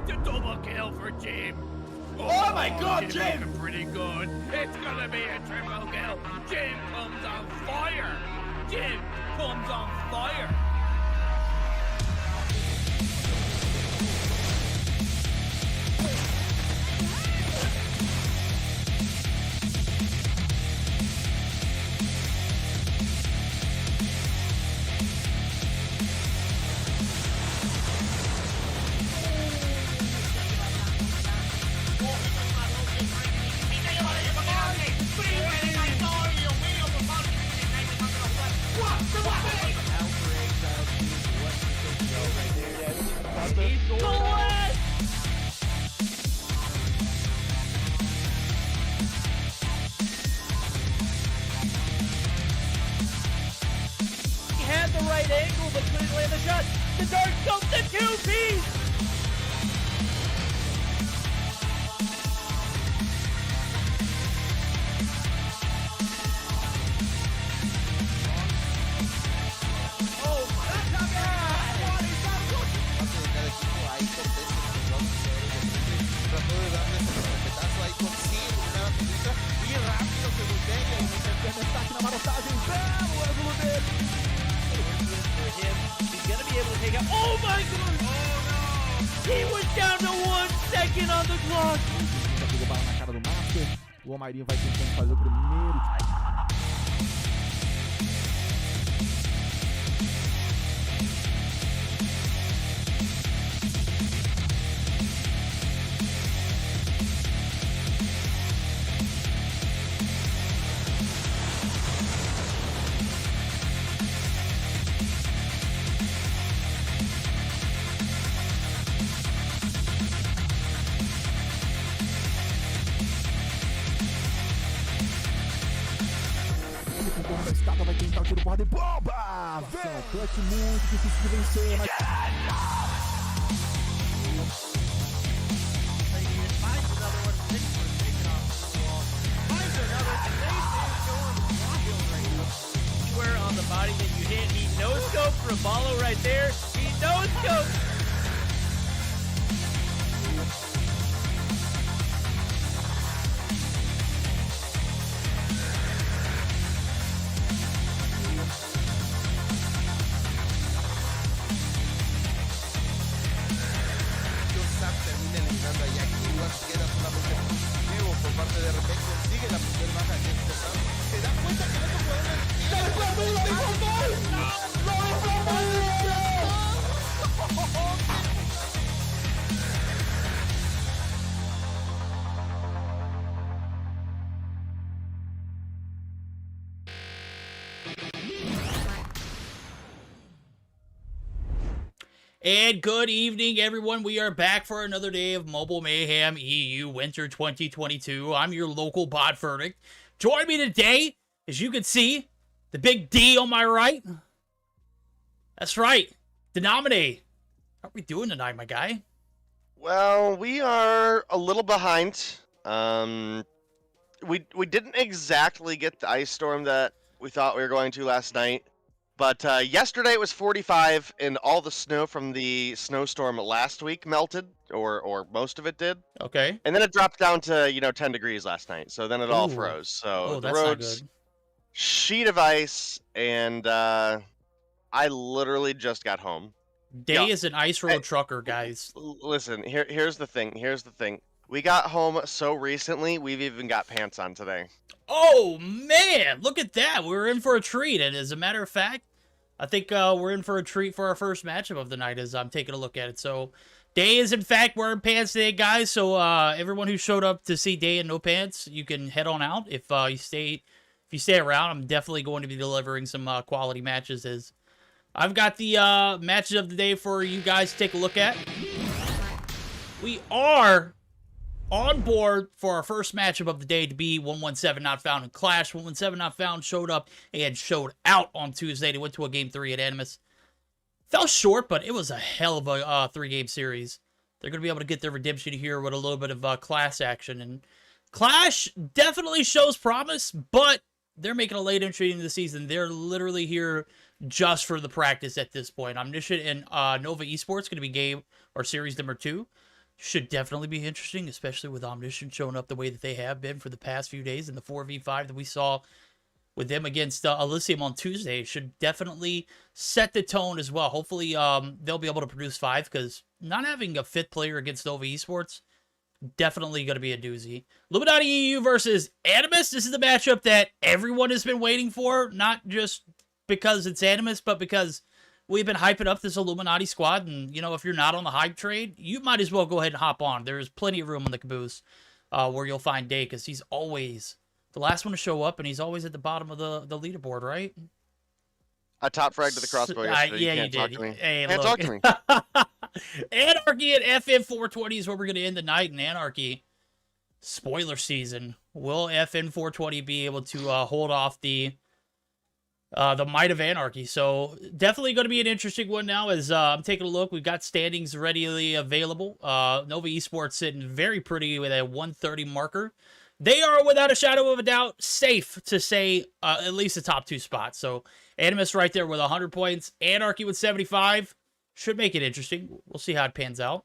It's a double kill for Jim. Oh my God, Jim! Looking pretty good. It's gonna be a triple kill. Jim comes on fire. Jim comes on fire. He had the right angle, but couldn't land the shot. The dark scope, the two-piece! Oh my God! Oh no! He was down to 1 second on the clock. Pegou bala na cara do Master. O Almairinho vai tentando fazer o primeiro. Da estátua vai tentar o tiro porrada e bomba! Vem! Clutch muito difícil de vencer, mas... Anywhere on the body that you hit, he no-scoped Raballo right there. He no-scoped. And good evening, everyone. We are back for another day of Mobile Mayhem EU Winter 2022. I'm your local bot verdict. Join me today, as you can see, the big D on my right. That's right, Denominate. How are we doing tonight, my guy? Well, we are a little behind. We didn't exactly get the ice storm that we thought we were going to last night. But yesterday it was 45, and all the snow from the snowstorm last week melted, or most of it did. Okay. And then it dropped down to 10 degrees last night. So then it all Ooh. froze. So Oh, the that's not roads, good. sheet of ice, and I literally just got home. Day Yeah. is an ice road trucker, guys. Listen, here's the thing. Here's the thing. We got home so recently, we've even got pants on today. Oh, man, look at that. We're in for a treat. And as a matter of fact, I think we're in for a treat for our first matchup of the night as I'm taking a look at it. So, Day is, in fact, wearing pants today, guys. So, everyone who showed up to see Day in no pants, you can head on out. If you stay around, I'm definitely going to be delivering some quality matches. As I've got the matches of the day for you guys to take a look at. We are on board for our first matchup of the day to be 117 Not Found in Qlash. 117 Not Found showed up and showed out on Tuesday. They went to a Game 3 at Animus. Fell short, but it was a hell of a 3-game series. They're going to be able to get their redemption here with a little bit of class action. And Qlash definitely shows promise, but they're making a late entry into the season. They're literally here just for the practice at this point. Omniscient and Nova Esports going to be game or series number 2. should definitely be interesting, especially with Omniscient showing up the way that they have been for the past few days, and the 4v5 that we saw with them against Elysium on Tuesday should definitely set the tone as well. Hopefully they'll be able to produce 5, because not having a 5th player against Nova Esports, definitely going to be a doozy. Illuminati EU versus Animus. This is the matchup that everyone has been waiting for, not just because it's Animus, but because we've been hyping up this Illuminati squad, and, you know, if you're not on the hype trade, you might as well go ahead and hop on. There's plenty of room on the caboose where you'll find Day, because he's always the last one to show up, and he's always at the bottom of the leaderboard, right? I top fragged to the crossbow yesterday. Yeah, you you can't did. talk to me. Hey, Can't talk to me. Anarchy at FN 420 is where we're going to end the night, and Anarchy, spoiler season. Will FN 420 be able to hold off the might of Anarchy? So definitely going to be an interesting one now. As I'm taking a look, we've got standings readily available. Nova Esports sitting very pretty with a 130 marker. They are, without a shadow of a doubt, safe to say at least the top 2 spots. So Animus right there with 100 points. Anarchy with 75. Should make it interesting. We'll see how it pans out.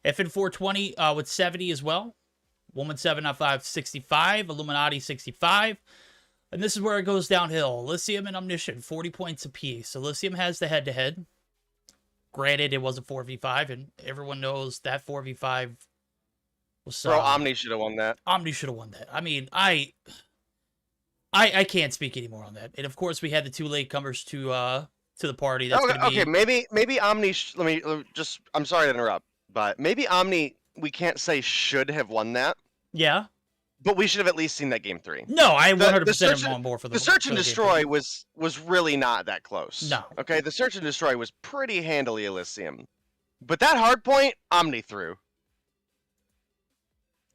FN 420 with 70 as well. 117.5, 65. Illuminati, 65. And this is where it goes downhill. Elysium and Omniscient, 40 points apiece. Elysium has the head-to-head. Granted, it was a 4v5, and everyone knows that 4v5 was... Bro, Omni should have won that. Omni should have won that. I mean, I can't speak anymore on that. And, of course, we had the 2 latecomers to the party. That's Okay, maybe Omni... let me just... I'm sorry to interrupt, but maybe Omni, we can't say should have won that. Yeah. But we should have at least seen that game 3. No, I 100% am on board for the search and destroy was really not that close. No. Okay, the search and destroy was pretty handily Elysium. But that hard point, Omni threw.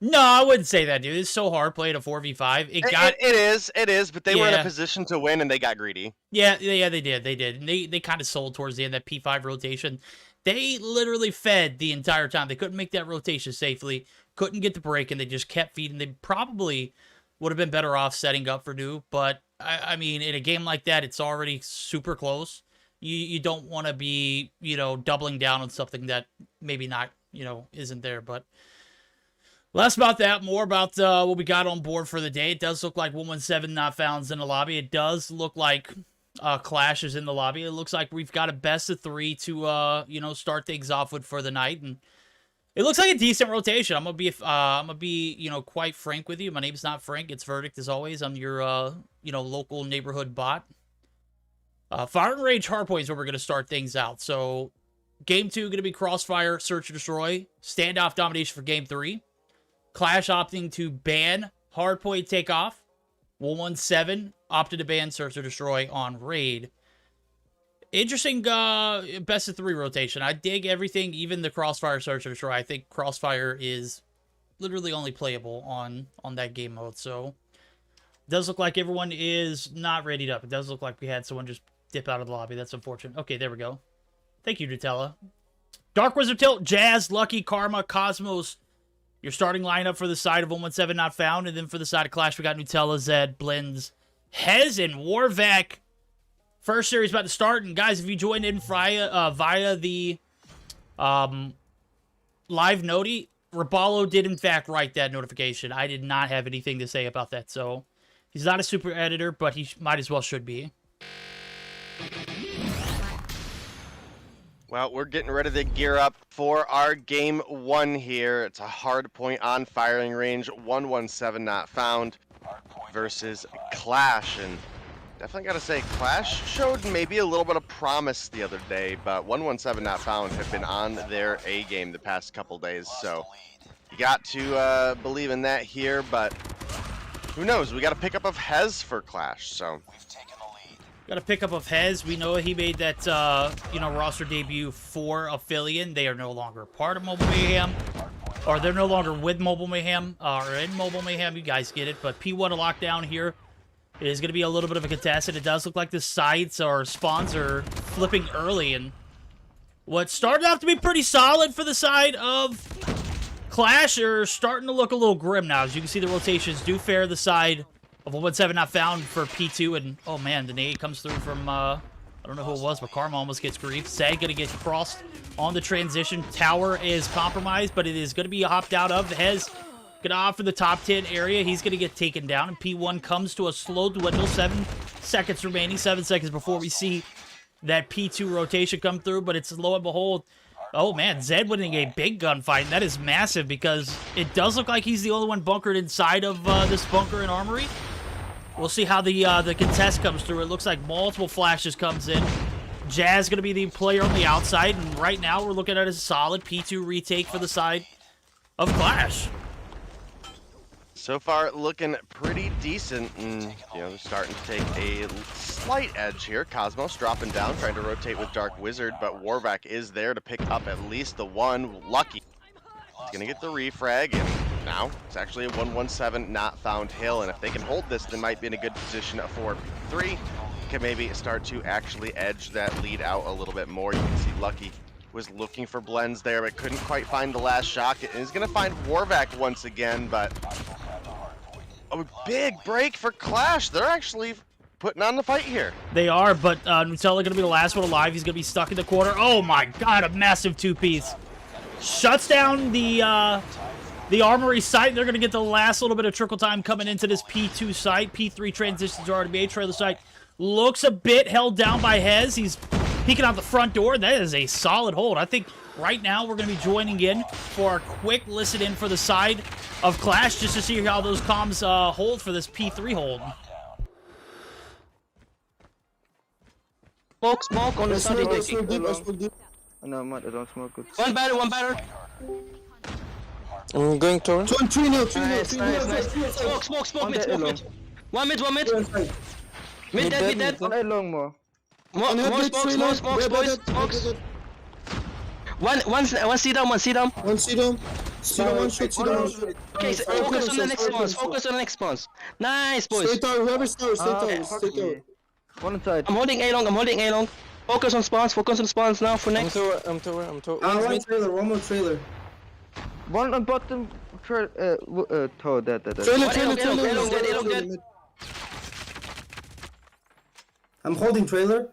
No, I wouldn't say that, dude. It's so hard playing a 4v5. It is, but they were in a position to win and they got greedy. Yeah, they did. And they kind of sold towards the end, that P5 rotation. They literally fed the entire time. They couldn't make that rotation safely, couldn't get the break, and they just kept feeding. They probably would have been better off setting up for new, but I mean, in a game like that, it's already super close. You don't want to be, you know, doubling down on something that maybe not, you know, isn't there, but less about that, more about what we got on board for the day. It does look like 117 not found's in the lobby. It does look like Qlash is in the lobby. It looks like we've got a best of 3 to, you know, start things off with for the night, and it looks like a decent rotation. I'm gonna be, you know, quite frank with you. My name's not Frank. It's Verdict as always. I'm your, you know, local neighborhood bot. Fire and Rage hardpoint is where we're gonna start things out. So, game 2 gonna be Crossfire, Search and Destroy, Standoff Domination for game 3. Qlash opting to ban hardpoint takeoff. 117 opted to ban Search or Destroy on Raid. Interesting best of 3 rotation. I dig everything, even the Crossfire, Search or Destroy. I think Crossfire is literally only playable on that game mode. So it does look like everyone is not readied up. It does look like we had someone just dip out of the lobby. That's unfortunate. Okay, there we go. Thank you, Nutella. Dark Wizard Tilt, Jazz, Lucky, Karma, Cosmos. Your starting lineup for the side of 117 not found. And then for the side of Qlash, we got Nutella, Zed, Blends, Hez, and Warvac. First series about to start. And guys, if you joined in via the live noti, Raballo did in fact write that notification. I did not have anything to say about that. So he's not a super editor, but he might as well should be. Well, we're getting ready to gear up for our game 1 here. It's a hard point on firing range. 117 not found versus Qlash. And definitely got to say, Qlash showed maybe a little bit of promise the other day, but 117 not found have been on their A game the past couple days. So you got to believe in that here, but who knows? We got a pickup of Hez for Qlash, so. Got a pickup of Hez. We know he made that, you know, roster debut for Aphelion. They are no longer a part of Mobile Mayhem. Or they're no longer with Mobile Mayhem, or in Mobile Mayhem. You guys get it. But P1 to lockdown here is going to be a little bit of a contestant. It does look like the sites or spawns are flipping early. And what started off to be pretty solid for the side of Qlash are starting to look a little grim now. As you can see, the rotations do fare the side of 117 not found for P2, and oh man, the nade comes through from I don't know who it was, but Karma almost gets grief. Zed gonna get crossed on the transition. Tower is compromised, but it is gonna be hopped out of. Hez gonna opt for the top 10 area. He's gonna get taken down, and P1 comes to a slow dwindle. 7 seconds remaining. 7 seconds before we see that P2 rotation come through, but it's lo and behold. Oh man, Zed winning a big gunfight, and that is massive because it does look like he's the only one bunkered inside of this bunker and armory. We'll see how the contest comes through. It looks like multiple flashes comes in. Jazz going to be the player on the outside, and right now we're looking at a solid P2 retake for the side of Qlash. So far, looking pretty decent, and you know, they're starting to take a slight edge here. Cosmos dropping down, trying to rotate with Dark Wizard, but Warvac is there to pick up at least the one. Lucky. He's gonna get the refrag, and now it's actually a 117 not found hill, and if they can hold this, they might be in a good position for P3. Can maybe start to actually edge that lead out a little bit more. You can see Lucky was looking for blends there, but couldn't quite find the last shot. And he's gonna find Warvac once again, but a big break for Qlash. They're actually putting on the fight here. They are, but Nutella gonna be the last one alive. He's gonna be stuck in the corner. Oh my god, a massive two-piece. Shuts down the armory site. They're gonna get the last little bit of trickle time coming into this P2 site. P3 transitions are already made. Trailer site looks a bit held down by Hez. He's peeking out the front door. That is a solid hold. I think right now we're going to be joining in for a quick listen in for the side of Qlash just to see how those comms hold for this P3 hold. Smoke on the side. No, I don't smoke good. One batter. I'm going to. Nice. Smoke mid. 1 mid. Mid dead. One long more. More smokes, boys. Smokes. One C down. One shot. Okay, so focus on the next spawns. Nice, boys. Stay tower, whoever starts, stay tower. One side. I'm holding A long. Focus on spawns now for next. I'm tower. One more trailer. One on bottom. Toe, that. A long dead. I'm holding trailer.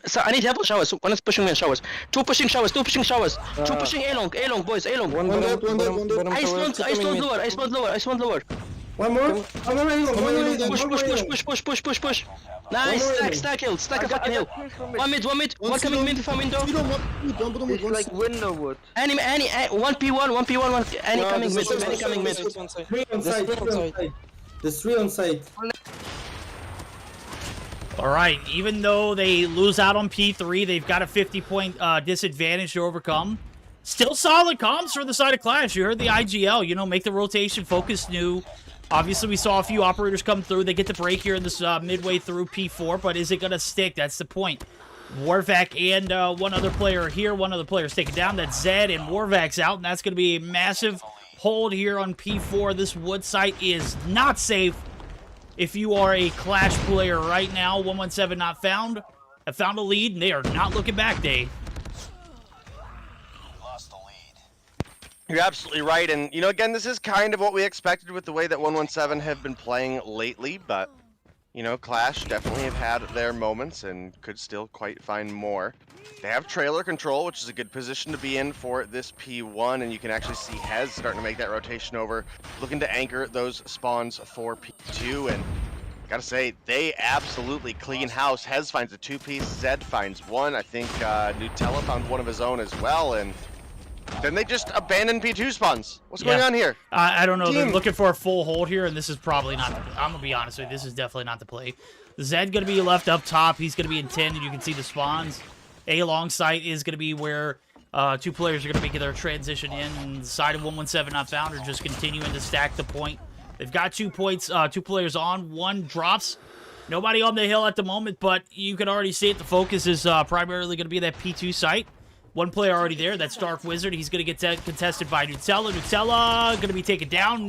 So I need help on showers. One is pushing me in showers. Two pushing showers. Two pushing A long, boys. A long. One dead. I spawned lower. One more. Push. Nice. Stack hill. Stack a fucking hill. One mid. One coming mid from window. It's like window wood. Any 1p1. Any coming mid. 3 on site. There's 3 on site. All right, even though they lose out on P3, they've got a 50-point disadvantage to overcome. Still solid comms for the side of Qlash. You heard the IGL, you know, make the rotation, focus new. Obviously, we saw a few operators come through. They get the break here in this midway through P4, but is it going to stick? That's the point. Warvac and one other player are here. One other player is taken down. That's Zed, and Warvac's out, and that's going to be a massive hold here on P4. This wood site is not safe. If you are a Qlash player right now, 117 not found. Have found a lead, and they are not looking back, Dave. You're absolutely right, and you know, again, this is kind of what we expected with the way that 117 have been playing lately, but you know, Qlash definitely have had their moments and could still quite find more. They have trailer control, which is a good position to be in for this P1, and you can actually see Hez starting to make that rotation over, looking to anchor those spawns for P2, and gotta say, they absolutely clean house. Hez finds a 2-piece, Zed finds 1, I think Nutella found one of his own as well, and then they just abandon P2 spawns. What's going on here? I don't know. They're looking for a full hold here, and this is probably not the play. I'm going to be honest with you. This is definitely not the play. Zed going to be left up top. He's going to be in 10, and you can see the spawns. A long site is going to be where 2 players are going to make their transition in, and the side of 117 not found are just continuing to stack the point. They've got 2 points, 2 players on. 1 drops. Nobody on the hill at the moment, but you can already see it. The focus is primarily going to be that P2 site. 1 player already there. That's Dark Wizard. He's going to get contested by Nutella. Nutella going to be taken down.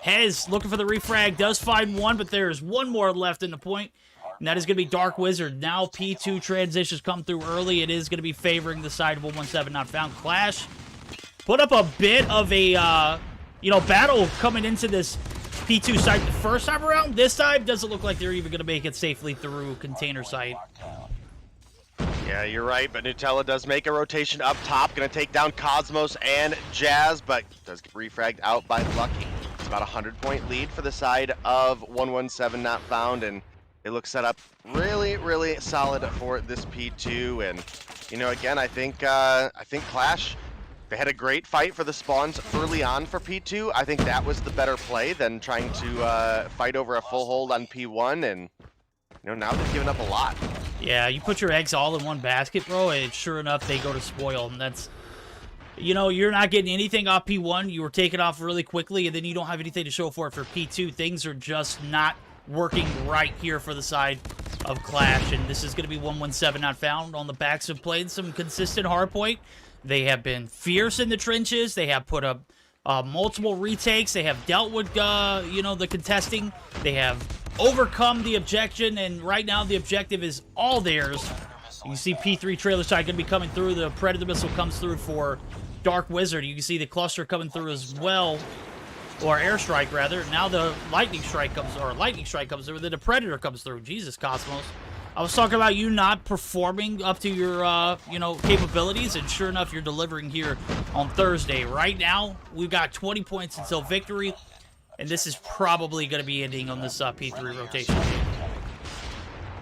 Hez looking for the refrag. Does find 1, but there's 1 more left in the point. And that is going to be Dark Wizard. Now P2 transitions come through early. It is going to be favoring the side of 117 not found. Qlash put up a bit of a, battle coming into this P2 site the first time around. This time, doesn't look like they're even going to make it safely through container site. Yeah, you're right, but Nutella does make a rotation up top, gonna take down Cosmos and Jazz, but does get refragged out by Lucky. It's about a 100-point lead for the side of 117 not found, and it looks set up really, really solid for this P2. And you know, again, I think Qlash, they had a great fight for the spawns early on for P2. I think that was the better play than trying to fight over a full hold on P1, and you know, now they've given up a lot. Yeah, you put your eggs all in one basket, bro, and sure enough, they go to spoil. And that's, you know, you're not getting anything off P1. You were taken off really quickly, and then you don't have anything to show for it for P2. Things are just not working right here for the side of Qlash. And this is going to be 117 not found on the backs of playing some consistent hardpoint. They have been fierce in the trenches. They have put up multiple retakes. They have dealt with, you know, the contesting. They have overcome the objection, and right now the objective is all theirs. You see P3 trailer side going to be coming through. The Predator missile comes through for Dark Wizard. You can see the cluster coming through as well, or airstrike rather. Now the lightning strike comes, or lightning strike comes through. Then the Predator comes through. Jesus, Cosmos. I was talking about you not performing up to your, you know, capabilities, and sure enough, you're delivering here on Thursday. Right now, we've got 20 points until victory. And this is probably going to be ending on this P3 rotation.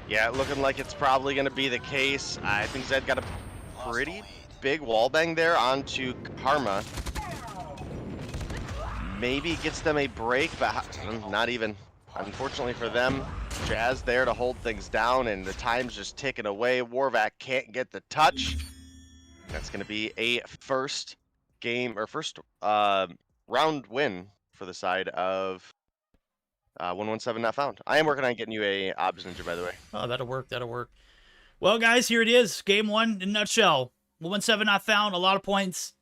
Yeah, looking like it's probably going to be the case. I think Zed got a pretty big wallbang there onto Karma. Maybe gets them a break, but not even. Unfortunately for them, Jazz there to hold things down, and the time's just ticking away. Warvac can't get the touch. That's going to be a first game, or first round win for the side of 117 not found. I am working on getting you a Obs Ninja, by the way. Oh, that'll work. That'll work. Well, guys, here it is. Game 1 in a nutshell. 117 not found. A lot of points.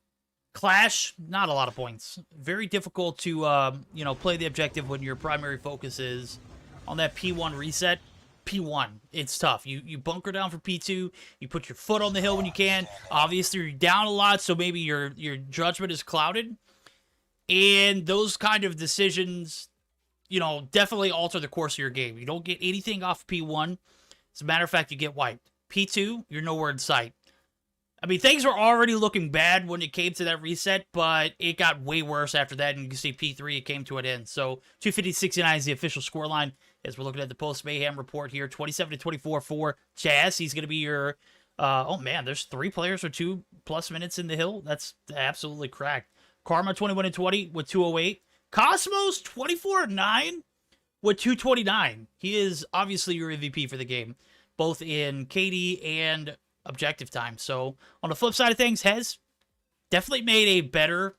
Qlash, not a lot of points. Very difficult to, you know, play the objective when your primary focus is on that P1 reset. P1, it's tough. You bunker down for P2. You put your foot on the hill when you can. Obviously, you're down a lot, so maybe your judgment is clouded. And those kind of decisions, you know, definitely alter the course of your game. You don't get anything off P1. As a matter of fact, you get wiped. P2, you're nowhere in sight. I mean, things were already looking bad when it came to that reset, but it got way worse after that. And you can see P3, it came to an end. So 250-69 is the official scoreline as we're looking at the post-Mayhem report here. 27-24 for Chaz. He's going to be your... oh, man, there's 3 players with 2+ minutes in the hill. That's absolutely cracked. Karma 21-20 with 208. Cosmos 24-9 with 229. He is obviously your MVP for the game, both in KD and objective time. So on the flip side of things, Hez definitely made a better,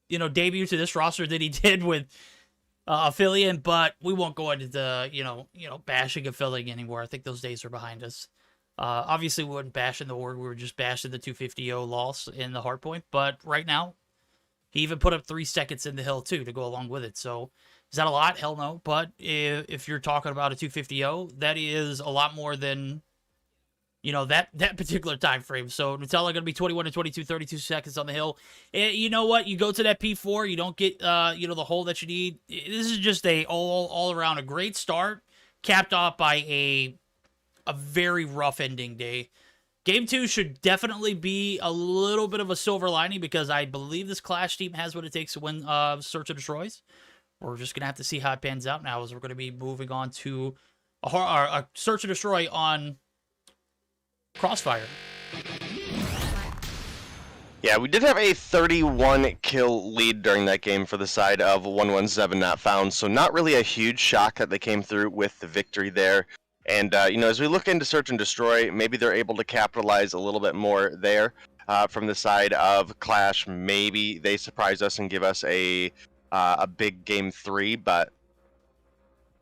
you know, debut to this roster than he did with Affiliate, but we won't go into the, you know, bashing Affiliate anymore. I think those days are behind us. Obviously, we wouldn't bash in the org. We were just bashing the 250-0 loss in the hardpoint. But right now, he even put up 3 seconds in the hill, too, to go along with it. So, is that a lot? Hell no. But if you're talking about a 250-0, that is a lot more than, you know, that particular time frame. So, Nutella going to be 21-22, 32 seconds on the hill. And you know what? You go to that P4, you don't get, you know, the hole that you need. This is just a all-around a great start, capped off by a very rough ending day. Game 2 should definitely be a little bit of a silver lining because I believe this Qlash team has what it takes to win Search and Destroys. We're just going to have to see how it pans out now as we're going to be moving on to a Search and Destroy on Crossfire. Yeah, we did have a 31 kill lead during that game for the side of 117 not found, so not really a huge shock that they came through with the victory there. And, you know, as we look into Search and Destroy, maybe they're able to capitalize a little bit more there from the side of Qlash. Maybe they surprise us and give us a big game 3, but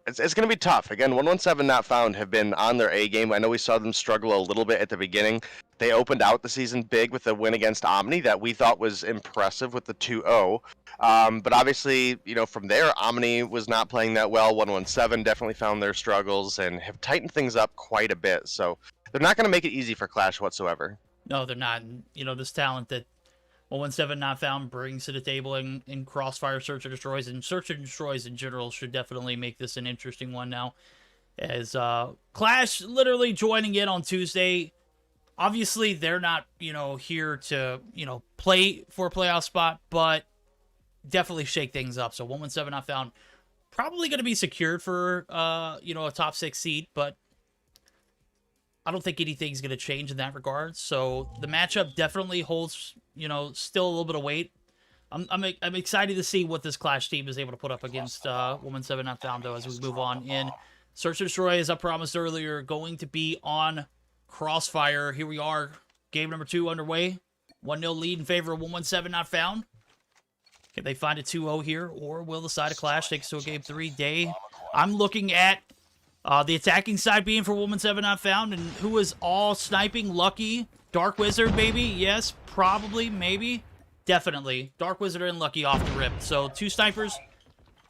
it's going to be tough. Again, 117 not found have been on their A game. I know we saw them struggle a little bit at the beginning. They opened out the season big with a win against Omni that we thought was impressive with the 2-0. But obviously, you know, from there, Omni was not playing that well. 117 definitely found their struggles and have tightened things up quite a bit. So they're not going to make it easy for Qlash whatsoever. No, they're not. You know, this talent that 117 not found brings to the table in Crossfire, Search and Destroys, and Search and Destroys in general should definitely make this an interesting one now. As Qlash literally joining in on Tuesday, Obviously, they're not, here to, play for a playoff spot, but definitely shake things up. So 117 not found. Probably going to be secured for, a top 6 seed, but I don't think anything's going to change in that regard. So the matchup definitely holds, still a little bit of weight. I'm excited to see what this Qlash team is able to put up against 117 not found, though, as we move on in. Search and Destroy, as I promised earlier, going to be on Crossfire. Here we are. Game number 2 underway. 1-0 lead in favor of 117 not found. Can they find a 2-0 here, or will the side of Qlash take us to a game 3 day? I'm looking at the attacking side being for 117 not found, and who is all sniping? Lucky, Dark Wizard, maybe? Yes, probably, maybe, definitely. Dark Wizard and Lucky off the rip. So 2 snipers,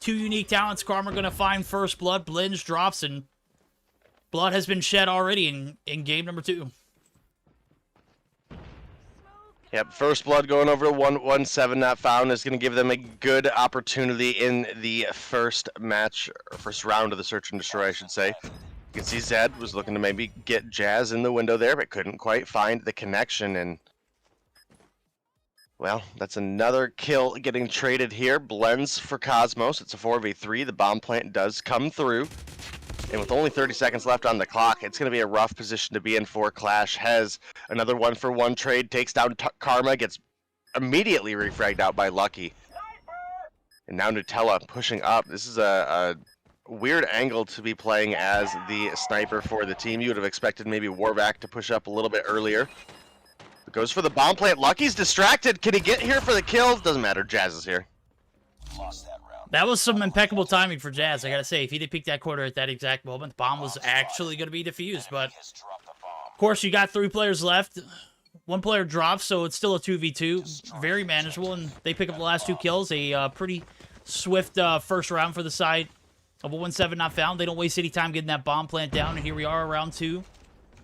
2 unique talents. Karma going to find first blood. Blinge drops, and blood has been shed already in game number 2. Yep, first blood going over to 117 not found is going to give them a good opportunity in the first match, or first round of the Search and Destroy, I should say. You can see Zed was looking to maybe get Jazz in the window there, but couldn't quite find the connection, and well, that's another kill getting traded here. Blends for Cosmos. It's a 4v3. The bomb plant does come through. And with only 30 seconds left on the clock, it's going to be a rough position to be in for Qlash. Has another 1-for-1 trade, takes down Karma, gets immediately refragged out by Lucky. And now Nutella pushing up. This is a weird angle to be playing as the sniper for the team. You would have expected maybe Warvac to push up a little bit earlier. It goes for the bomb plant. Lucky's distracted. Can he get here for the kill? Doesn't matter. Jazz is here. That was some impeccable timing for Jazz, I gotta say. If he did pick that quarter at that exact moment, the bomb was actually going to be defused. But, of course, you got 3 players left. 1 player drops, so it's still a 2v2. Very manageable, and they pick up the last 2 kills. A pretty swift first round for the side of 117 not found. They don't waste any time getting that bomb plant down, and here we are, round 2.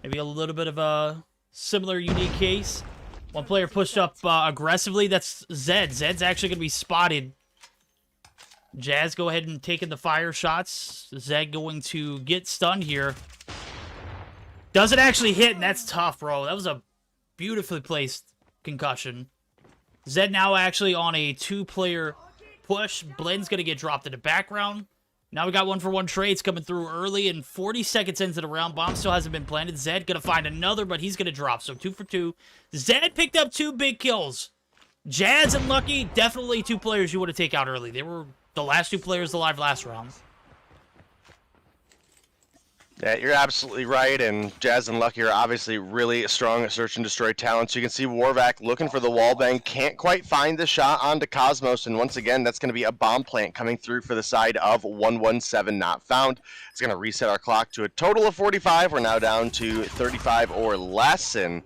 Maybe a little bit of a similar, unique case. 1 player pushed up aggressively. That's Zed. Zed's actually going to be spotted. Jazz go ahead and taking the fire shots. Zed going to get stunned here. Doesn't actually hit, and that's tough, bro. That was a beautifully placed concussion. Zed now actually on a 2-player push. Blend's going to get dropped in the background. Now we got 1-for-1 trades coming through early, and 40 seconds into the round. Bomb still hasn't been planted. Zed going to find another, but he's going to drop. So 2 for 2. Zed picked up 2 big kills. Jazz and Lucky, definitely 2 players you want to take out early. They were the last 2 players alive last round. Yeah, you're absolutely right, and Jazz and Lucky are obviously really strong Search and Destroy talents. You can see Warvac looking for the wallbang, can't quite find the shot onto Cosmos, and once again, that's going to be a bomb plant coming through for the side of 117 not found. It's going to reset our clock to a total of 45. We're now down to 35 or less, and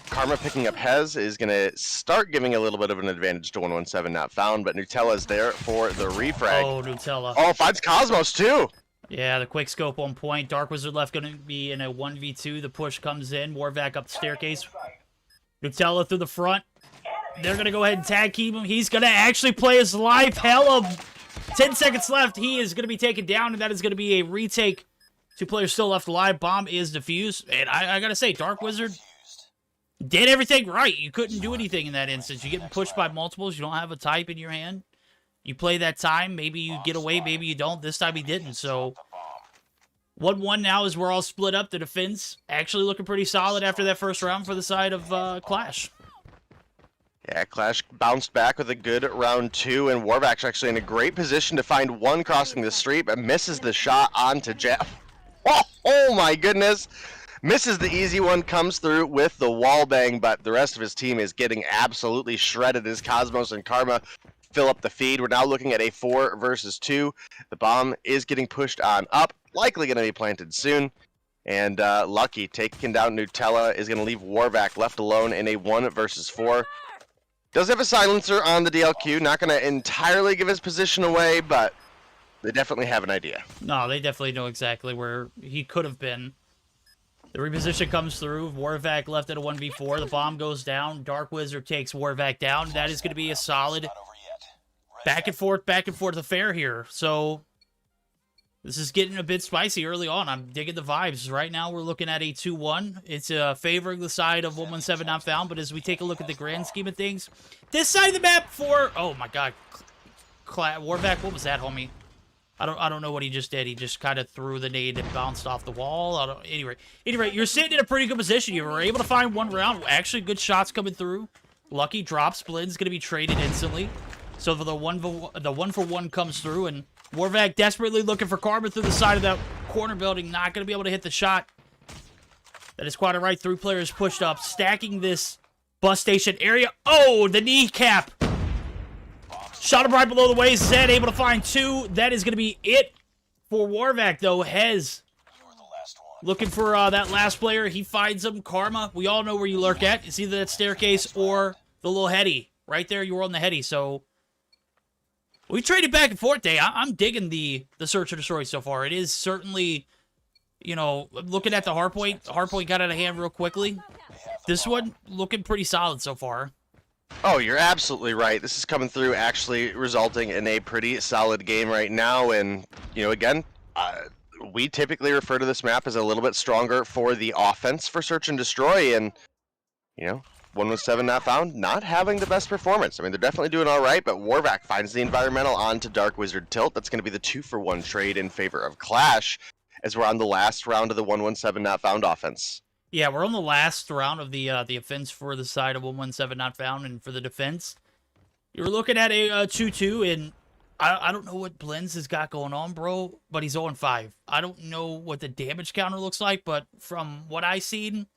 Karma picking up Hez is going to start giving a little bit of an advantage to 117 not found, but Nutella's there for the refrag. Oh, Nutella. Oh, finds Cosmos too! Yeah, the quick scope on point. Dark Wizard left going to be in a 1v2. The push comes in. Warvac up the staircase. Nutella through the front. They're going to go ahead and tag keep him. He's going to actually play his life. Hell of 10 seconds left. He is going to be taken down, and that is going to be a retake. 2 players still left alive. Bomb is defused. And I got to say, Dark Wizard did everything right. You couldn't do anything in that instance. You get pushed by multiples. You don't have a type in your hand. You play that time. Maybe you get away. Maybe you don't. This time he didn't. So 1-1 now as we're all split up. The defense actually looking pretty solid after that first round for the side of Qlash. Yeah, Qlash bounced back with a good round 2, and Warvac's actually in a great position to find 1 crossing the street, but misses the shot onto Jeff. Oh my goodness! Misses the easy one, comes through with the wall bang, but the rest of his team is getting absolutely shredded as Cosmos and Karma fill up the feed. We're now looking at a 4 versus 2. The bomb is getting pushed on up, likely going to be planted soon. And Lucky taking down Nutella is going to leave Warvac left alone in a 1 versus 4. Does have a silencer on the DLQ, not going to entirely give his position away, but they definitely have an idea. No, they definitely know exactly where he could have been. The reposition comes through. Warvac left at a 1v4. The bomb goes down. Dark Wizard takes Warvac down. That is going to be a solid back and forth affair here. So This is getting a bit spicy early on. I'm digging the vibes. Right now, we're looking at a 2-1. It's favoring the side of 117 not found, but as we take a look at the grand scheme of things, this side of the map for... Oh, my God. Warvac, what was that, homie? I don't know what he just did. He just kind of threw the nade and bounced off the wall. Anyway, you're sitting in a pretty good position. You were able to find one round. Actually, good shots coming through. Lucky drops. Blind's going to be traded instantly. So for the one for one comes through, and Warvac desperately looking for Karma through the side of that corner building. Not going to be able to hit the shot. That is quite all right. 3 players pushed up, stacking this bus station area. Oh, the kneecap. Shot him right below the waist. Zed able to find 2. That is going to be it for Warvac, though. Hez looking for that last player. He finds him. Karma, we all know where you lurk at. It's either that staircase or the little heady. Right there, you were on the heady. So we traded back and forth, Day. I'm digging the search and destroy so far. It is certainly, you know, looking at the hardpoint. Hardpoint got out of hand real quickly. This one looking pretty solid so far. Oh, you're absolutely right. This is coming through, actually resulting in a pretty solid game right now. And, you know, again, we typically refer to this map as a little bit stronger for the offense for search and destroy. And, you know, 117 not found, not having the best performance. I mean, they're definitely doing all right, but Warvac finds the environmental onto Dark Wizard Tilt. That's going to be the 2-for-1 trade in favor of Qlash, as we're on the last round of the 117 not found offense. Yeah, we're on the last round of the offense for the side of 117 not found, and for the defense, you were looking at a 2-2, and I don't know what Blends has got going on, bro, but he's 0-5. I don't know what the damage counter looks like, but from what I've seen,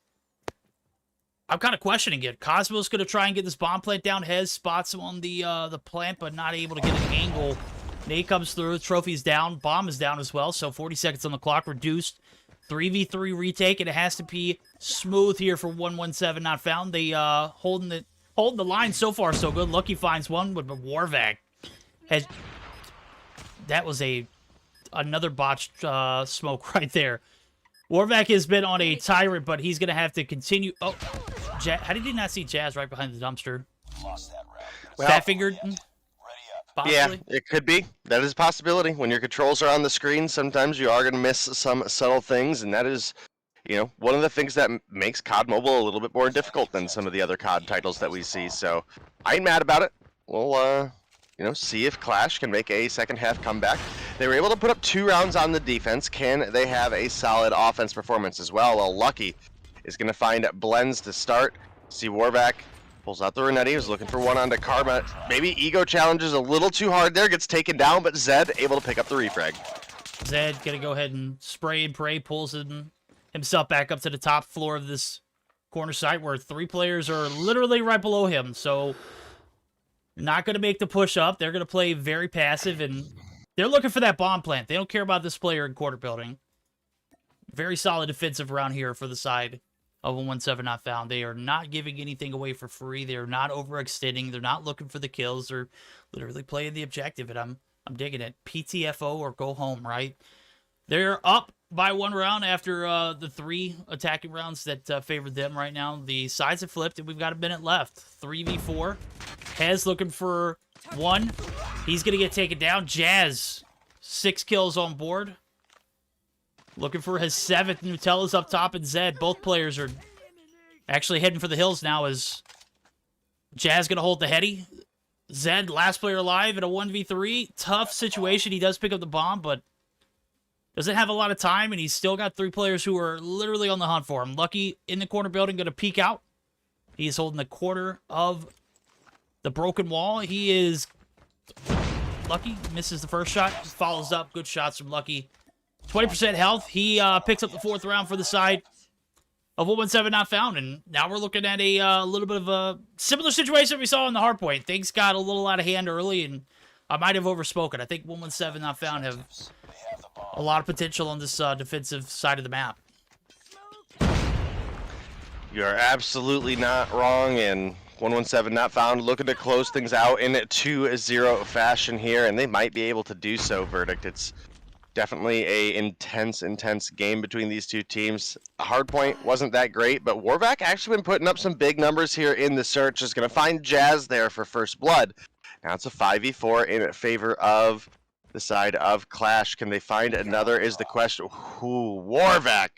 I'm kind of questioning it. Cosmo's going to try and get this bomb plant down. Hez spots him on the plant, but not able to get an angle. Nate comes through. Trophy's down. Bomb is down as well, so 40 seconds on the clock reduced. 3v3 retake, and it has to be smooth here for 117 not found. They holding the line so far so good. Lucky finds one, but Warvac has... That was another botched smoke right there. Warvac has been on a tyrant, but he's going to have to continue... Oh, how did he not see Jazz right behind the dumpster? Well, That figured... Possibly. Yeah, it could be. That is a possibility. When your controls are on the screen, sometimes you are going to miss some subtle things, and that is, you know, one of the things that makes COD Mobile a little bit more difficult than some of the other COD titles that we see. So I ain't mad about it. We'll, you know, see if Qlash can make a second half comeback. They were able to put up 2 rounds on the defense. Can they have a solid offense performance as well? Well, Lucky is going to find Blends to start. See Warvac pulls out the Renetti, was looking for one onto Karma. Maybe ego challenges a little too hard there, gets taken down, but Zed able to pick up the refrag. Zed gonna go ahead and spray and pray, pulls himself back up to the top floor of this corner site where 3 players are literally right below him. So not gonna make the push up. They're gonna play very passive, and they're looking for that bomb plant. They don't care about this player in quarter building. Very solid defensive around here for the side of 117 not found. They are not giving anything away for free. They are not overextending. They're not looking for the kills. They're literally playing the objective, and I'm digging it. PTFO or go home, right? They're up by 1 round after the 3 attacking rounds that favored them right now. The sides have flipped, and we've got a minute left. 3v4. Hez looking for 1. He's going to get taken down. Jazz, 6 kills on board. Looking for his 7th. Nutella's up top, and Zed. Both players are actually heading for the hills now as Jazz going to hold the heady. Zed, last player alive in a 1v3. Tough situation. He does pick up the bomb, but doesn't have a lot of time, and he's still got 3 players who are literally on the hunt for him. Lucky in the corner building, going to peek out. He is holding the corner of the broken wall. He is... Lucky misses the first shot. Follows up. Good shots from Lucky. 20% health. He picks up the 4th round for the side of 117 not found. And now we're looking at a little bit of a similar situation we saw in the hardpoint. Things got a little out of hand early, and I might have overspoken. I think 117 not found have a lot of potential on this defensive side of the map. You're absolutely not wrong, and 117 not found looking to close things out in 2-0 fashion here, and they might be able to do so. Verdict. It's definitely a intense game between these 2 teams. Hardpoint wasn't that great, but Warvac actually been putting up some big numbers here in the search. Is going to find Jazz there for first blood. Now it's a 5v4 in favor of the side of Qlash. Can they find another is the question. Ooh, Warvac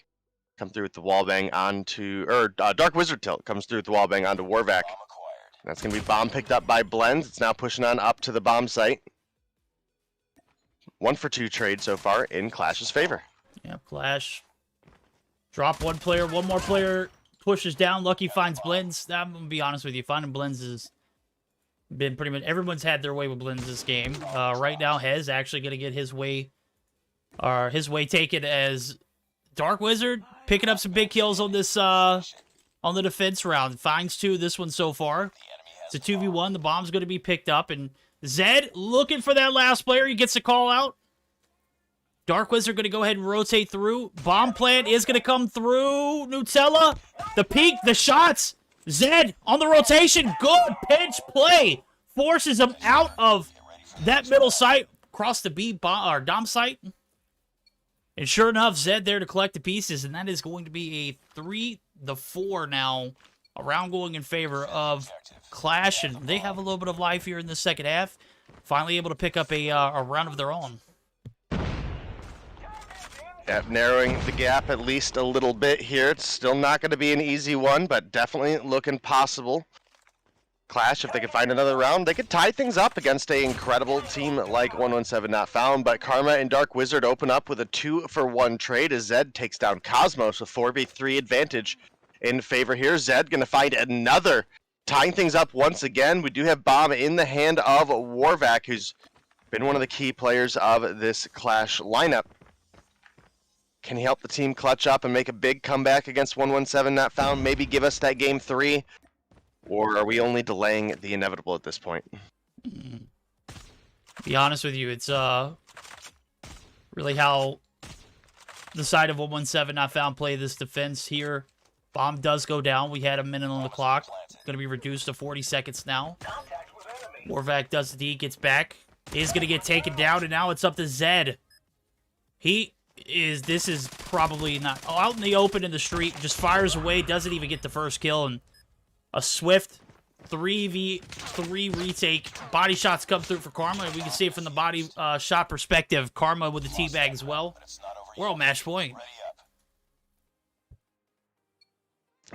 come through with the wallbang onto, or Dark Wizard tilt comes through with the wallbang onto Warvac. That's going to be bomb picked up by Blends. It's now pushing on up to the bomb site. 1 for 2 trade so far in Qlash's favor. Yeah, Qlash. Drop one player, one more player pushes down. Lucky finds Blends. I'm going to be honest with you. Finding Blends has been pretty much... Everyone's had their way with Blends this game. Right now, Hez actually going to get his way taken as Dark Wizard picking up some big kills on this on the defense round. Finds 2 this one so far. It's a 2v1. The bomb's going to be picked up, and Zed looking for that last player. He gets a call out. Dark Wizard going to go ahead and rotate through. Bomb plant is going to come through. Nutella, the peek, the shots. Zed on the rotation. Good pinch play. Forces him out of that middle site. Across the B or Dom site. And sure enough, Zed there to collect the pieces. And that is going to be a 3-4 now. A round going in favor of Qlash. And they have a little bit of life here in the second half. Finally able to pick up a round of their own. Yep, narrowing the gap at least a little bit here. It's still not going to be an easy one, but definitely looking possible. Qlash, if they can find another round, they could tie things up against an incredible team like 117 Not Found, but Karma and Dark Wizard open up with a 2-for-1 trade as Zed takes down Cosmos with 4v3 advantage in favor here. Zed going to find another, tying things up once again. We do have Bomb in the hand of Warvac, who's been one of the key players of this Qlash lineup. Can he help the team clutch up and make a big comeback against 117 Not Found? Maybe give us that game 3? Or are we only delaying the inevitable at this point? Be honest with you, it's really how the side of 117 Not Found play this defense here. Bomb does go down. We had a minute on the clock. Going to be reduced to 40 seconds now. Warvac does the D, gets back. Is going to get taken down, and now it's up to Zed. This is probably not out in the open in the street, just fires away, doesn't even get the first kill, and a swift 3v3 retake. Body shots come through for Karma, and we can see it from the body shot perspective. Karma with the teabag as well. We're all match point.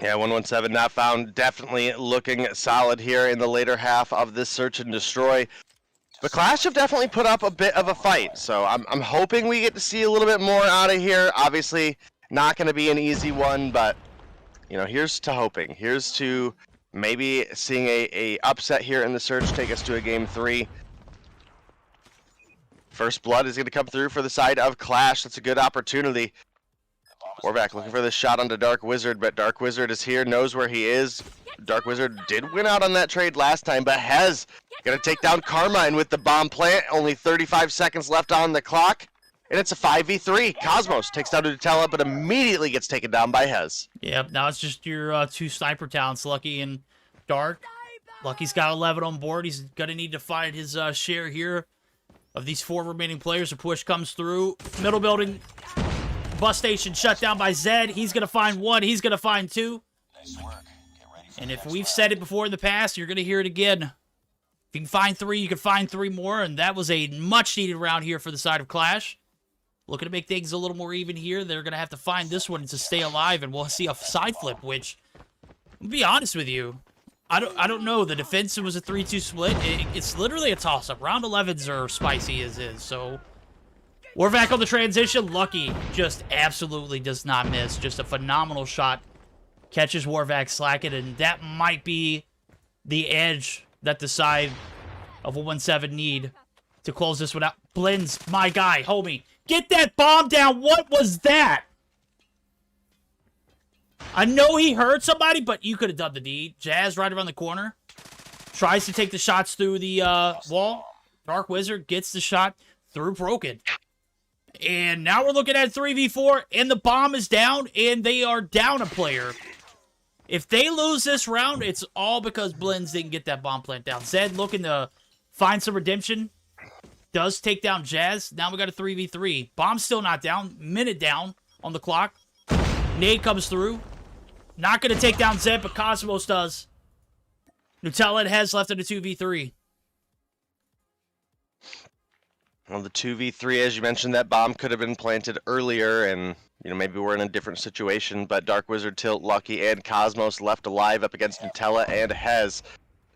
Yeah, 117 Not Found definitely looking solid here in the later half of this search and destroy. The Qlash have definitely put up a bit of a fight, so I'm hoping we get to see a little bit more out of here. Obviously, not going to be an easy one, but, you know, here's to hoping. Here's to maybe seeing a upset here in the search take us to a game 3. First blood is going to come through for the side of Qlash. That's a good opportunity. Warvac looking for this shot onto Dark Wizard, but Dark Wizard is here, knows where he is. Dark Wizard did win out on that trade last time, but Hez going to take down Karma, and with the bomb plant, only 35 seconds left on the clock, and it's a 5v3. Cosmos takes down Nutella, but immediately gets taken down by Hez. Yep, now it's just your 2 sniper talents, Lucky and Dark. Lucky's got 11 on board. He's going to need to find his share here of these 4 remaining players. A push comes through. Middle building. Bus station shut down by Zed. He's going to find 1. He's going to find 2. And if we've said it before in the past, you're going to hear it again. If you can find 3, you can find 3 more. And that was a much-needed round here for the side of Qlash. Looking to make things a little more even here. They're going to have to find this one to stay alive. And we'll see a side flip, which, I'll be honest with you, I don't know. The defense was a 3-2 split. It's literally a toss-up. Round 11s are spicy as is. So, Warvac on the transition. Lucky just absolutely does not miss. Just a phenomenal shot. Catches Warvac slacking, and that might be the edge that the side of 117 need to close this one out. Blends, my guy, homie. Get that bomb down. What was that? I know he hurt somebody, but you could have done the deed. Jazz right around the corner. Tries to take the shots through the wall. Dark Wizard gets the shot through Broken. And now we're looking at 3v4, and the bomb is down, and they are down a player. If they lose this round, it's all because Blends didn't get that bomb plant down. Zed looking to find some redemption. Does take down Jazz. Now we got a 3v3. Bomb's still not down. Minute down on the clock. Nade comes through. Not going to take down Zed, but Cosmos does. Nutella and Hez left in a 2v3. Well, the 2v3, as you mentioned, that bomb could have been planted earlier, and maybe we're in a different situation. But Dark Wizard, Tilt, Lucky, and Cosmos left alive up against Nutella and Hez.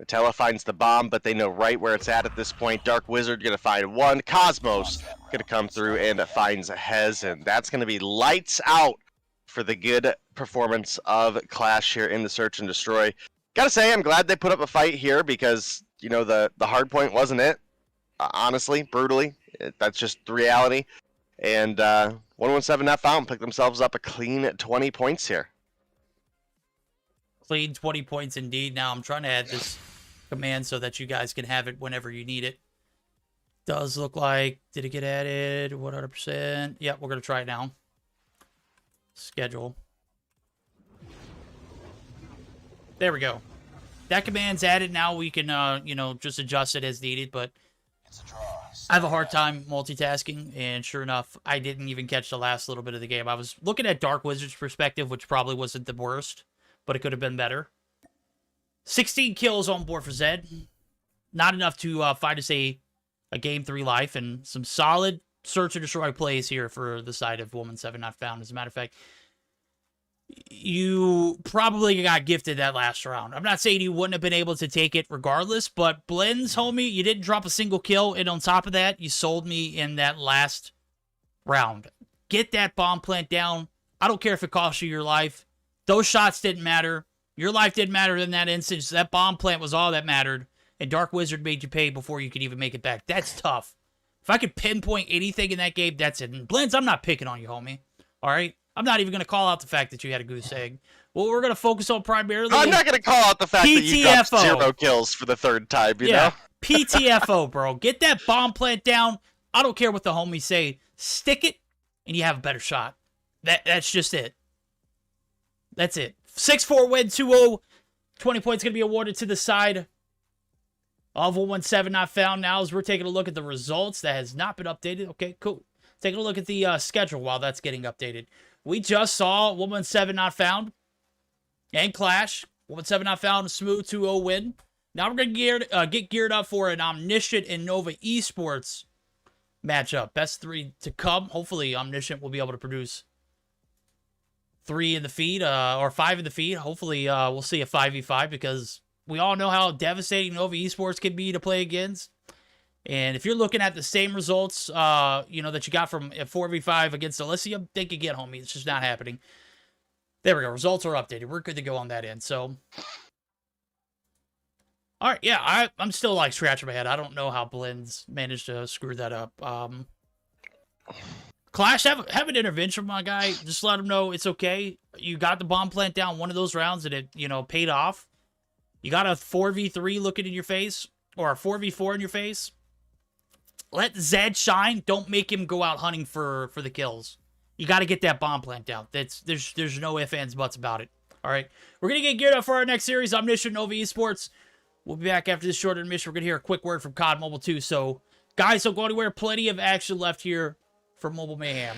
Nutella finds the bomb, but they know right where it's at this point. Dark Wizard gonna find one. Cosmos gonna come through and finds Hez, and that's gonna be lights out for the good performance of Qlash here in the Search and Destroy. Gotta say, I'm glad they put up a fight here because the hard point wasn't it. Honestly, brutally, that's just the reality. And 117 not found picked themselves up a clean 20 points here. Clean 20 points indeed. Now I'm trying to add this command so that you guys can have it whenever you need it. Does look like, did it get added? 100%. Yeah, we're going to try it now. Schedule. There we go. That command's added. Now we can, just adjust it as needed, but I have a hard time multitasking, and sure enough, I didn't even catch the last little bit of the game. I was looking at Dark Wizard's perspective, which probably wasn't the worst, but it could have been better. 16 kills on board for Zed. Not enough to find us a Game 3 life, and some solid Search and Destroy plays here for the side of Woman 7 Not Found. As a matter of fact, you probably got gifted that last round. I'm not saying you wouldn't have been able to take it regardless, but Blends, homie, you didn't drop a single kill, and on top of that, you sold me in that last round. Get that bomb plant down. I don't care if it costs you your life. Those shots didn't matter. Your life didn't matter in that instance. That bomb plant was all that mattered, and Dark Wizard made you pay before you could even make it back. That's tough. If I could pinpoint anything in that game, that's it. And Blends, I'm not picking on you, homie. All right? I'm not even going to call out the fact that you had a goose egg. What we're going to focus on primarily I'm not going to call out the fact that you dropped PTFO. 0 kills for the third time, you know? PTFO, bro. Get that bomb plant down. I don't care what the homies say. Stick it, and you have a better shot. That's just it. That's it. 6-4 win, 2-0. 20 points going to be awarded to the side of 117 Not Found. Now, as we're taking a look at the results, that has not been updated. Okay, cool. Taking a look at the schedule while that's getting updated. We just saw 117 Not Found and Qlash. 117 Not Found, smooth 2-0 win. Now we're going to get geared up for an Omniscient and Nova Esports matchup. Best 3 to come. Hopefully, Omniscient will be able to produce 3 in the feed, or 5 in the feed. Hopefully, we'll see a 5v5 because we all know how devastating Nova Esports can be to play against. And if you're looking at the same results, that you got from a 4v5 against Elysium, think again, homie. It's just not happening. There we go. Results are updated. We're good to go on that end. So, all right. Yeah, I'm still like scratching my head. I don't know how Blends managed to screw that up. Qlash, have an intervention, my guy. Just let him know it's okay. You got the bomb plant down one of those rounds and it, paid off. You got a 4v3 looking in your face, or a 4v4 in your face. Let Zed shine. Don't make him go out hunting for the kills. You got to get that bomb plant down. There's no ifs, ands, buts about it. All right. We're going to get geared up for our next series, Omniscient Nova Esports. We'll be back after this short intermission. We're going to hear a quick word from COD Mobile 2. So, guys, don't go anywhere. Plenty of action left here for Mobile Mayhem.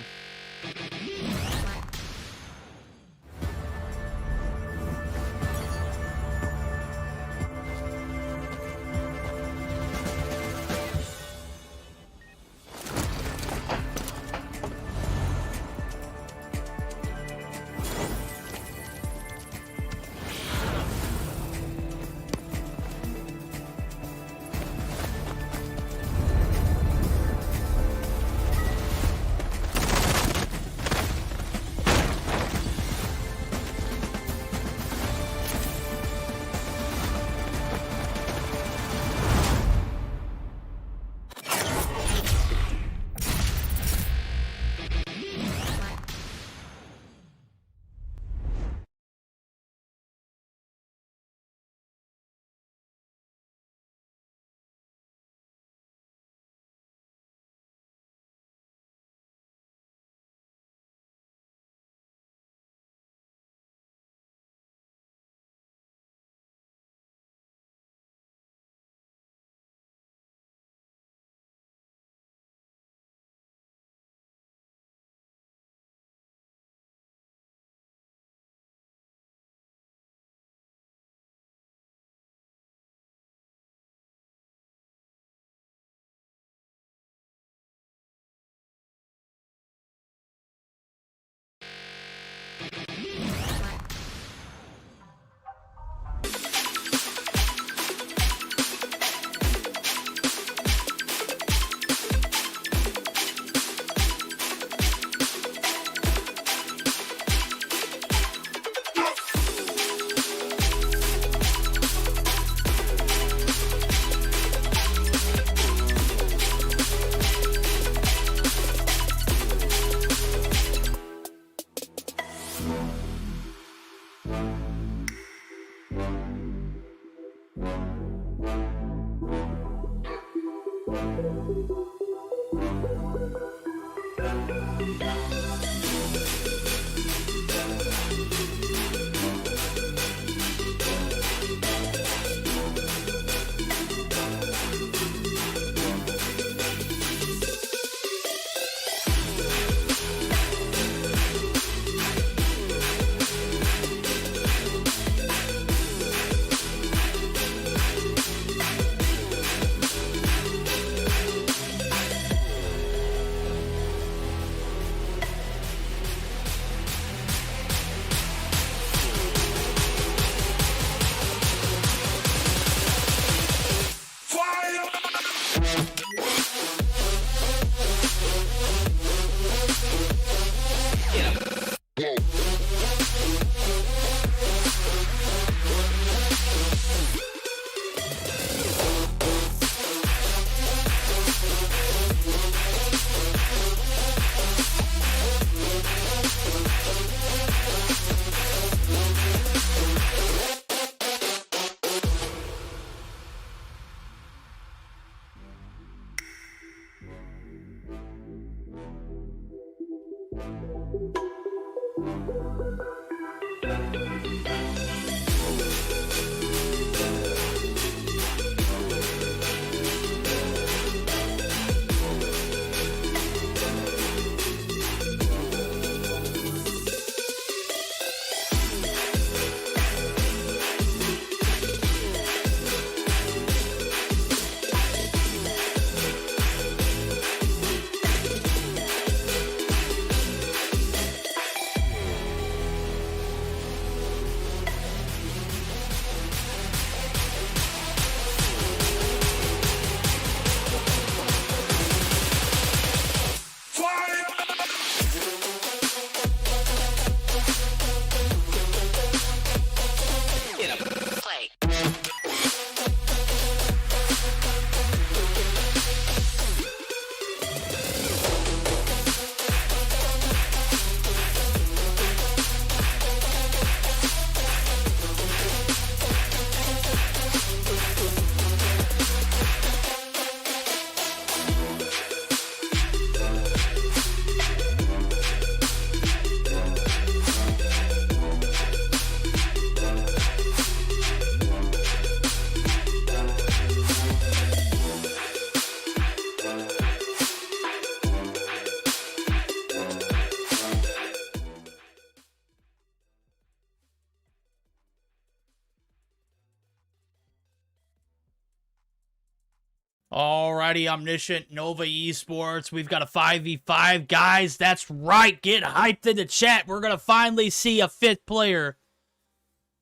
Alrighty, Omniscient, Nova Esports. We've got a 5v5. Guys, that's right. Get hyped in the chat. We're going to finally see a 5th player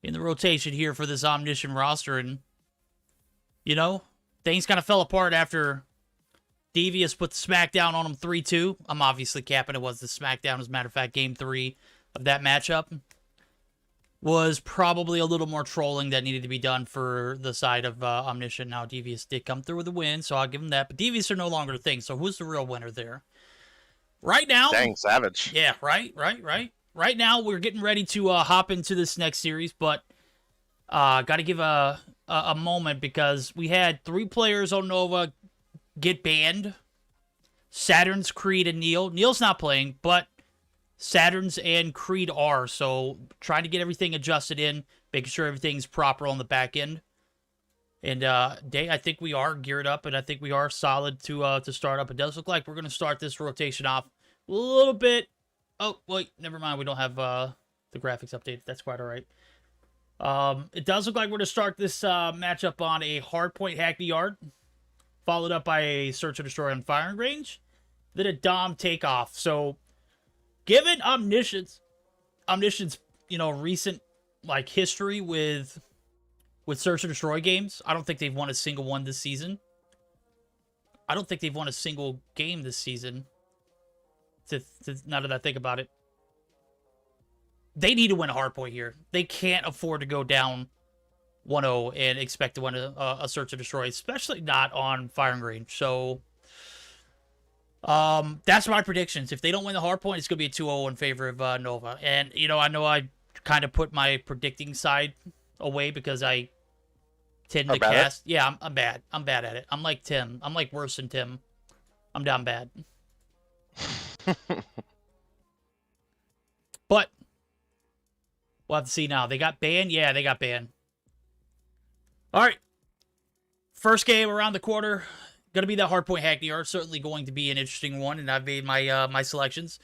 in the rotation here for this Omniscient roster. And, you know, things kind of fell apart after Devious put the smackdown on him 3-2. I'm obviously capping it was the smackdown. As a matter of fact, game 3 of that matchup was probably a little more trolling that needed to be done for the side of Omniscient. Now, Devious did come through with a win, so I'll give him that. But Devious are no longer a thing, so who's the real winner there? Right now... Dang, savage. Yeah, right. Right now, we're getting ready to hop into this next series, but got to give a moment because we had 3 players on Nova get banned. Saturn's, Creed, and Neil. Neil's not playing, but Saturn's and Creed are, so trying to get everything adjusted in, making sure everything's proper on the back end. And Day, I think we are geared up, and I think we are solid to start up. It does look like we're going to start this rotation off a little bit. Oh, wait, never mind. We don't have the graphics updated. That's quite all right. It does look like we're going to start this matchup on a hardpoint Hackney Yard, followed up by a Search and Destroy on firing range, then a Dom takeoff. So, given Omniscient's, you know, recent, like, history with Search and Destroy games, I don't think they've won a single one this season. I don't think they've won a single game this season. Now that I think about it. They need to win a hardpoint here. They can't afford to go down 1-0 and expect to win a Search and Destroy, especially not on firing range. So, that's my predictions. If they don't win the hardpoint, it's going to be a 2-0 in favor of Nova. And, you know I kind of put my predicting side away because I Tim Or to bad at it? cast. Yeah, I'm bad. I'm bad at it. I'm like Tim. I'm like worse than Tim. I'm down bad. But we'll have to see now. They got banned? Yeah, they got banned. All right. First game around the corner. Going to be that hardpoint Hackney Art. Certainly going to be an interesting one, and I've made my my selections.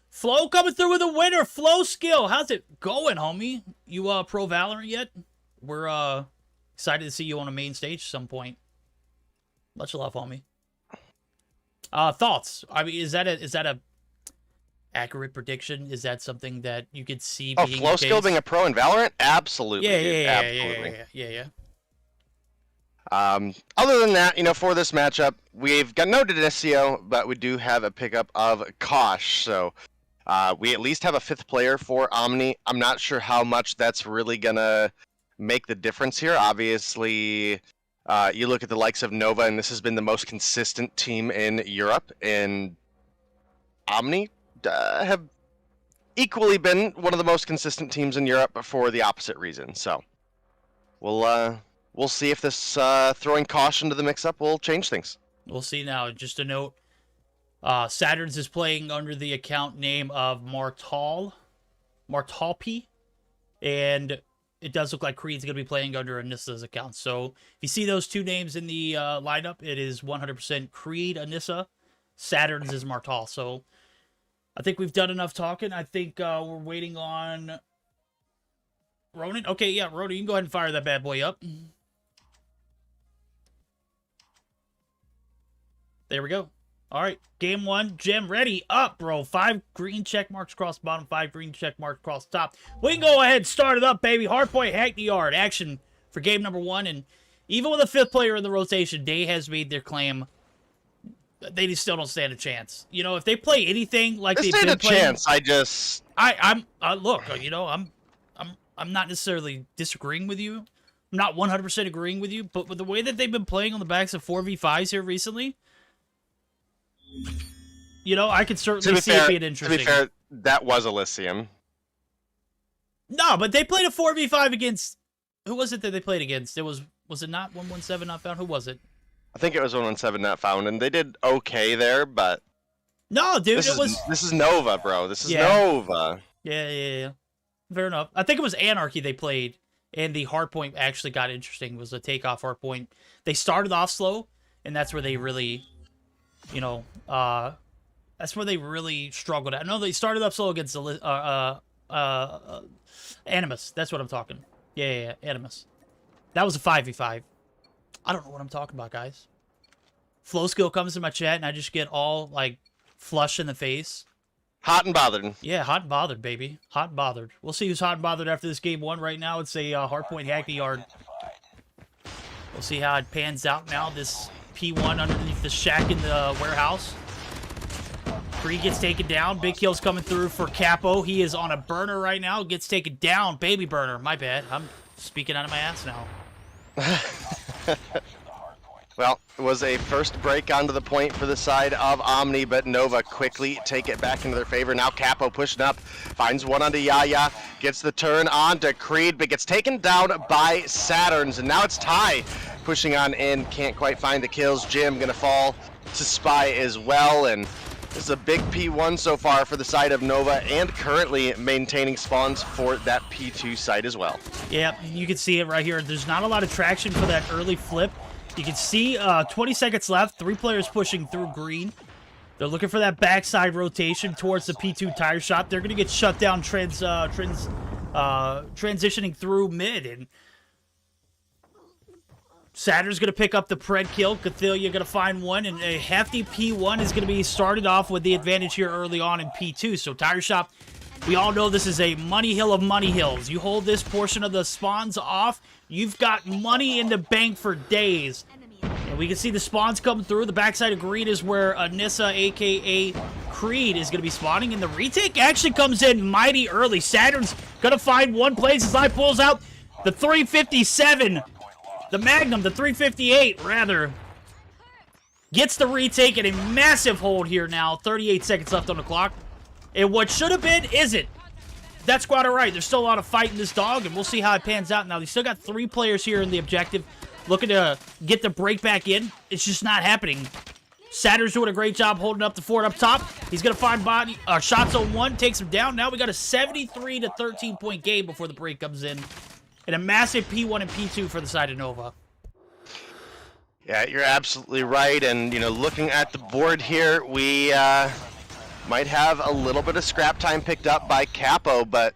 Flo coming through with a winner. Flow skill. How's it going, homie? You pro Valorant yet? We're excited to see you on a main stage at some point. Much love, homie. Thoughts? I mean, is that a accurate prediction? Is that something that you could see being Flow the skill case? being a pro in Valorant? Absolutely. dude. Yeah, Absolutely. yeah. Other than that, for this matchup, we've got no Denicio, but we do have a pickup of Qlash. So we at least have a 5th player for Omni. I'm not sure how much that's really going to make the difference here. Obviously, you look at the likes of Nova, and this has been the most consistent team in Europe. And Omni have equally been one of the most consistent teams in Europe for the opposite reason. So we'll see if this throwing caution to the mix-up will change things. We'll see now. Just a note, Saturns is playing under the account name of Martalpi, and it does look like Creed's going to be playing under Anissa's account. So if you see those two names in the lineup, it is 100% Creed, Anissa. Saturns is Martal. So I think we've done enough talking. I think we're waiting on Ronan. Okay, yeah, Ronan, you can go ahead and fire that bad boy up. There we go. All right, game 1. Jim, ready, up, bro. 5 green check marks across the bottom, 5 green check marks across the top. We can go ahead and start it up, baby. Hardpoint Hackney Yard action for game number 1. And even with a 5th player in the rotation, Day has made their claim. They still don't stand a chance. If they play anything like they've been playing, look. I'm not necessarily disagreeing with you. I'm not 100% agreeing with you, but with the way that they've been playing on the backs of 4v5s here recently, I could certainly see it being interesting. To be fair, that was Elysium. No, but they played a 4v5 against... Who was it that they played against? Was it not 117 not found? Who was it? I think it was 117 not found, and they did okay there, but... No, dude, this is Nova, bro. This is Nova. Yeah. Fair enough. I think it was Anarchy they played, and the hardpoint actually got interesting. It was a takeoff hardpoint. They started off slow, and that's where they really... that's where they really struggled at. No, they started up slow against Animus. That's what I'm talking. Yeah, Animus. That was a 5v5. I don't know what I'm talking about, guys. Flow skill comes in my chat, and I just get all, flush in the face. Hot and bothered. Yeah, hot and bothered, baby. Hot and bothered. We'll see who's hot and bothered after this game 1. Right now, it's a hardpoint Hackney Yard. We'll see how it pans out now. This P1 underneath the shack in the warehouse. Creed gets taken down. Big kill's coming through for Capo. He is on a burner right now. Gets taken down. Baby burner. My bad. I'm speaking out of my ass now. Well, it was a first break onto the point for the side of Omni, but Nova quickly take it back into their favor. Now Capo pushing up, finds one onto Yaya, gets the turn on to Creed, but gets taken down by Saturns, and now it's Ty pushing on in, can't quite find the kills. Jim gonna fall to Spy as well, and this is a big P1 so far for the side of Nova, and currently maintaining spawns for that P2 side as well. Yeah, you can see it right here. There's not a lot of traction for that early flip. You can see 20 seconds left. 3 players pushing through green. They're looking for that backside rotation towards the P2 tire shop. They're going to get shut down transitioning through mid. And Saturn's going to pick up the pred kill. Cathalia going to find one. And a hefty P1 is going to be started off with the advantage here early on in P2. So tire shop, we all know this is a money hill of money hills. You hold this portion of the spawns off, you've got money in the bank for days. And we can see the spawns come through. The backside of green is where Anissa, a.k.a. Creed, is going to be spawning. And the retake actually comes in mighty early. Saturn's going to find one place as I pulls out the 357. The Magnum, the 358, rather. Gets the retake and a massive hold here now. 38 seconds left on the clock. And what should have been isn't. That squad are right. There's still a lot of fight in this dog, and we'll see how it pans out. Now, they still got 3 players here in the objective. looking to get the break back in. It's just not happening. Saturn's doing a great job holding up the fort up top. He's going to find body shots on one, takes him down. Now we got a 73 to 13 point game before the break comes in. And a massive P1 and P2 for the side of Nova. Yeah, you're absolutely right. And, you know, looking at the board here, we might have a little bit of scrap time picked up by Capo, but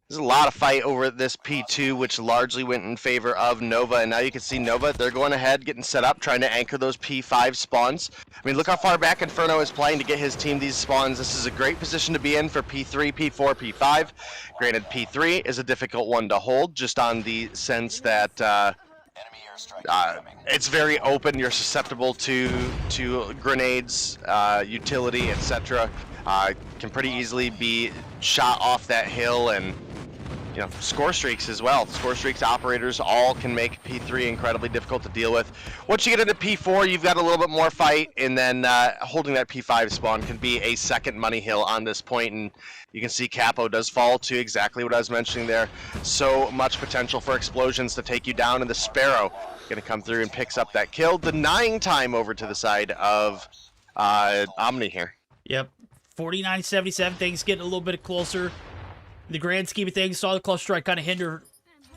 there's a lot of fight over this P2, which largely went in favor of Nova. And now you can see Nova, they're going ahead, getting set up, trying to anchor those P5 spawns. I mean, look how far back Inferno is playing to get his team these spawns. This is a great position to be in for P3, P4, P5. Granted, P3 is a difficult one to hold, just on the sense that it's very open. You're susceptible to grenades, utility, etc. Can pretty easily be shot off that hill, and you know, score streaks as well. Score streaks operators all can make P3 incredibly difficult to deal with. Once you get into P4, you've got a little bit more fight, and then holding that P5 spawn can be a second money hill on this point, and you can see Capo does fall to exactly what I was mentioning there. So much potential for explosions to take you down, and the Sparrow gonna come through and picks up that kill, denying time over to the side of Omni here. Yep, 49-77, things getting a little bit closer. In the grand scheme of things, saw the clutch strike kind of hinder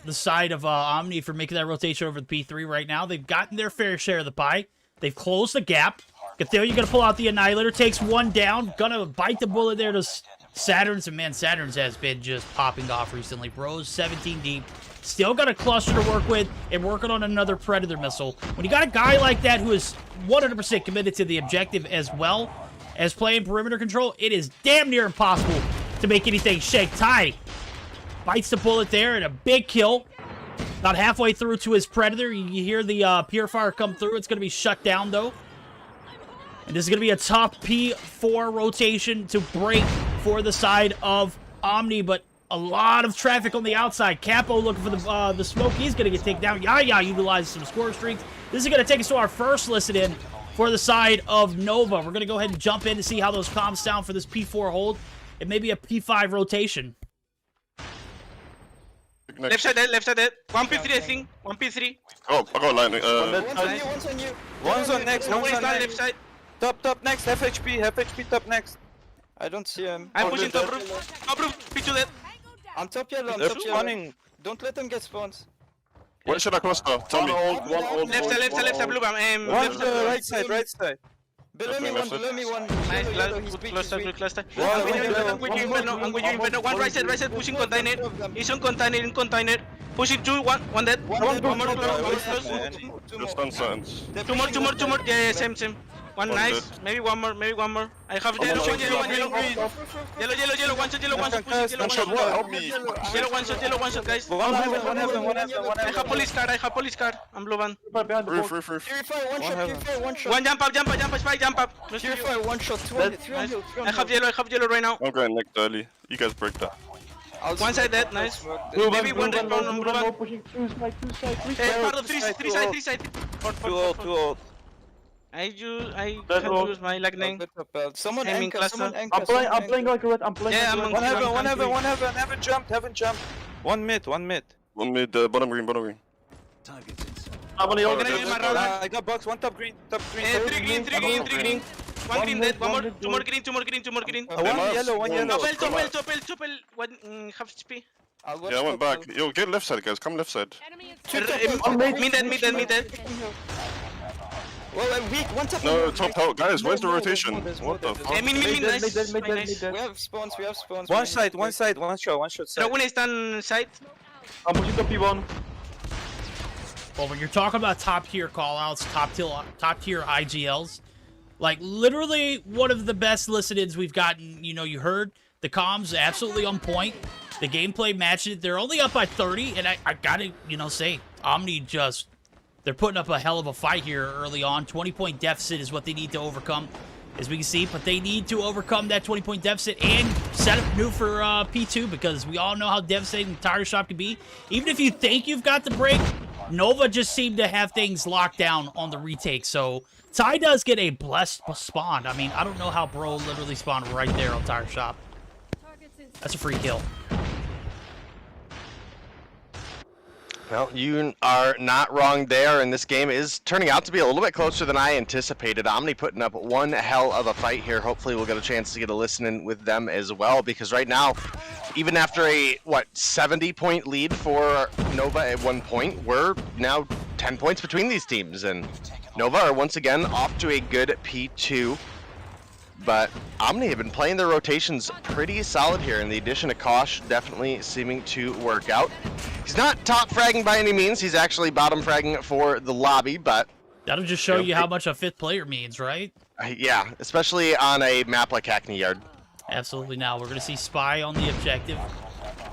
the side of Omni from making that rotation over the P3 right now. They've gotten their fair share of the pie. They've closed the gap. Gathalion gonna pull out the Annihilator, takes one down, gonna bite the bullet there to Saturn's, and man, Saturn's has been just popping off recently. Bros, 17 deep. Still got a cluster to work with and working on another Predator missile. When you got a guy like that who is 100% committed to the objective as well as playing perimeter control, it is damn near impossible to make anything shake. Ty bites the bullet there, and a big kill. About halfway through to his Predator. You hear the Purifier come through. It's going to be shut down, though. And this is going to be a tough P4 rotation to break for the side of Omni, but a lot of traffic on the outside. Capo looking for the smoke. He's going to get taken down. Yaya utilizes some score streaks. This is going to take us to our first listen-in for the side of Nova. We're going to go ahead and jump in to see how those comms sound for this P4 hold. It may be a P5 rotation. Left side dead. 1 P3, I think. 1 P3. Oh, I got line. One's on you. One's on next. No one is down left side. Top next. Half HP top next. I don't see him. I'm pushing top roof. Top roof. P2 dead. I'm top yellow. Don't let them get spawns. Where should I cluster? Tell me. Left side, blue bomb. One right side. Below me one. Nice, good cluster. I'm with you, Inferno. One right side, pushing container. He's on container. Pushing two, one dead. One more close. Just on sentence. Two more. Yeah, same. One nice. Maybe one more. I have yellow, one yellow, green. Yellow, one shot, pushing One shot, what? Help me. Yellow, one shot, guys. One heaven. I have police card. I'm blue van. Roof. Purify, one shot. One jump up, spike jump up. Purify, one shot. 3 on you. I have yellow right now. I'm going next early. You guys break that. One side dead, nice. Maybe one dead on blue van. Three side. Too old. I can use my lightning. Someone Aiming anchor, cluster. I'm playing like a red. Yeah, I'm One heaven. Haven't jumped. One mid. One mid, bottom green. We're gonna use my round. I got box. One top green. Three green. One green dead. Two more green. One yellow. Topel. One half HP. Yeah, I went back. Yo, get left side, guys. Come left side. Me dead. Well, I'm weak. One top. No, top out. Guys, where's the rotation? What the fuck? Mid, nice. We have spawns. One side. One shot. Dragon is down side. I'm pushing top P1. Well, when you're talking about top-tier callouts, top-tier IGLs, like, literally one of the best listen-ins we've gotten. You know, you heard the comms absolutely on point. The gameplay matched it. They're only up by 30, and I gotta, say, Omni just... They're putting up a hell of a fight here early on. 20-point deficit is what they need to overcome, as we can see. But they need to overcome that 20-point deficit and set up new for P2, because we all know how devastating Tire Shop can be. Even if you think you've got the break, Nova just seemed to have things locked down on the retake. So Ty does get a blessed spawn. I mean, I don't know how Bro literally spawned right there on Tire Shop. That's a free kill. Well, you are not wrong there, and this game is turning out to be a little bit closer than I anticipated. Omni putting up one hell of a fight here. Hopefully we'll get a chance to get a listen in with them as well, because right now, even after a, 70-point lead for Nova at one point, we're now 10 points between these teams, and Nova are once again off to a good P2. But Omni have been playing their rotations pretty solid here, and the addition of Qlash definitely seeming to work out. He's not top fragging by any means. He's actually bottom fragging for the lobby, but... That'll just show you how much a 5th player means, right? Yeah, especially on a map like Hackney Yard. Absolutely. Now we're going to see Spy on the objective.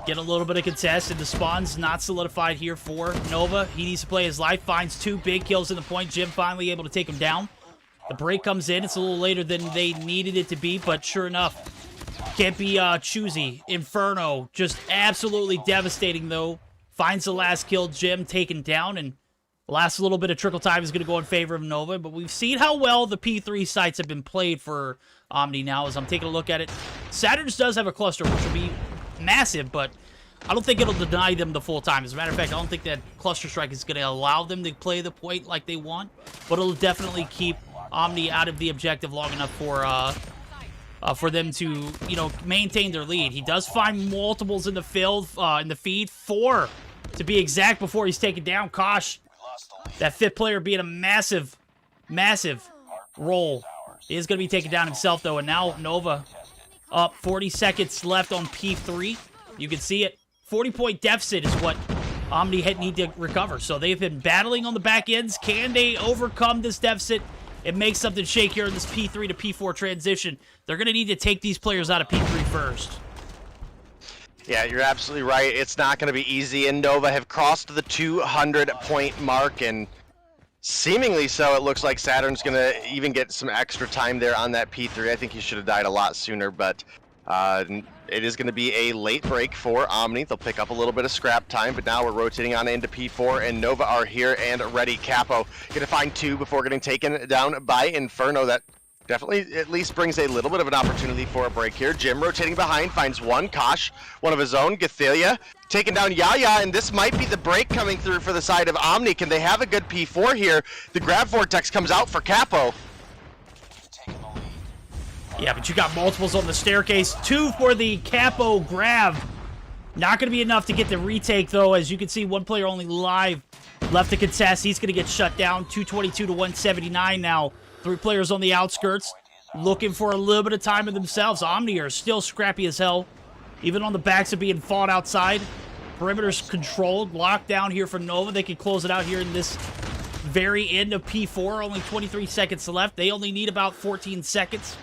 Get a little bit of contest, and the spawn's not solidified here for Nova. He needs to play his life, finds 2 big kills in the point. Jim finally able to take him down. The break comes in. It's a little later than they needed it to be, but sure enough, can't be choosy. Inferno, just absolutely devastating, though. Finds the last kill. Jim taken down, and the last little bit of trickle time is going to go in favor of Nova, but we've seen how well the P3 sites have been played for Omni now as I'm taking a look at it. Saturn's does have a cluster, which will be massive, but I don't think it'll deny them the full time. As a matter of fact, I don't think that cluster strike is going to allow them to play the point like they want, but it'll definitely keep Omni out of the objective long enough for them to, maintain their lead. He does find multiples in the field, in the feed, 4 to be exact before he's taken down. Qlash, that 5th player being a massive, massive role, is going to be taken down himself though. And now Nova up, 40 seconds left on P3. You can see it. 40-point deficit is what Omni need to recover. So they've been battling on the back ends. Can they overcome this deficit? It makes something shake here in this P3 to P4 transition. They're going to need to take these players out of P3 first. Yeah, you're absolutely right. It's not going to be easy, and Nova have crossed the 200-point mark, and seemingly so, it looks like Saturn's going to even get some extra time there on that P3. I think he should have died a lot sooner, but it is going to be a late break for Omni. They'll pick up a little bit of scrap time, but now we're rotating on into P4, and Nova are here and ready. Capo going to find 2 before getting taken down by Inferno. That definitely at least brings a little bit of an opportunity for a break here. Jim rotating behind, finds 1. Qlash, one of his own. Gathelia taking down Yaya, and this might be the break coming through for the side of Omni. Can they have a good P4 here? The grab vortex comes out for Capo. Yeah, but you got multiples on the staircase. 2 for the Capo grab. Not going to be enough to get the retake, though. As you can see, 1 player only live left to contest. He's going to get shut down. 222 to 179 now. 3 players on the outskirts looking for a little bit of time of themselves. Omni are still scrappy as hell, even on the backs of being fought outside. Perimeter's controlled. Locked down here for Nova. They can close it out here in this very end of P4. Only 23 seconds left. They only need about 14 seconds.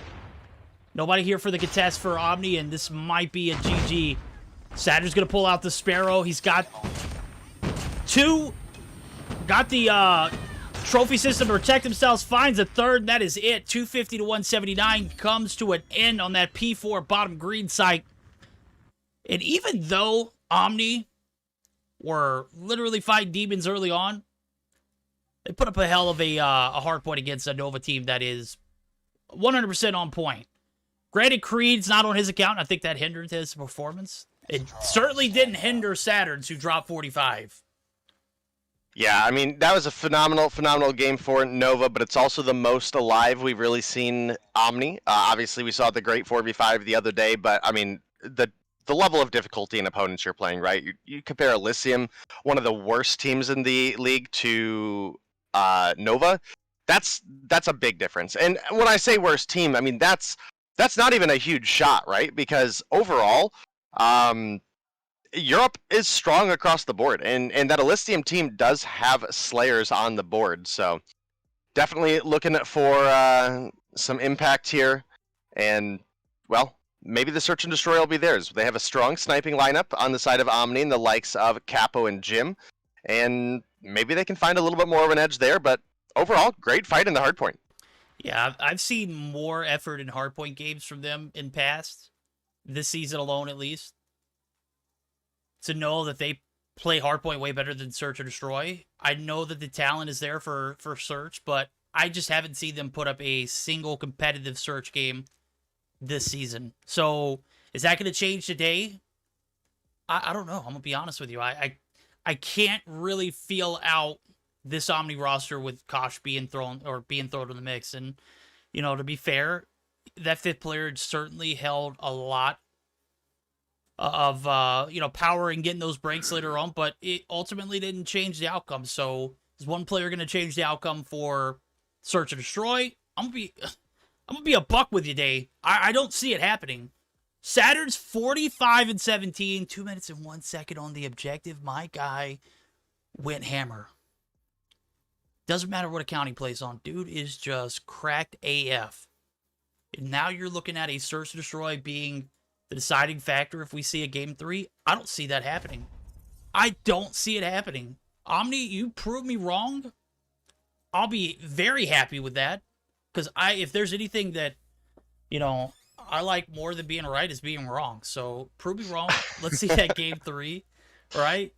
Nobody here for the contest for Omni, and this might be a GG. Saturn's going to pull out the Sparrow. He's got 2. Got the trophy system to protect themselves. Finds a 3rd. That is it. 250 to 179 comes to an end on that P4 bottom green site. And even though Omni were literally fighting demons early on, they put up a hell of a hard point against a Nova team that is 100% on point. Granted, Creed's not on his account. I think that hindered his performance. It certainly didn't hinder Saturn's, who dropped 45. Yeah, I mean, that was a phenomenal game for Nova, but it's also the most alive we've really seen Omni. Obviously, we saw the great 4v5 the other day, but, I mean, the level of difficulty in opponents you're playing, right? You compare Elysium, one of the worst teams in the league, to Nova. That's a big difference. And when I say worst team, I mean, that's not even a huge shot, right? Because overall, Europe is strong across the board, and that Elysium team does have Slayers on the board, so definitely looking for some impact here, and, well, maybe the Search and Destroy will be theirs. They have a strong sniping lineup on the side of Omni and the likes of Capo and Jim, and maybe they can find a little bit more of an edge there, but overall, great fight in the hardpoint. Yeah, I've seen more effort in hardpoint games from them in past, this season alone at least. To know that they play hardpoint way better than Search or Destroy. I know that the talent is there for Search, but I just haven't seen them put up a single competitive Search game this season. So, is that going to change today? I don't know. I'm going to be honest with you. I can't really feel out this Omni roster with Qlash being thrown in the mix. And, you know, to be fair, that fifth player certainly held a lot of, you know, power in getting those breaks later on, but it ultimately didn't change the outcome. So is one player going to change the outcome for Search and Destroy? I'm gonna be a buck with you, Day. I don't see it happening. Saturn's 45-17, 2 minutes and 1 second on the objective. My guy went hammer. Doesn't matter what account he plays on. Dude is just cracked AF. And now you're looking at a Search and Destroy being the deciding factor if we see a Game 3. I don't see that happening. I don't see it happening. Omni, you prove me wrong. I'll be very happy with that. Because if there's anything that, you know, I like more than being right is being wrong. So prove me wrong. Let's see that Game 3, right?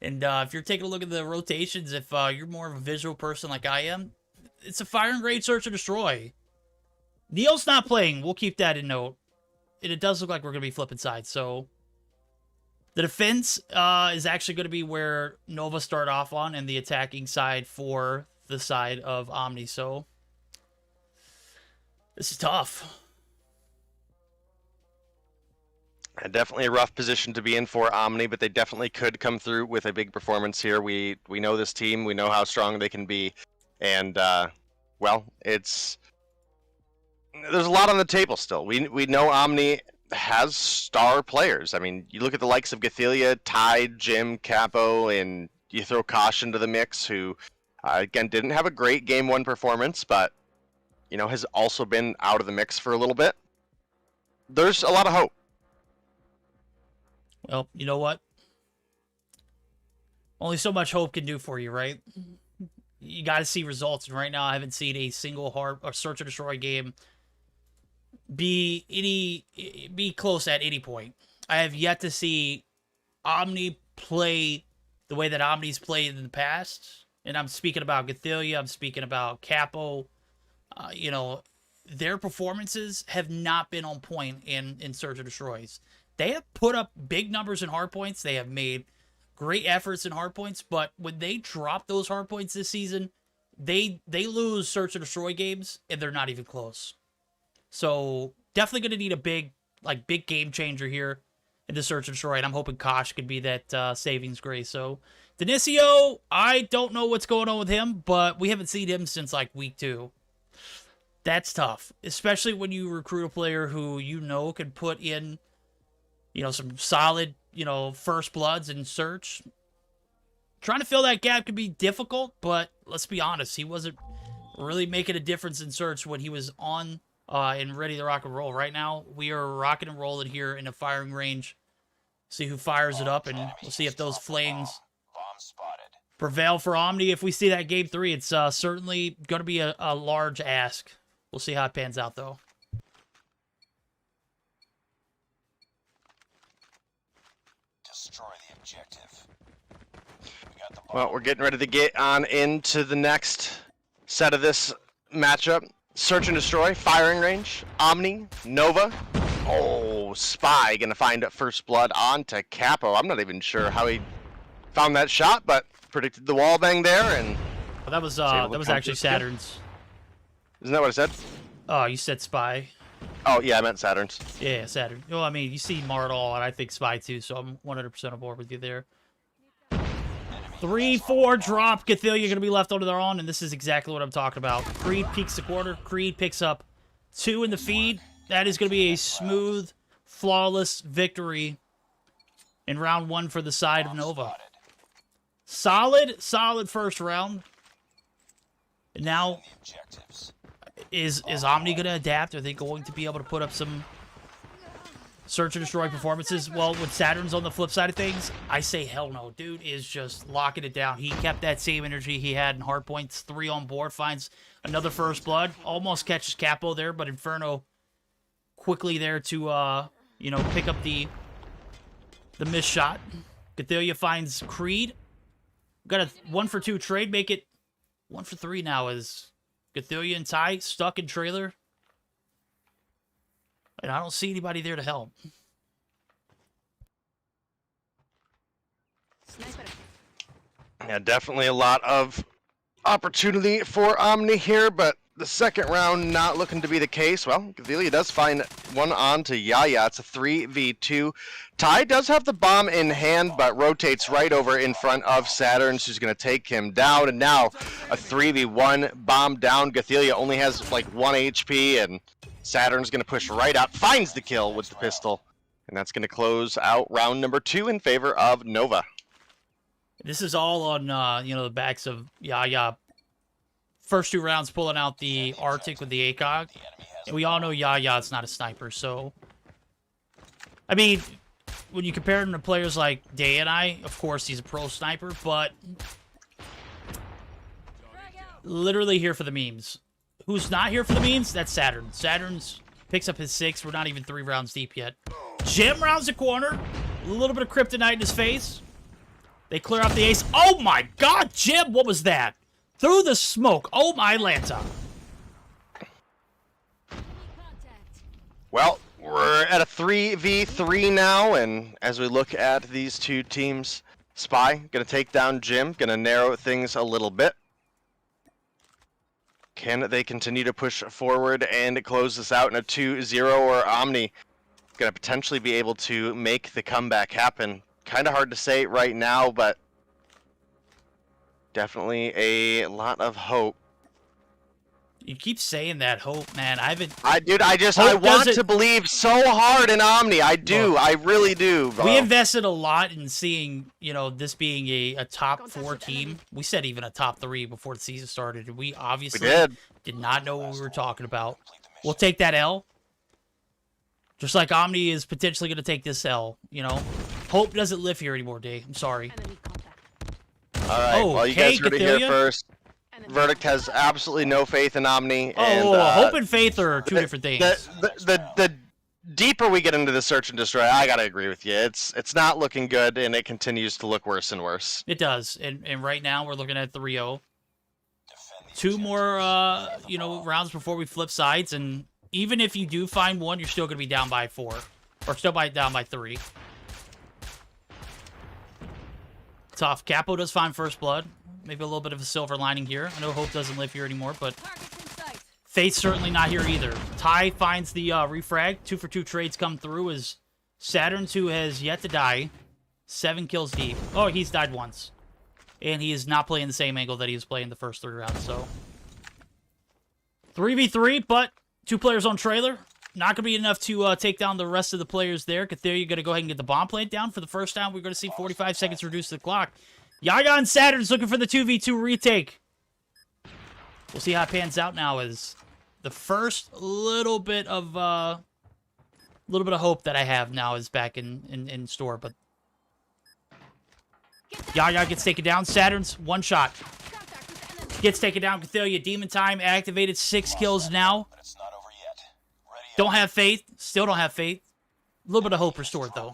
And if you're taking a look at the rotations, if you're more of a visual person like I am, it's a firing range Search and Destroy. Neil's not playing. We'll keep that in note. And it does look like we're going to be flipping sides. So the defense is actually going to be where Nova start off on, and the attacking side for the side of Omni. So this is tough. Definitely a rough position to be in for Omni, but they definitely could come through with a big performance here. We know this team. We know how strong they can be. And, well, there's a lot on the table still. We know Omni has star players. I mean, you look at the likes of Gathelia, Tide, Jim, Capo, and you throw Qlash into the mix, who, again, didn't have a great Game 1 performance, but, you know, has also been out of the mix for a little bit. There's a lot of hope. Well, you know what? Only so much hope can do for you, right? You got to see results, and right now I haven't seen a single Search and Destroy game be close at any point. I have yet to see Omni play the way that Omni's played in the past, and I'm speaking about Gathelia, I'm speaking about Capo. You know, their performances have not been on point in Search and Destroys. They have put up big numbers in hardpoints. They have made great efforts in hardpoints, but when they drop those hardpoints this season, they lose Search and Destroy games, and they're not even close. So definitely going to need a big game changer here in the Search and Destroy, and I'm hoping Qlash could be that savings grace. So Denisio, I don't know what's going on with him, but we haven't seen him since like week 2. That's tough, especially when you recruit a player who you know can put in, you know, some solid, you know, first bloods in Search. Trying to fill that gap could be difficult, but let's be honest, he wasn't really making a difference in Search when he was on and ready to rock and roll. Right now, we are rocking and rolling here in a firing range. See who fires it up, and we'll see if those flames prevail for Omni. If we see that Game 3, it's certainly going to be a large ask. We'll see how it pans out, though. Well, we're getting ready to get on into the next set of this matchup. Search and Destroy, firing range, Omni, Nova. Oh, Spy gonna find first blood onto Capo. I'm not even sure how he found that shot, but predicted the wall bang there, and well, that was actually Saturn's. Isn't that what I said? Oh, you said Spy. Oh yeah, I meant Saturn's. Yeah, Saturn. Well, I mean, you see Mardal, and I think Spy too, so I'm 100% on board with you there. 3-4 drop. Gathelia going to be left under their own, and this is exactly what I'm talking about. Creed peaks the corner. Creed picks up 2 in the feed. That is going to be a smooth, flawless victory in round 1 for the side of Nova. Solid first round. And now, is Omni going to adapt? Are they going to be able to put up some Search and Destroy performances? Well, with Saturn's on the flip side of things, I say hell no. Dude is just locking it down. He kept that same energy he had in hardpoints. 3 on board, finds another first blood. Almost catches Capo there, but Inferno quickly there to, you know, pick up the missed shot. Gathelia finds Creed. Got a 1-for-2 trade, make it 1-for-3 now as Gathelia and Ty stuck in trailer. And I don't see anybody there to help. Sniper. Yeah, definitely a lot of opportunity for Omni here, but the second round not looking to be the case. Well, Gavilia does find one on to Yaya. It's a 3v2. Ty does have the bomb in hand, but rotates right over in front of Saturns, who's going to take him down. And now a 3v1 bomb down. Gavilia only has like 1 HP, and Saturn's going to push right out. Finds the kill with the pistol. And that's going to close out round number 2 in favor of Nova. This is all on, you know, the backs of Yaya. First 2 rounds pulling out the Arctic with the ACOG. And we all know Yaya's not a sniper, so... I mean, when you compare him to players like Day and I, of course he's a pro sniper, but... literally here for the memes. Who's not here for the memes? That's Saturn. Saturn's picks up his 6. We're not even 3 rounds deep yet. Jim rounds the corner. A little bit of kryptonite in his face. They clear out the ace. Oh my god, Jim! What was that? Through the smoke. Oh my Lanta. Well, we're at a 3v3 now, and as we look at these two teams, Spy gonna take down Jim, gonna narrow things a little bit. Can they continue to push forward and close this out in a 2-0, or Omni gonna potentially be able to make the comeback happen? Kind of hard to say right now, but definitely a lot of hope. You keep saying that hope, man. I want to believe so hard in Omni. I do. Look, I really do, bro. We invested a lot in seeing, you know, this being a top 4 team. We said even a top 3 before the season started. We obviously did not know what we were talking about. We'll take that L. Just like Omni is potentially going to take this L, you know. Hope doesn't live here anymore, Dave. I'm sorry. Alright, well, you guys heard it here first. Verdict has absolutely no faith in Omni. Hope and faith are 2 different things. The deeper we get into the search and destroy, I gotta agree with you. It's not looking good, and it continues to look worse and worse. It does, and right now we're looking at 3-0. 2 more, you know, rounds before we flip sides, and even if you do find one, you're still gonna be down by 4, or still down by 3. Tough. Capo does find first blood. Maybe a little bit of a silver lining here. I know Hope doesn't live here anymore, but Faith's certainly not here either. Ty finds the refrag. 2 for 2 trades come through as Saturns, who has yet to die. 7 kills deep. Oh, he's died once. And he is not playing the same angle that he was playing the first 3 rounds, so. 3v3, but 2 players on trailer. Not going to be enough to take down the rest of the players there. Catheria going to go ahead and get the bomb plant down. For the first time, we're going to see 45 seconds reduce the clock. Yaya and Saturn's looking for the 2v2 retake. We'll see how it pans out now as the first little bit of hope that I have now is back in store. But Yaya gets taken down. Saturn's 1 shot. Gets taken down. Catheria, Demon Time activated. 6 kills now. Don't have faith. Still don't have faith. A little bit of hope restored, though.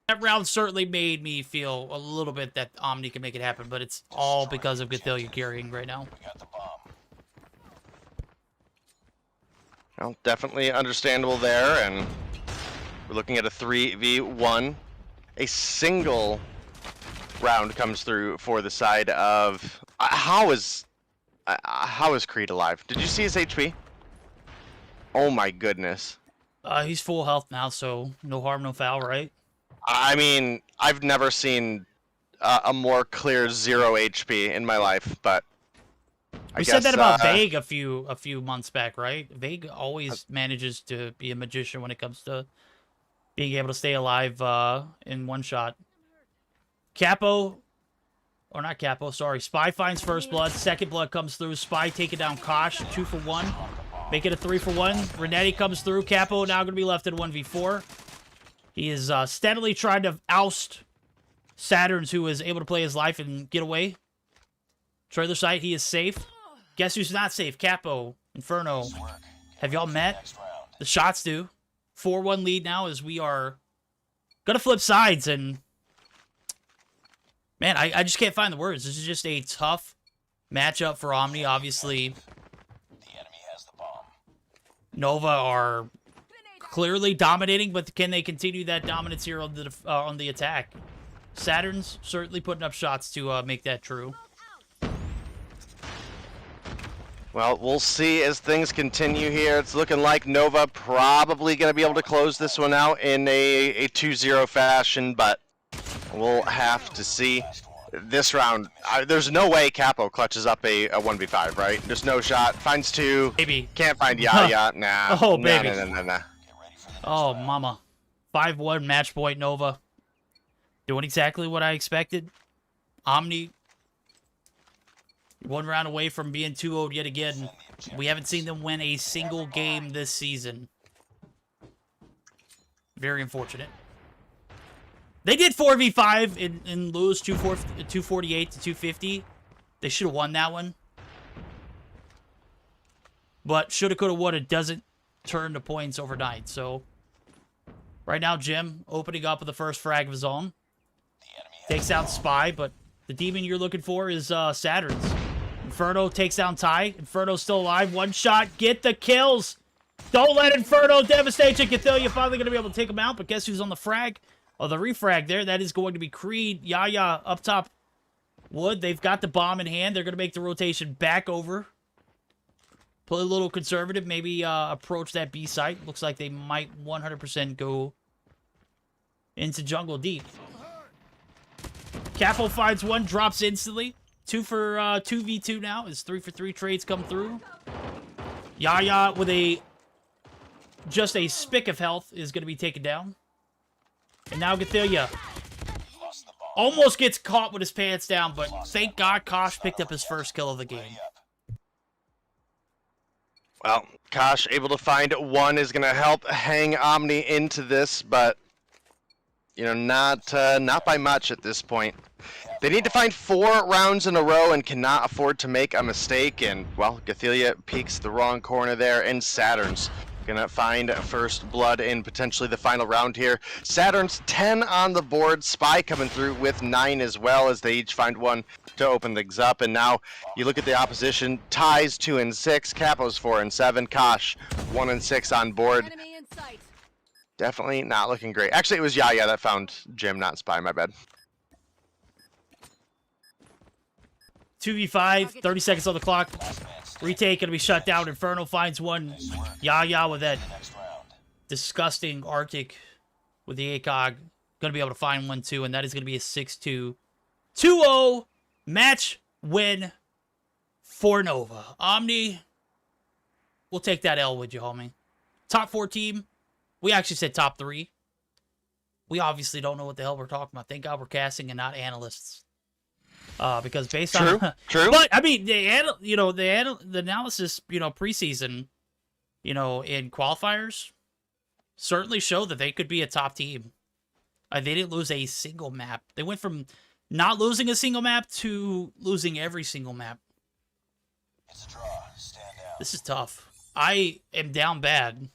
That round certainly made me feel a little bit that Omni can make it happen, but it's all because of Gathelia carrying right now. Well, definitely understandable there, and we're looking at a 3v1. A single round comes through for the side of... How is Creed alive? Did you see his HP? Oh my goodness. He's full health now, so no harm, no foul, right? I mean, I've never seen a more clear 0 HP in my life, but we said that about Vague a few months back, right? Vague always manages to be a magician when it comes to being able to stay alive in 1 shot. Capo, or not Capo, sorry. Spy finds first blood. Second blood comes through. Spy taking down Qlash, 2 for 1. Make it a 3 for 1. Renetti comes through. Capo now going to be left at 1v4. He is steadily trying to oust Saturns, who is able to play his life and get away. Trailer side, he is safe. Guess who's not safe? Capo, Inferno. Have y'all met? The shots do. 4-1 lead now as we are going to flip sides. And, man, I just can't find the words. This is just a tough matchup for Omni. Obviously, Nova are clearly dominating, but can they continue that dominance here on the attack? Saturn's certainly putting up shots to make that true. Well, we'll see as things continue here. It's looking like Nova probably going to be able to close this one out in a 2-0 fashion, but we'll have to see. This round, there's no way Capo clutches up a 1v5, right? There's no shot. Finds 2. Baby. Can't find Yaya. Nah. Oh, baby. Nah. Oh, mama. 5-1 match point Nova. Doing exactly what I expected. Omni, one round away from being 2-0 yet again. We haven't seen them win a single game this season. Very unfortunate. They did 4v5 and lose 248 to 250. They should have won that one. But shoulda, coulda, woulda doesn't turn to points overnight. So right now, Jim opening up with the first frag of his own. Takes out Spy, but the demon you're looking for is Saturn's. Inferno takes down Ty. Inferno's still alive. One shot. Get the kills. Don't let Inferno devastate you. You're finally going to be able to take him out, but guess who's on the frag? Oh, the refrag there. That is going to be Creed. Yaya up top. Wood. They've got the bomb in hand. They're going to make the rotation back over. Play a little conservative. Maybe approach that B site. Looks like they might 100% go into jungle deep. Capo finds one. Drops instantly. 2 for 2v2 now. His 3 for 3 trades come through. Yaya with just a spick of health is going to be taken down. And now Gathelia almost gets caught with his pants down, but thank God Qlash picked up his first kill of the game. Well, Qlash able to find one is going to help hang Omni into this, but you know, not by much at this point. They need to find 4 rounds in a row and cannot afford to make a mistake. And well, Gathelia peeks the wrong corner there, and Saturn's gonna find first blood in potentially the final round here. Saturn's 10 on the board. Spy coming through with 9 as well, as they each find one to open things up. And now you look at the opposition. Ties 2 and 6. Capo's 4 and 7. Qlash 1 and 6 on board. Definitely not looking great. Actually, it was Yaya that found Jim, not Spy. My bad. 2v5, 30 seconds on the clock. Retake gonna be shut down. Inferno finds one. Yaya with that disgusting Arctic with the ACOG. Gonna be able to find one too, and that is gonna be a 6-2. 2-0 match win for Nova. Omni, we'll take that L with you, homie. Top 4 team. We actually said top 3. We obviously don't know what the hell we're talking about. Thank God we're casting and not analysts. Because based on true, but I mean the analysis, preseason, in qualifiers, certainly show that they could be a top team. They didn't lose a single map. They went from not losing a single map to losing every single map. It's a draw. Stand down. This is tough. I am down bad.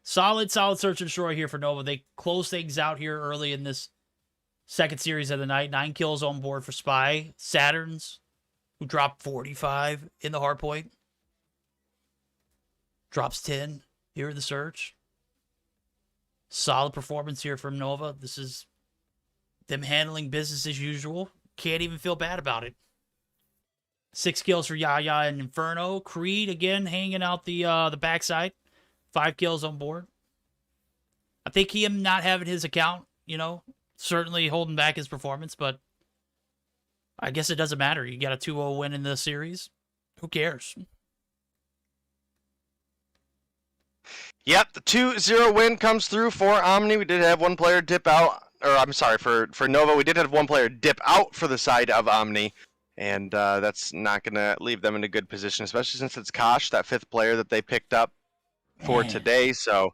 Solid search and destroy here for Nova. They close things out here early in this second series of the night. 9 kills on board for Spy. Saturn's, who dropped 45 in the hardpoint, drops 10 here in the search. Solid performance here from Nova. This is them handling business as usual. Can't even feel bad about it. 6 kills for Yaya and Inferno. Creed, again, hanging out the backside. 5 kills on board. I think him not having his account, certainly holding back his performance, but I guess it doesn't matter. You got a 2-0 win in the series. Who cares? Yep, the 2-0 win comes through for Omni. We did have one player dip out, or I'm sorry, for Nova, we did have one player dip out for the side of Omni, and that's not going to leave them in a good position, especially since it's Qlash, that 5th player that they picked up for today. So,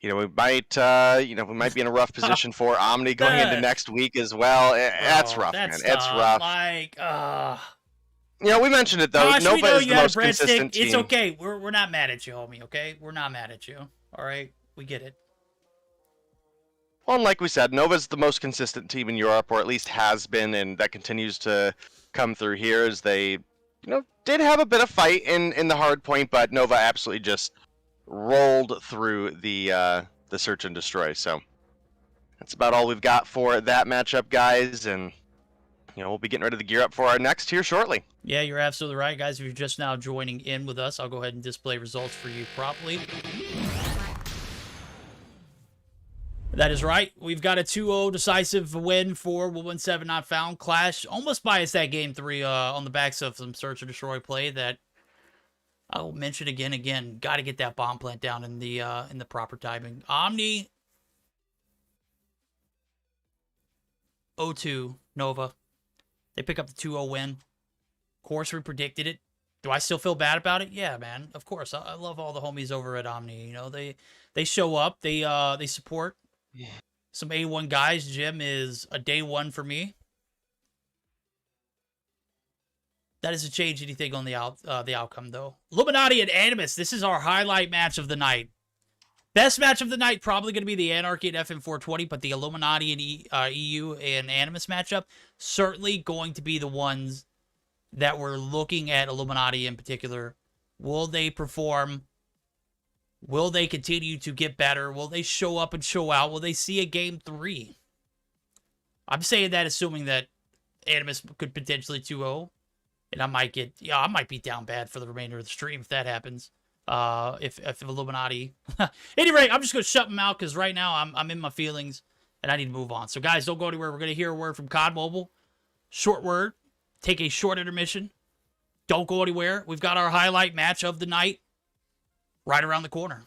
we might be in a rough position for Omni going into next week as well. That's rough, man. It's rough. We mentioned it though. Gosh, Nova is the most consistent team. It's okay. We're not mad at you, homie. Okay, we're not mad at you. All right, we get it. Well, and like we said, Nova's the most consistent team in Europe, or at least has been, and that continues to come through here as they, did have a bit of fight in the hard point, but Nova absolutely just rolled through the search and destroy. So that's about all we've got for that matchup, guys. And we'll be getting ready to gear up for our next here shortly. Yeah, you're absolutely right, guys. If you're just now joining in with us, I'll go ahead and display results for you properly. That is right. We've got a 2-0 decisive win for 117 Not Found. Qlash almost biased that game 3 on the backs of some search and destroy play that I'll mention again. Got to get that bomb plant down in the proper timing. Omni 0-2 Nova. They pick up the 2-0 win. Of course, we predicted it. Do I still feel bad about it? Yeah, man. Of course. I love all the homies over at Omni. They show up. They support. Some A1 guys. Jim is a day one for me. That doesn't change anything on the outcome, though. Illuminati and Animus. This is our highlight match of the night. Best match of the night, probably going to be the Anarchy and FM420, but the Illuminati and EU and Animus matchup, certainly going to be the ones that we're looking at. Illuminati in particular. Will they perform? Will they continue to get better? Will they show up and show out? Will they see a game 3? I'm saying that assuming that Animus could potentially 2-0. And I might be down bad for the remainder of the stream if that happens. If Illuminati. At any rate, I'm just going to shut them out because right now I'm in my feelings and I need to move on. So guys, don't go anywhere. We're going to hear a word from COD Mobile. Short word. Take a short intermission. Don't go anywhere. We've got our highlight match of the night right around the corner.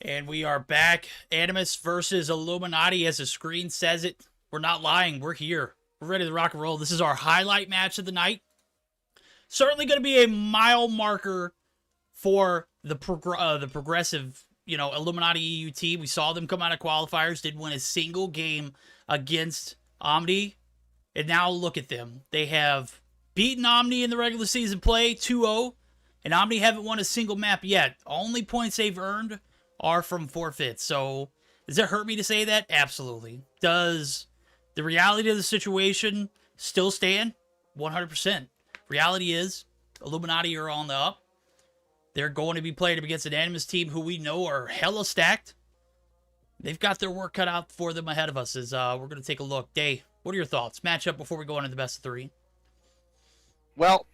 And we are back. Animus versus Illuminati, as the screen says it. We're not lying. We're here. We're ready to rock and roll. This is our highlight match of the night. Certainly going to be a mile marker for the progressive, Illuminati EU team. We saw them come out of qualifiers, didn't win a single game against Omni. And now look at them. They have beaten Omni in the regular season play 2-0. And Omni haven't won a single map yet. Only points they've earned are from forfeits. So, does it hurt me to say that? Absolutely. Does the reality of the situation still stand? 100%. Reality is, Illuminati are on the up. They're going to be playing against an Animus team who we know are hella stacked. They've got their work cut out for them ahead of us as we're going to take a look. Day, what are your thoughts? Matchup before we go into the best of 3. Well,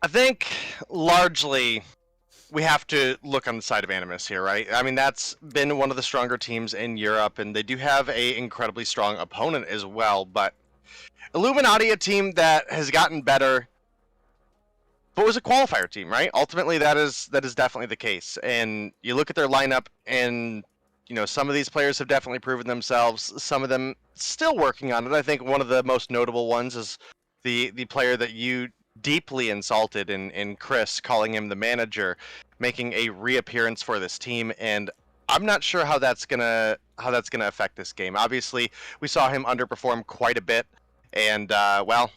I think largely we have to look on the side of Animus here, right? I mean, that's been one of the stronger teams in Europe, and they do have a incredibly strong opponent as well, but Illuminati, a team that has gotten better, but was a qualifier team, right? Ultimately, that is definitely the case. And you look at their lineup, and some of these players have definitely proven themselves. Some of them still working on it. I think one of the most notable ones is the player that you deeply insulted in Chris, calling him the manager, making a reappearance for this team, and I'm not sure how that's gonna affect this game. Obviously, we saw him underperform quite a bit, and well,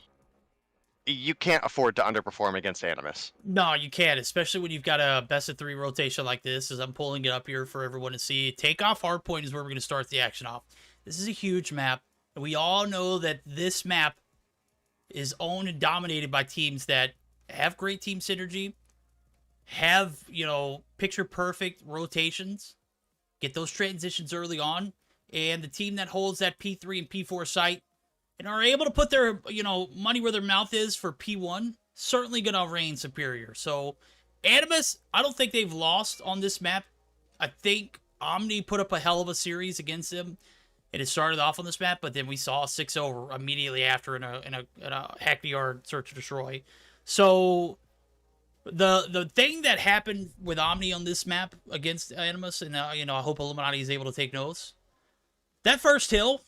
you can't afford to underperform against Animus. No, you can't, especially when you've got a best of 3 rotation like this, as I'm pulling it up here for everyone to see. Takeoff hardpoint is where we're going to start the action off. This is a huge map, and we all know that this map is owned and dominated by teams that have great team synergy, have, picture-perfect rotations, get those transitions early on, and the team that holds that P3 and P4 site and are able to put their, money where their mouth is for P1, certainly going to reign superior. So, Animus, I don't think they've lost on this map. I think Omni put up a hell of a series against them. It had started off on this map, but then we saw 6-0 immediately after in a hack the yard search and destroy. So the thing that happened with Omni on this map against Animus, and I hope Illuminati is able to take notes. That first hill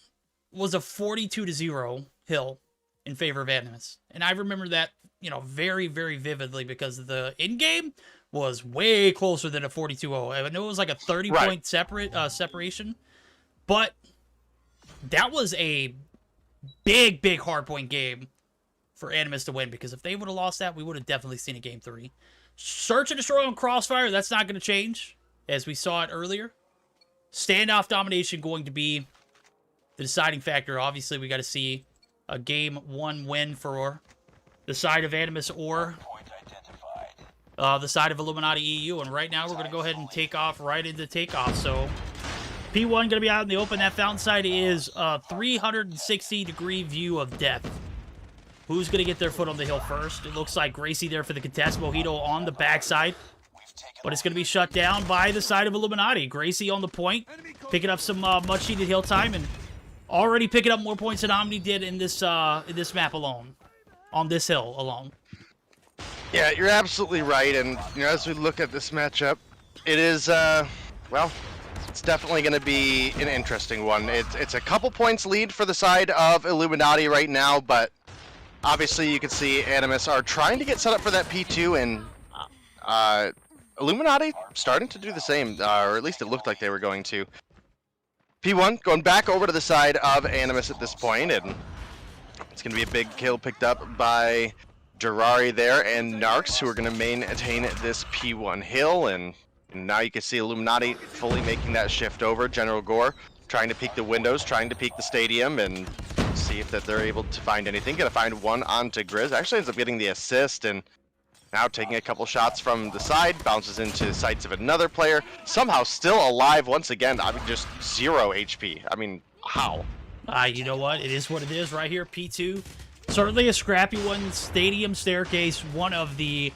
was a 42-0 hill in favor of Animus, and I remember that very, very vividly because the in game was way closer than a 42-0. I know it was like a 30-point separation, but that was a big hardpoint game for Animus to win, because if they would have lost that, we would have definitely seen a game 3. Search and destroy on Crossfire, that's not going to change, as we saw it earlier. Standoff domination going to be the deciding factor. Obviously, we got to see a game 1 win for the side of Animus or the side of Illuminati EU. And right now, we're going to go ahead and take off right into takeoff. So P1 going to be out in the open. That fountain side is a 360-degree view of death. Who's going to get their foot on the hill first? It looks like Gracie there for the contest. Mojito on the backside. But it's going to be shut down by the side of Illuminati. Gracie on the point, picking up some much-needed hill time, and already picking up more points than Omni did in this map alone. On this hill alone. Yeah, you're absolutely right. And as we look at this matchup, it is, well, it's definitely going to be an interesting one. It's a couple points lead for the side of Illuminati right now, but obviously you can see Animus are trying to get set up for that P2, and Illuminati starting to do the same, or at least it looked like they were going to. P1 going back over to the side of Animus at this point, and it's going to be a big kill picked up by Durari there and Narcs, who are going to maintain this P1 hill, and now you can see Illuminati fully making that shift over. General Gore trying to peek the windows, trying to peek the stadium, and see if that they're able to find anything. Gonna find one onto Grizz. Actually ends up getting the assist, and now taking a couple shots from the side, bounces into the sights of another player. Somehow still alive once again. I mean, just 0 HP. I mean, how? You know what? It is what it is right here. P2. Certainly a scrappy one. Stadium staircase, one of the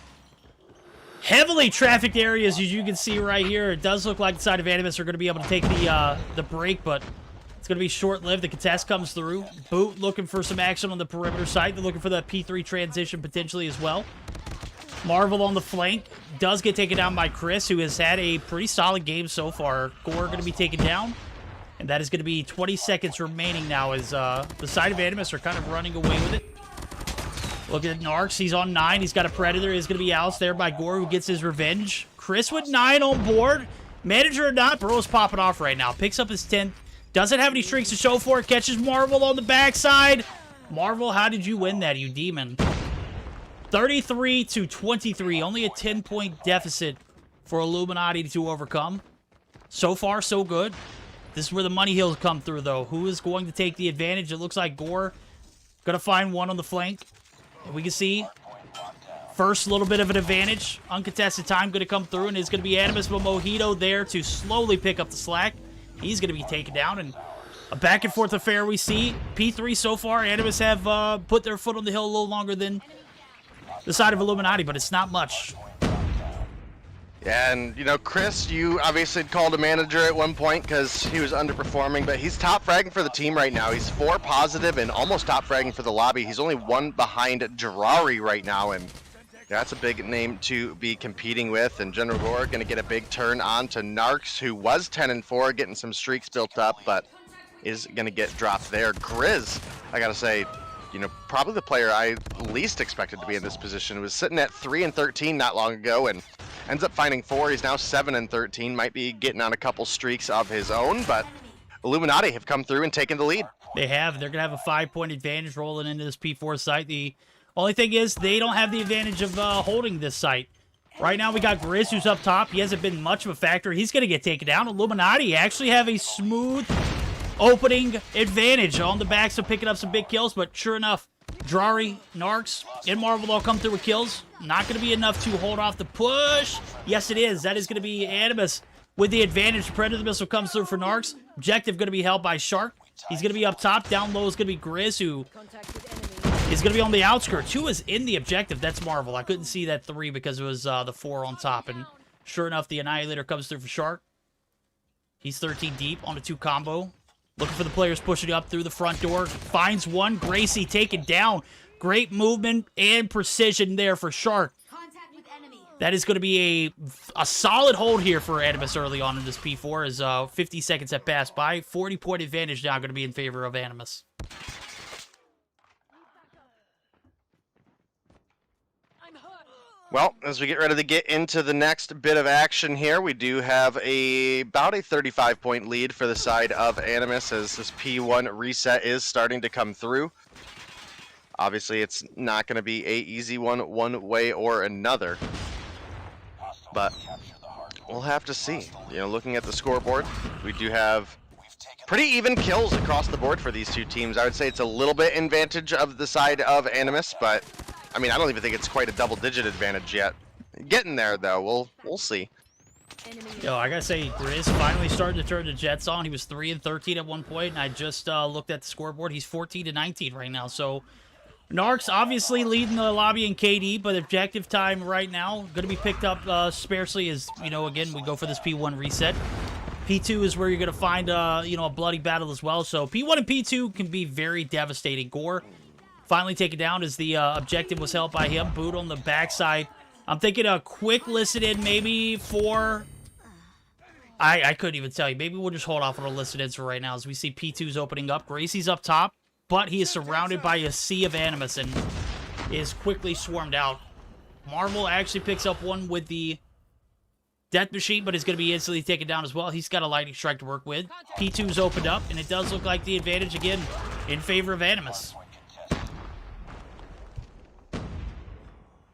heavily trafficked areas, as you can see right here. It does look like the side of Animus are going to be able to take the break, but it's going to be short-lived. The contest comes through. Boot looking for some action on the perimeter side. They're looking for that P3 transition potentially as well. Marvel on the flank does get taken down by Chris, who has had a pretty solid game so far. Gore going to be taken down, and that is going to be 20 seconds remaining now as the side of Animus are kind of running away with it. Look at Narcs. He's on 9. He's got a Predator. He's going to be ousted there by Gore, who gets his revenge. Chris with 9 on board. Manager or not, Bro's popping off right now. Picks up his 10th. Doesn't have any streaks to show for it. Catches Marvel on the backside. Marvel, how did you win that, you demon? 33-23. Only a 10-point deficit for Illuminati to overcome. So far, so good. This is where the money hills come through, though. Who is going to take the advantage? It looks like Gore going to find one on the flank. And we can see first little bit of an advantage. Uncontested time going to come through, and it's going to be Animus with Mojito there to slowly pick up the slack. He's going to be taken down, and a back-and-forth affair we see. P3 so far, Animus have put their foot on the hill a little longer than the side of Illuminati, but it's not much. Yeah, and, you know, Chris, you obviously called a manager at one point because he was underperforming, but he's top fragging for the team right now. He's 4 positive and almost top fragging for the lobby. He's only 1 behind Jirari right now, and that's a big name to be competing with. And General Gore going to get a big turn on to Narcs, who was 10-4, getting some streaks built up, but is going to get dropped there. Grizz, I got to say, you know, probably the player I least expected to be in this position. Was sitting at 3-13 not long ago and ends up finding 4. He's now 7-13. Might be getting on a couple streaks of his own, but Illuminati have come through and taken the lead. They have. They're going to have a 5-point advantage rolling into this P4 site. The only thing is they don't have the advantage of holding this site. Right now we got Grizz, who's up top. He hasn't been much of a factor. He's going to get taken down. Illuminati actually have a smooth opening advantage on the backs of picking up some big kills, but sure enough, Drari, Narcs, and Marvel all come through with kills. Not going to be enough to hold off the push. Yes, it is. That is going to be Animus with the advantage. Predator missile comes through for Narcs. Objective going to be held by Shark. He's going to be up top. Down low is going to be Grizz, who is going to be on the outskirts. 2 is in the objective. That's Marvel. I couldn't see that 3 because it was the 4 on top. And sure enough, the Annihilator comes through for Shark. He's 13 deep on a 2 combo. Looking for the players pushing up through the front door. Finds one. Gracie taken down. Great movement and precision there for Shark. That is going to be a solid hold here for Animus early on in this P4 as 50 seconds have passed by. 40-point advantage now going to be in favor of Animus. Well, as we get ready to get into the next bit of action here, we do have about a 35-point lead for the side of Animus as this P1 reset is starting to come through. Obviously, it's not going to be an easy one way or another, but we'll have to see. You know, looking at the scoreboard, we do have pretty even kills across the board for these two teams. I would say it's a little bit advantage of the side of Animus, but I mean, I don't even think it's quite a double-digit advantage yet. Getting there, though. We'll see. Yo, I gotta say, Grizz finally starting to turn the Jets on. He was 3-13 at one point, and I just looked at the scoreboard. He's 14-19 right now. So, Narcs obviously leading the lobby in KD, but objective time right now going to be picked up sparsely as, you know, again, we go for this P1 reset. P2 is where you're going to find, you know, a bloody battle as well. So, P1 and P2 can be very devastating. Gore finally taken down as the objective was held by him. Boot on the backside. I'm thinking a quick listen in maybe for... I couldn't even tell you. Maybe we'll just hold off on a listen ins for right now as we see P2's opening up. Gracie's up top, but he is surrounded by a sea of Animus and is quickly swarmed out. Marvel actually picks up one with the Death Machine, but is going to be instantly taken down as well. He's got a lightning strike to work with. P2's opened up, and it does look like the advantage again in favor of Animus.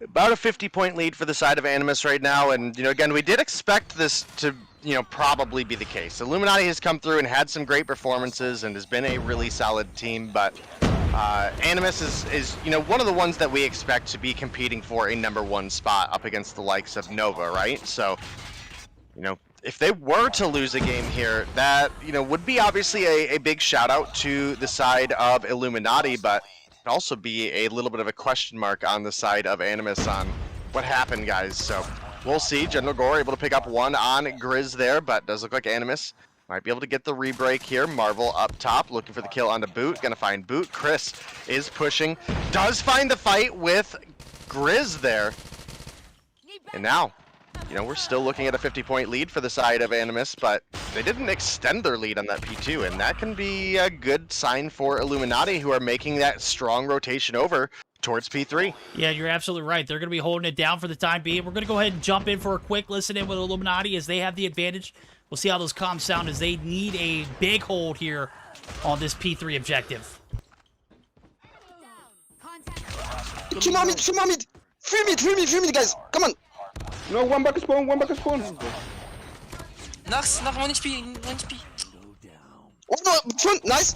About a 50-point lead for the side of Animus right now, and, you know, again, we did expect this to, you know, probably be the case. Illuminati has come through and had some great performances and has been a really solid team, but Animus is, you know, one of the ones that we expect to be competing for a #1 spot up against the likes of Nova, right? So, you know, if they were to lose a game here, that, you know, would be obviously a big shout-out to the side of Illuminati, but also be a little bit of a question mark on the side of Animus on what happened, guys. So we'll see. General Gore able to pick up one on Grizz there, but does look like Animus might be able to get the rebreak here. Marvel up top, looking for the kill on the Boot. Gonna find Boot. Chris is pushing. Does find the fight with Grizz there. And now, you know, we're still looking at a 50-point lead for the side of Animus, but they didn't extend their lead on that P2, and that can be a good sign for Illuminati, who are making that strong rotation over towards P3. Yeah, you're absolutely right. They're going to be holding it down for the time being. We're going to go ahead and jump in for a quick listen in with Illuminati as they have the advantage. We'll see how those comms sound as they need a big hold here on this P3 objective. Two more mid, Free mid, guys. Come on. No, one back spawn. Knox, 1 HP, 1 HP. Oh no, front, nice.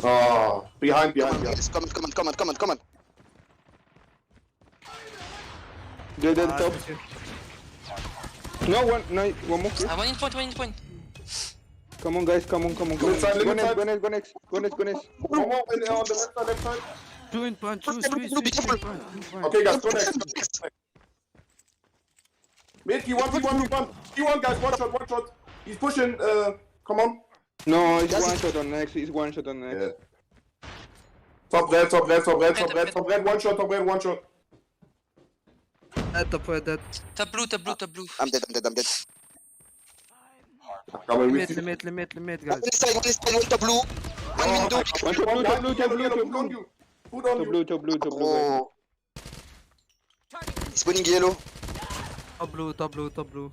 Oh, behind. Come on. They're top. No, one more. One in point. Come on, guys, come on. Go next. One more on the left side. Two in punch, two. Okay, guys, go next. Mid, he one, guys, one shot. He's pushing, come on. No, he's one shot on next. Yeah. Top red, one shot. Top red, dead. Top blue. I'm dead. Come on, Limit, guys. One side, one top blue. One window. Top blue. Put on you. Top blue. Oh. He's putting yellow. Top blue.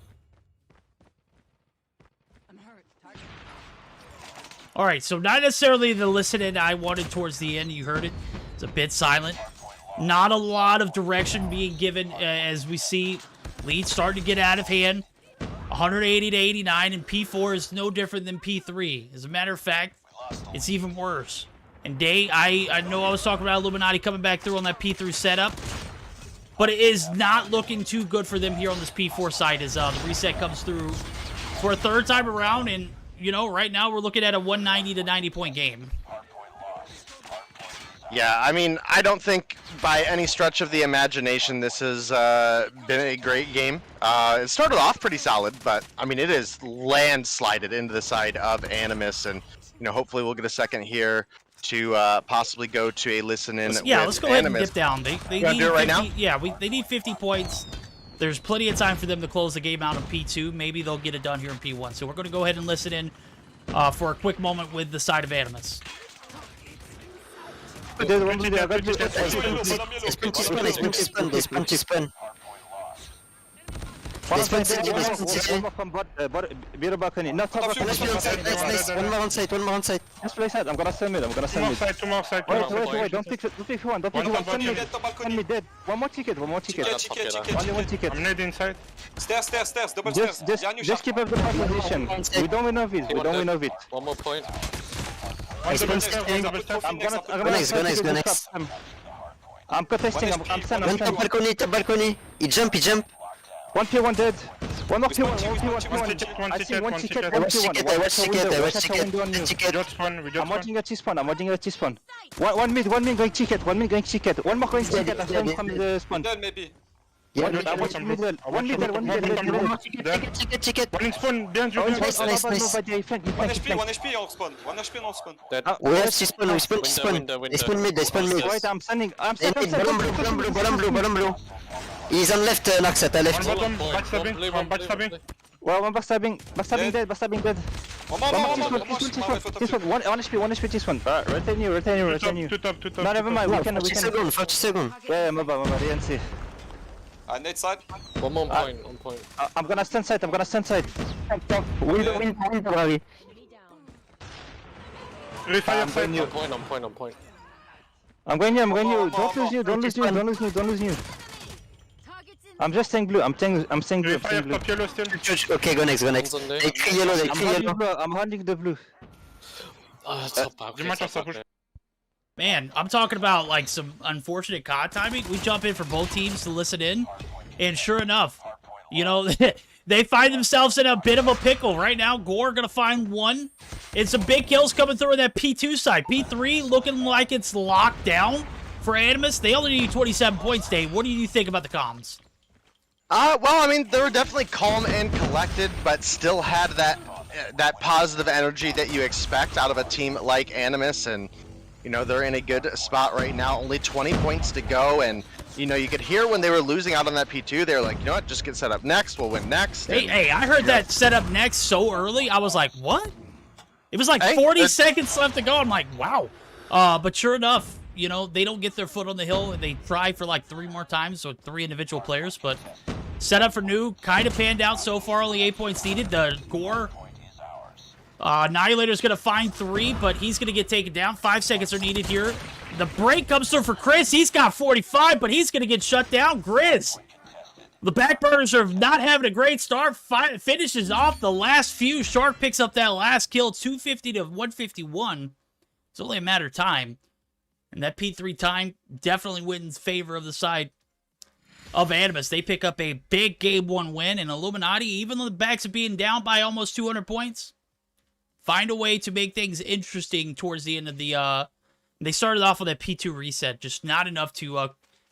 All right, so not necessarily the listen-in I wanted towards the end. You heard it. It's a bit silent. Not a lot of direction being given as we see lead starting to get out of hand. 180 to 89, and P4 is no different than P3. As a matter of fact, it's even worse. And Day, I know I was talking about Illuminati coming back through on that P3 setup, but it is not looking too good for them here on this P4 side as the reset comes through for a third time around. And, you know, right now we're looking at a 190 to 90-point game. Yeah, I mean, I don't think by any stretch of the imagination this has been a great game. It started off pretty solid, but, I mean, it is landslided into the side of Animus, and, you know, hopefully we'll get a second here to possibly go to a listen-in with let's go ahead and Animus. dip down. They need do it right 50, now? Yeah, they need 50 points. There's plenty of time for them to close the game out on P2. Maybe they'll get it done here in P1. So we're going to go ahead and listen in for a quick moment with the side of Animus. One more from balcony. Not top. One more on site. Just play side. I'm gonna send mid. Two more side. Wait. Don't pick one. Send me dead. One more ticket. Only one ticket. I'm not inside. Stairs, double stairs. Just keep up the position. We don't win of it. One more point. I'm gonna go next. I'm contesting. I'm standing. Top balcony. He jump. One P1 dead. One more P1. I see one ticket. One P1. I'm watching a T-spawn. One mid going ticket. One more going ticket. I'm from the spawn. Dead maybe. Yeah, I'm watching middle. One middle. Ticket. One in spawn. Behind you. Nice. One HP on spawn. We have spawn. They spawn mid. Wait, I'm standing. Bottom blue. He's on left, Naxat, left. One backstabbing. Well, one backstabbing dead. One more. This one. One HP, this one. Retain you. Two top. No, never mind, we can. 40 seconds. Yeah, Maba, DNC. Net side. One point. I'm gonna stand side. Win, Ravi. Refire side. On point. I'm going you. Don't lose you. I'm just saying blue. I'm saying blue. Refire top yellow still. Okay, go next. They clear yellow. I'm holding the blue. Man, I'm talking about like some unfortunate COD timing. We jump in for both teams to listen in, and sure enough, you know, they find themselves in a bit of a pickle right now. Gore gonna find one. It's some big kills coming through on that P2 side. P3 looking like it's locked down for Animus. They only need 27 points, Dave. What do you think about the comms? Well, I mean, they were definitely calm and collected, but still had that positive energy that you expect out of a team like Animus, and you know they're in a good spot right now. Only 20 points to go, and you know, you could hear when they were losing out on that P2, they were like, you know what, just get set up next, we'll win next. Hey, I heard that set up next so early, I was like, what? It was like 40 seconds left to go. I'm like, wow. But sure enough, you know, they don't get their foot on the hill, and they try for like 3 more times, so 3 individual players, but setup for New kind of panned out so far, only 8 points needed. The Gore Annihilator's going to find 3, but he's going to get taken down. 5 seconds are needed here. The break comes through for Chris. He's got 45, but he's going to get shut down. Grizz, the Backburners are not having a great start. Finishes off the last few. Shark picks up that last kill, 250 to 151. It's only a matter of time. And that P3 time definitely went in favor of the side of Animus. They pick up a big Game 1 win, and Illuminati, even though the backs are being down by almost 200 points, find a way to make things interesting towards the end of the, they started off with a P2 reset, just not enough to,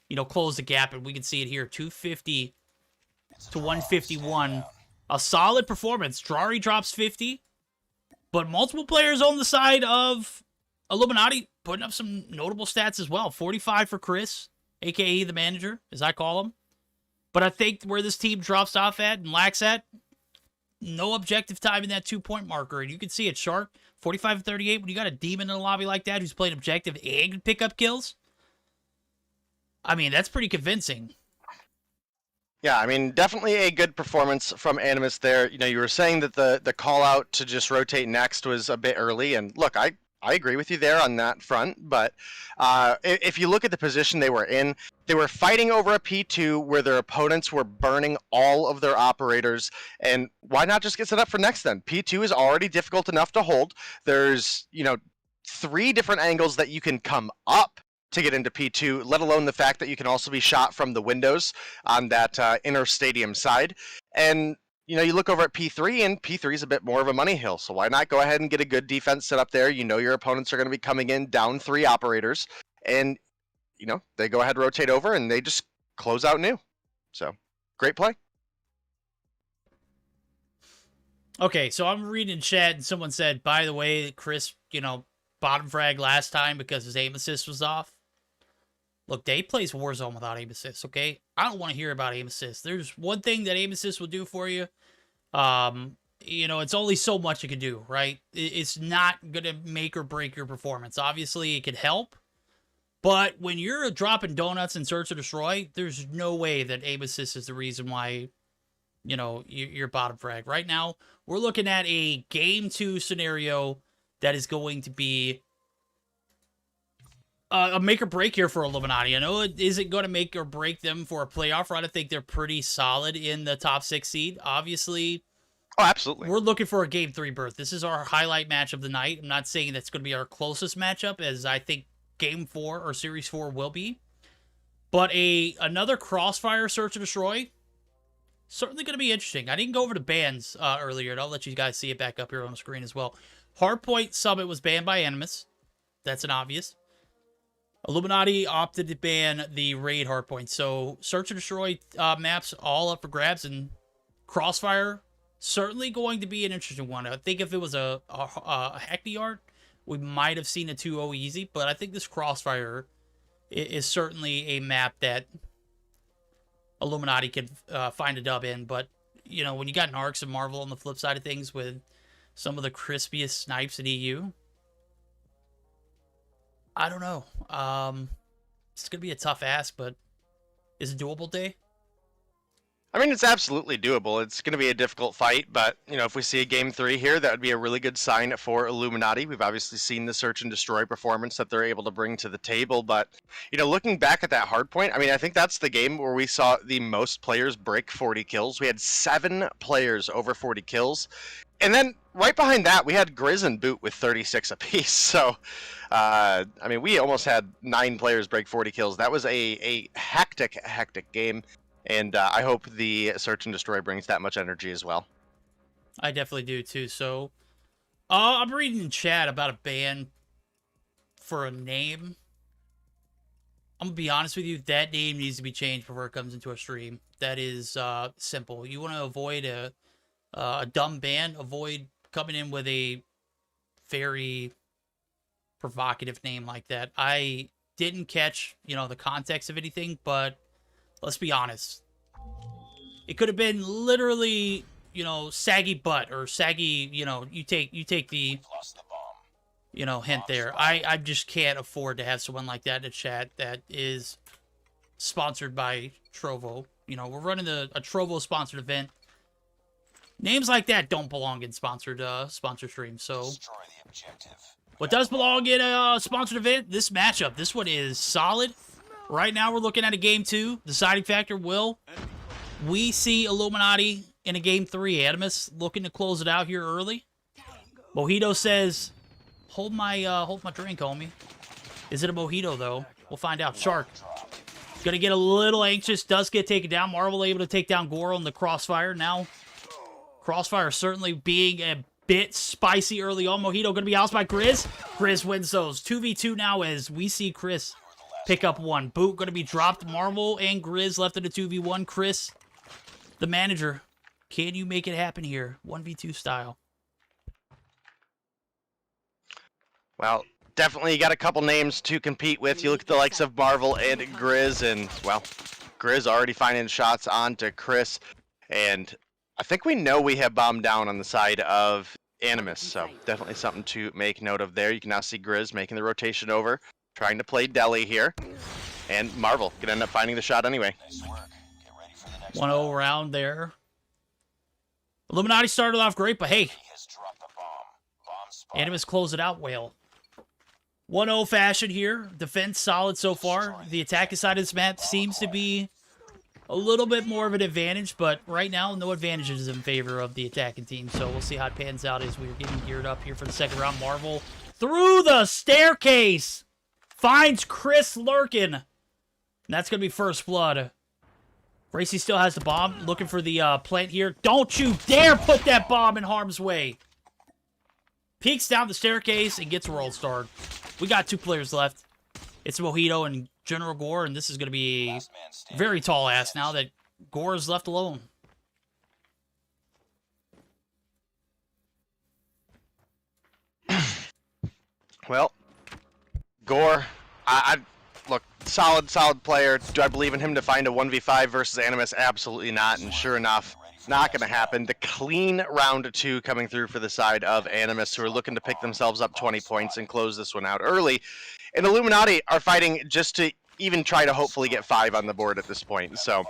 you know, close the gap, and we can see it here, 250 to 151. A solid performance. Drari drops 50, but multiple players on the side of Illuminati putting up some notable stats as well. 45 for Chris, a.k.a. the manager, as I call him. But I think where this team drops off at and lacks at, no objective time in that 2-point marker. And you can see it, Shark, 45 and 38. When you got a demon in a lobby like that who's playing objective and can pick up kills, I mean, that's pretty convincing. Yeah, I mean, definitely a good performance from Animus there. You know, you were saying that the call out to just rotate next was a bit early. And look, I agree with you there on that front, but if you look at the position they were in, they were fighting over a P2 where their opponents were burning all of their operators, and why not just get set up for next then? P2 is already difficult enough to hold. There's, you know, 3 different angles that you can come up to get into P2, let alone the fact that you can also be shot from the windows on that inner stadium side. And you know, you look over at P3, and P3 is a bit more of a money hill, so why not go ahead and get a good defense set up there? You know your opponents are going to be coming in down 3 operators, and, you know, they go ahead, rotate over, and they just close out New. So, great play. Okay, so I'm reading chat, and someone said, by the way, Chris, you know, bottom frag last time because his aim assist was off. Look, Dave plays Warzone without aim assist, okay? I don't want to hear about aim assist. There's one thing that aim assist will do for you. You know, it's only so much it can do, right? It's not going to make or break your performance. Obviously, it could help. But when you're dropping donuts in Search or Destroy, there's no way that aim assist is the reason why, you know, you're bottom frag. Right now, we're looking at a Game 2 scenario that is going to be a make or break here for Illuminati. I know it isn't going to make or break them for a playoff run. I think they're pretty solid in the top 6 seed. Obviously, oh, absolutely, we're looking for a Game 3 berth. This is our highlight match of the night. I'm not saying that's going to be our closest matchup, as I think Game 4 or Series 4 will be. But another Crossfire Search and Destroy, certainly going to be interesting. I didn't go over the bans earlier, and I'll let you guys see it back up here on the screen as well. Hardpoint Summit was banned by Animus. That's an obvious. Illuminati opted to ban the raid hardpoint. So Search and Destroy maps all up for grabs, and Crossfire certainly going to be an interesting one. I think if it was a Hackney art, we might have seen a 2-0 easy, but I think this Crossfire is certainly a map that Illuminati could find a dub in. But, you know, when you got Narcs and Marvel on the flip side of things with some of the crispiest snipes in EU, I don't know. It's going to be a tough ask, but is it doable, Day? I mean, it's absolutely doable. It's going to be a difficult fight, but, you know, if we see a Game 3 here, that would be a really good sign for Illuminati. We've obviously seen the Search and Destroy performance that they're able to bring to the table, but, you know, looking back at that hardpoint, I mean, I think that's the game where we saw the most players break 40 kills. We had 7 players over 40 kills, and then right behind that, we had Grizz and Boot with 36 apiece, so, I mean, we almost had 9 players break 40 kills. That was a hectic game. And I hope the Search and Destroy brings that much energy as well. I definitely do too. So, I'm reading in chat about a ban for a name. I'm gonna be honest with you, that name needs to be changed before it comes into a stream. That is simple. You want to avoid a dumb ban. Avoid coming in with a very provocative name like that. I didn't catch, you know, the context of anything, but let's be honest. It could have been literally, you know, saggy butt or saggy, you know, you take the, you know, hint there. I just can't afford to have someone like that in the chat that is sponsored by Trovo. You know, we're running a Trovo sponsored event. Names like that don't belong in sponsored streams. So what does belong in a sponsored event? This matchup. This one is solid. Right now we're looking at a game 2. Deciding factor, will we see Illuminati in a game 3? Animus looking to close it out here early. Mojito says, hold my drink, homie. Is it a mojito though? We'll find out. Shark gonna get a little anxious. Does get taken down. Marvel able to take down Gore on the crossfire. Now crossfire certainly being a bit spicy early on. Mojito gonna be housed by Grizz. Grizz wins those. 2v2 now as we see Chris pick up 1. Boot gonna be dropped. Marvel and Grizz left in a 2v1. Chris, the manager, can you make it happen here? 1v2 style. Well, definitely got a couple names to compete with. You look at the likes of Marvel and Grizz, and, well, Grizz already finding shots onto Chris. And I think we know we have bombed down on the side of Animus, so definitely something to make note of there. You can now see Grizz making the rotation over, trying to play Deli here. And Marvel could end up finding the shot anyway. 1-0 round there. Illuminati started off great, but hey, Animus closed it out well. 1-0 fashion here. Defense solid so far. The attacking side of this map seems to be a little bit more of an advantage, but right now, no advantages in favor of the attacking team. So we'll see how it pans out as we're getting geared up here for the second round. Marvel through the staircase finds Chris lurking. And that's going to be first blood. Gracie still has the bomb. Looking for the plant here. Don't you dare put that bomb in harm's way. Peeks down the staircase and gets world starred. We got 2 players left. It's Mojito and General Gore, and this is going to be a very tall ass now that Gore is left alone. Well, Gore, I look, solid player. Do I believe in him to find a 1v5 versus Animus? Absolutely not, and sure enough, not going to happen. The clean round 2 coming through for the side of Animus, who are looking to pick themselves up 20 points and close this one out early. And Illuminati are fighting just to even try to hopefully get 5 on the board at this point. So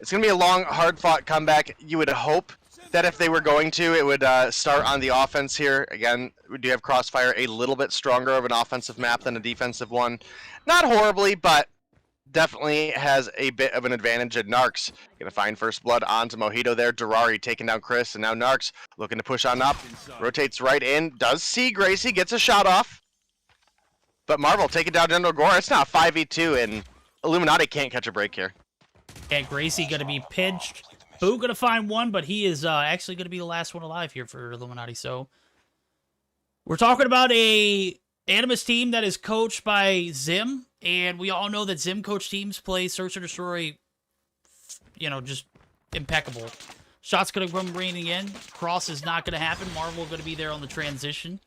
it's going to be a long, hard-fought comeback. You would hope that if they were going to, it would start on the offense here. Again, we do have Crossfire, a little bit stronger of an offensive map than a defensive one. Not horribly, but definitely has a bit of an advantage. And Narcs going to find first blood onto Mojito there. Durari taking down Chris, and now Narcs looking to push on up. Rotates right in, does see Gracie, gets a shot off. But Marvel taking down General Gore. It's now 5v2, and Illuminati can't catch a break here. And Gracie going to be pinched. Boo going to find 1, but he is actually going to be the last one alive here for Illuminati. So we're talking about a Animus team that is coached by Zim, and we all know that Zim coach teams play Search and Destroy, you know, just impeccable. Shots going to come raining in. Cross is not going to happen. Marvel going to be there on the transition.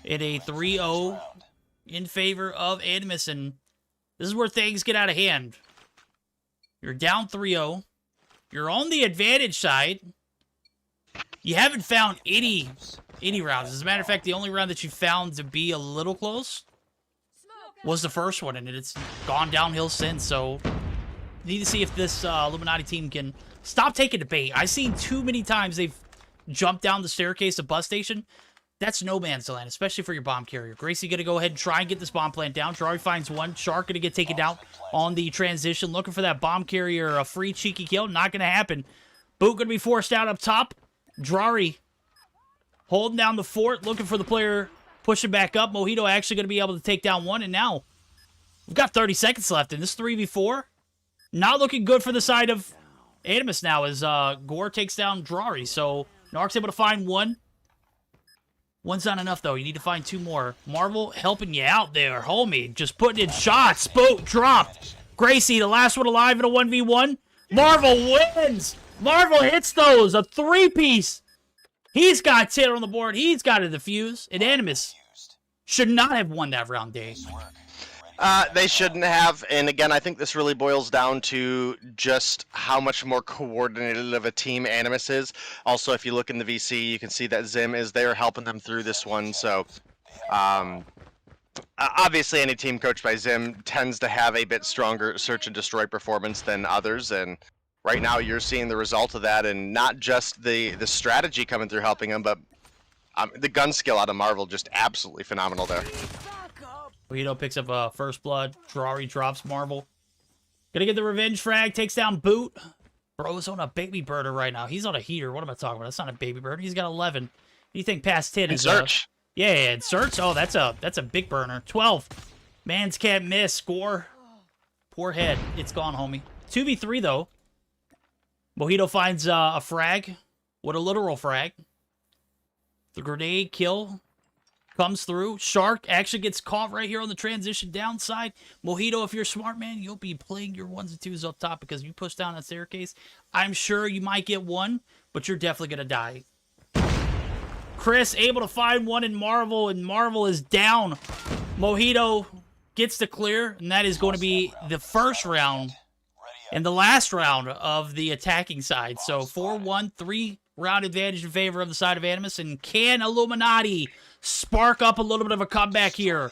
In a 3-0 in favor of Animus, and this is where things get out of hand. You're down 3-0. You're on the advantage side. You haven't found any rounds. As a matter of fact, the only round that you found to be a little close was the first one, and it's gone downhill since. So, need to see if this Illuminati team can stop taking the bait. I've seen too many times they've jumped down the staircase of bus station. That's no man's land, especially for your bomb carrier. Gracie going to go ahead and try and get this bomb plant down. Jari finds 1. Shark going to get taken down on the transition. Looking for that bomb carrier, a free cheeky kill. Not going to happen. Boot going to be forced out up top. Jari holding down the fort. Looking for the player pushing back up. Mojito actually going to be able to take down 1. And now we've got 30 seconds left in this 3v4. Not looking good for the side of Animus now as Gore takes down Jari. So Narc's able to find 1. 1's not enough, though. You need to find 2 more. Marvel helping you out there, homie. Just putting in shots. Boot dropped. Gracie, the last one alive in a 1v1. Marvel wins. Marvel hits those. A 3-piece. He's got 10 on the board. He's got a defuse. And Animus should not have won that round, Dave. They shouldn't have, and again, I think this really boils down to just how much more coordinated of a team Animus is. Also, if you look in the VC, you can see that Zim is there helping them through this one, so obviously any team coached by Zim tends to have a bit stronger search and destroy performance than others, and right now you're seeing the result of that, and not just the strategy coming through helping them, but the gun skill out of Marvel just absolutely phenomenal there. Mojito picks up a first blood. Ferrari drops Marvel. Gonna get the revenge frag. Takes down Boot. Bro's on a baby birder right now. He's on a heater. What am I talking about? That's not a baby bird. He's got 11. What do you think past 10 is? Search. Yeah, and Search. Oh, that's a big burner. 12. Mans can't miss. Score. Poor head. It's gone, homie. 2v3, though. Mojito finds a frag. What a literal frag. The grenade kill comes through. Shark actually gets caught right here on the transition downside. Mojito, if you're smart, man, you'll be playing your 1s and 2s up top because you push down that staircase. I'm sure you might get one, but you're definitely going to die. Chris able to find one in Marvel, and Marvel is down. Mojito gets the clear, and that is going to be the first round and the last round of the attacking side. So 4-1, 3-round advantage in favor of the side of Animus. And can Illuminati spark up a little bit of a comeback here?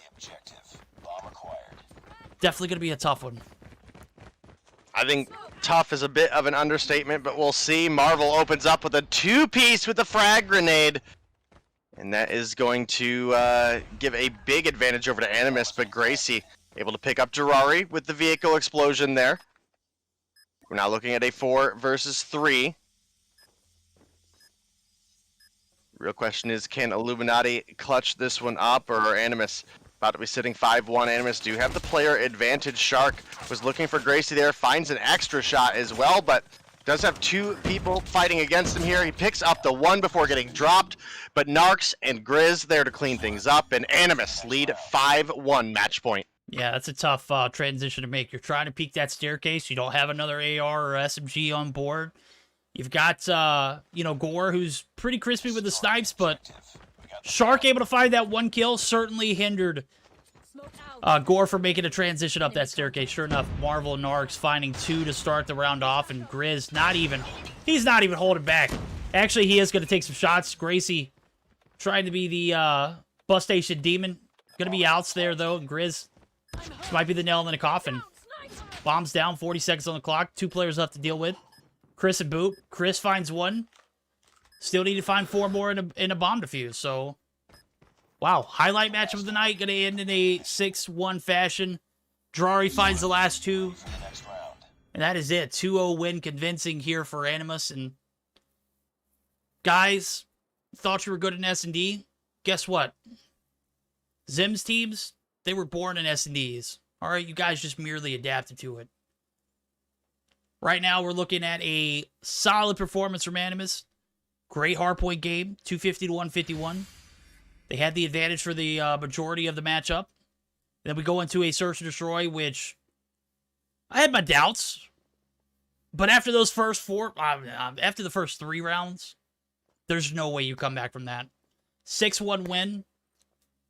Definitely going to be a tough one. I think tough is a bit of an understatement, but we'll see. Marvel opens up with a 2-piece with the frag grenade. And that is going to give a big advantage over to Animus, but Gracie able to pick up Jirari with the vehicle explosion there. We're now looking at a 4 versus 3. Real question is, can Illuminati clutch this one up, or Animus about to be sitting 5-1? Animus do have the player advantage. Shark was looking for Gracie there, finds an extra shot as well, but does have 2 people fighting against him here. He picks up the 1 before getting dropped, but Narcs and Grizz there to clean things up, and Animus lead 5-1 match point. Yeah, that's a tough transition to make. You're trying to peek that staircase. You don't have another AR or SMG on board. You've got, Gore, who's pretty crispy with the snipes, but Shark able to find that 1 kill certainly hindered Gore from making a transition up that staircase. Sure enough, Marvel and Narcs finding 2 to start the round off, and Grizz he's not even holding back. Actually, he is going to take some shots. Gracie trying to be the bus station demon. Going to be outs there, though, and Grizz might be the nail in the coffin. Bombs down, 40 seconds on the clock. 2 players left to deal with. Chris and Boot. Chris finds 1. Still need to find 4 more in a bomb defuse. So, wow. Highlight matchup of the night. Going to end in a 6-1 fashion. Jirari finds the last 2. And that is it. 2-0 win convincing here for Animus. And guys, thought you were good in S&D. Guess what? Zim's teams, they were born in S&Ds. All right, you guys just merely adapted to it. Right now, we're looking at a solid performance from Animus. Great hardpoint game, 250 to 151. They had the advantage for the majority of the matchup. Then we go into a search and destroy, which I had my doubts. But after those first after the first 3 rounds, there's no way you come back from that. 6-1 win.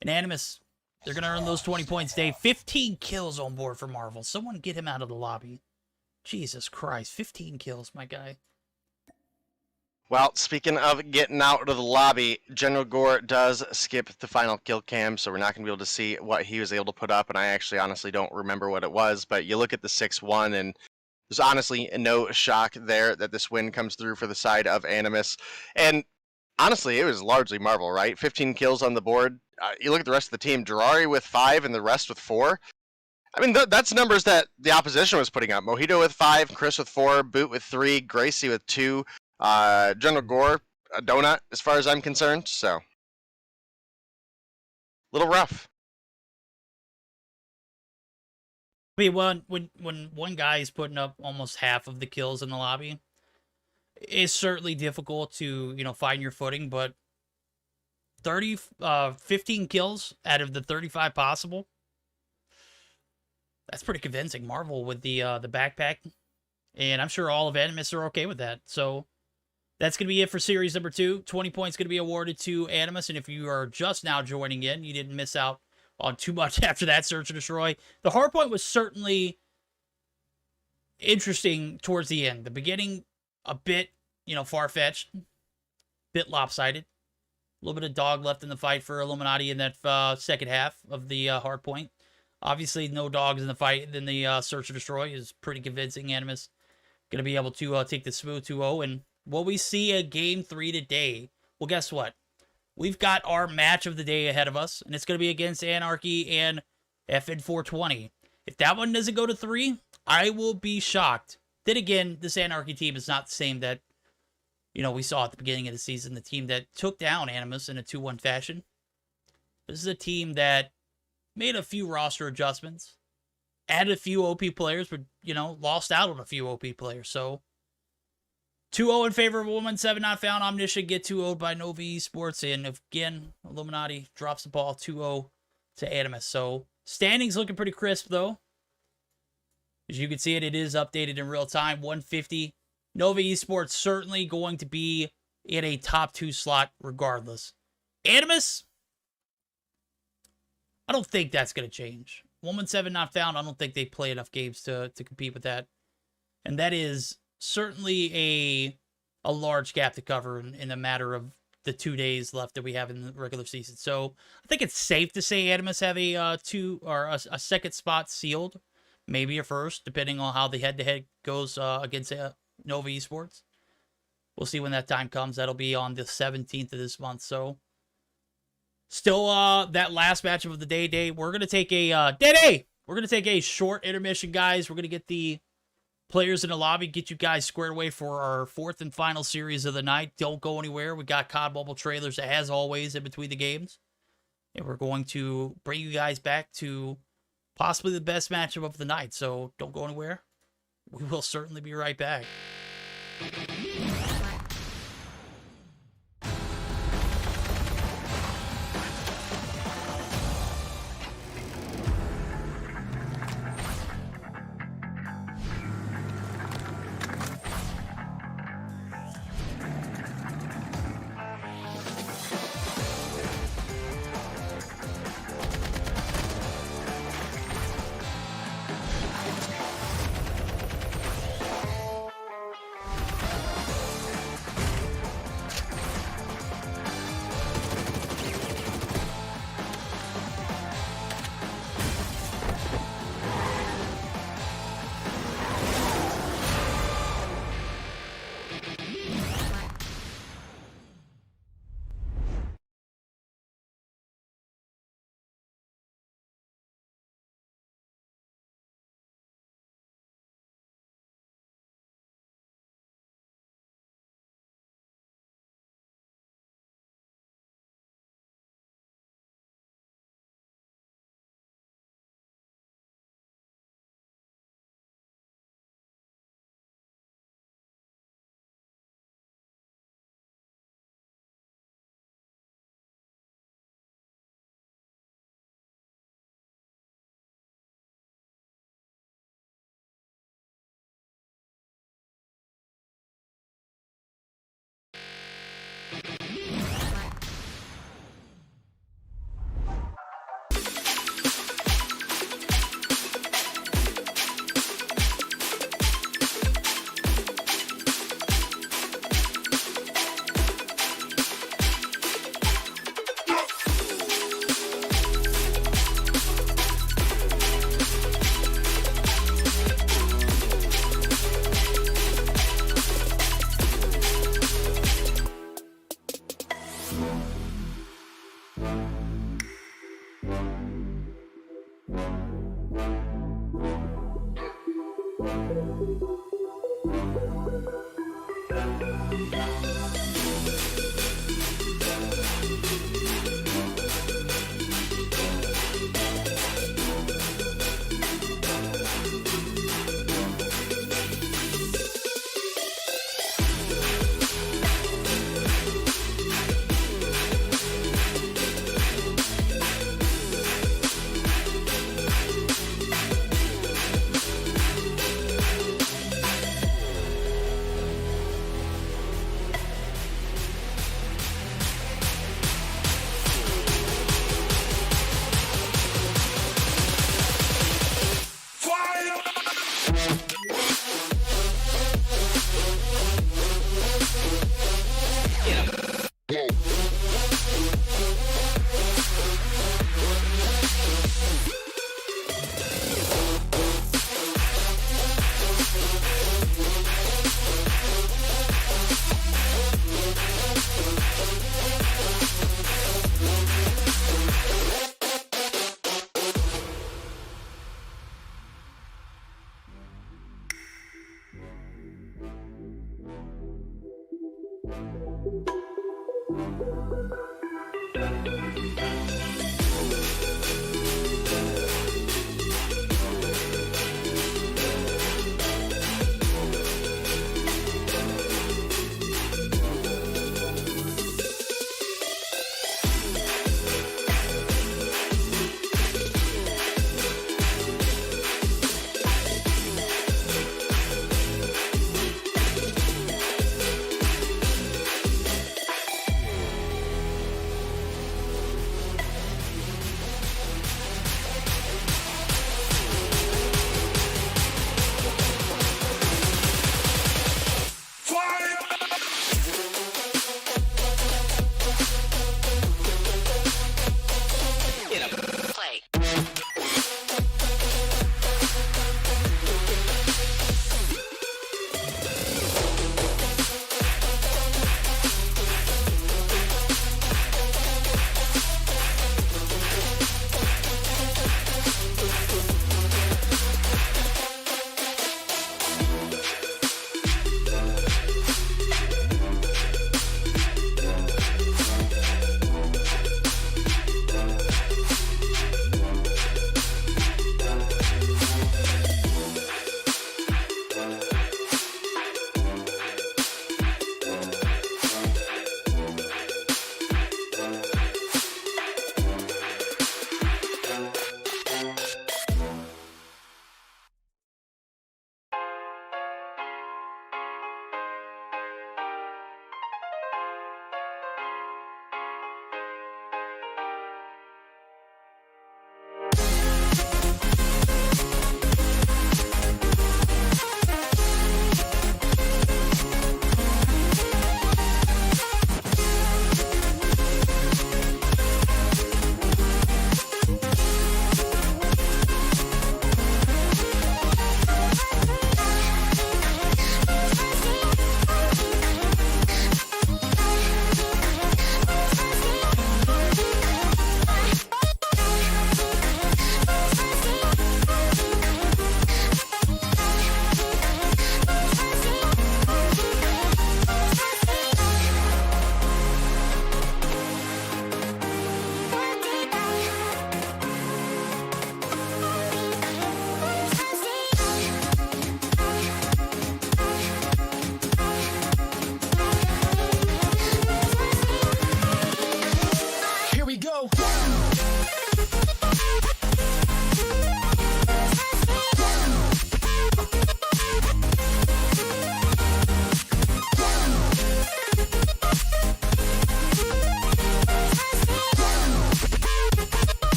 And Animus, they're going to earn those 20 points, Dave. 15 kills on board for Marvel. Someone get him out of the lobby. Jesus Christ, 15 kills, my guy. Well, speaking of getting out of the lobby, General Gore does skip the final kill cam, so we're not going to be able to see what he was able to put up, and I actually honestly don't remember what it was, but you look at the 6-1, and there's honestly no shock there that this win comes through for the side of Animus. And honestly, it was largely Marvel, right? 15 kills on the board. You look at the rest of the team, Jirari with 5 and the rest with 4. I mean, that's numbers that the opposition was putting up. Mojito with 5, Chris with 4, Boot with 3, Gracie with 2, General Gore, a donut as far as I'm concerned, so. Little rough. I mean, when one guy is putting up almost half of the kills in the lobby, it's certainly difficult to, find your footing, but 15 kills out of the 35 possible, that's pretty convincing. Marvel with the backpack, and I'm sure all of Animus are okay with that. So that's going to be it for series number 2. 20 points going to be awarded to Animus, and if you are just now joining in, you didn't miss out on too much after that search and destroy. The hardpoint was certainly interesting towards the end. The beginning, a bit, far-fetched, bit lopsided. A little bit of dog left in the fight for Illuminati in that second half of the hardpoint. Obviously, no dogs in the fight. Then the search and destroy is pretty convincing. Animus going to be able to take the smooth 2-0. And will we see a game 3 today? Well, guess what? We've got our match of the day ahead of us, and it's going to be against Anarchy and FN420. If that one doesn't go to 3, I will be shocked. Then again, this Anarchy team is not the same that, we saw at the beginning of the season, the team that took down Animus in a 2-1 fashion. This is a team that made a few roster adjustments, added a few OP players, but, lost out on a few OP players. So, 2-0 in favor of Woman 7 not found. Omniscient get 2-0'd by Nova Esports. And again, Illuminati drops the ball 2-0 to Animus. So, standings looking pretty crisp, though. As you can see it is updated in real time. 150. Nova Esports certainly going to be in a top 2 slot regardless. Animus, I don't think that's going to change. 1-7 not found. I don't think they play enough games to compete with that. And that is certainly a large gap to cover in a matter of the 2 days left that we have in the regular season. So I think it's safe to say Animus have a second spot sealed. Maybe a first, depending on how the head-to-head goes against Nova Esports. We'll see when that time comes. That'll be on the 17th of this month. So, still, that last match of the day. We're gonna take a We're gonna take a short intermission, guys. We're gonna get the players in the lobby, get you guys squared away for our 4th and final series of the night. Don't go anywhere. We got COD Mobile trailers as always in between the games, and we're going to bring you guys back to possibly the best matchup of the night. So don't go anywhere. We will certainly be right back.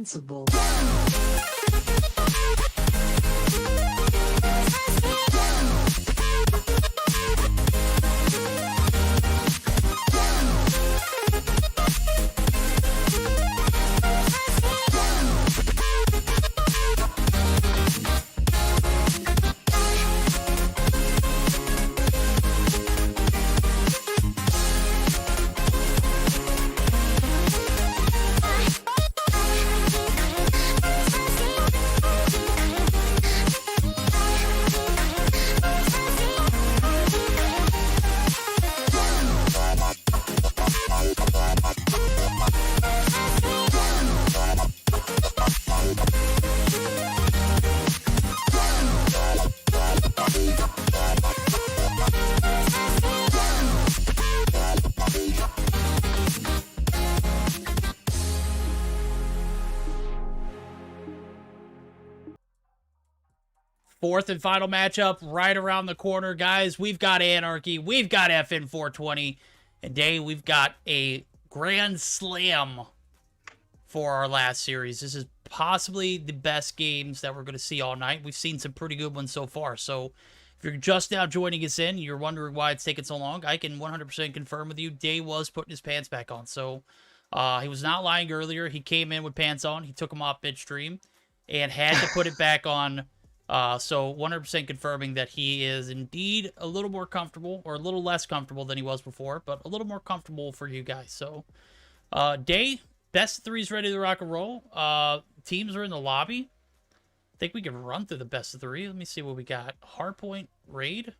invincible. Fourth and final matchup right around the corner, guys. We've got Anarchy. We've got FN 420. And Day, we've got a grand slam for our last series. This is possibly the best games that we're going to see all night. We've seen some pretty good ones so far. So if you're just now joining us in, you're wondering why it's taking so long, I can 100% confirm with you, Day was putting his pants back on. So he was not lying earlier. He came in with pants on. He took them off midstream and had to put it back on. So 100% confirming that he is indeed a little more comfortable, or a little less comfortable than he was before, but a little more comfortable for you guys. So, Day, best of three's ready to rock and roll. Teams are in the lobby. I think we can run through the best of three. Let me see what we got. Hardpoint raid.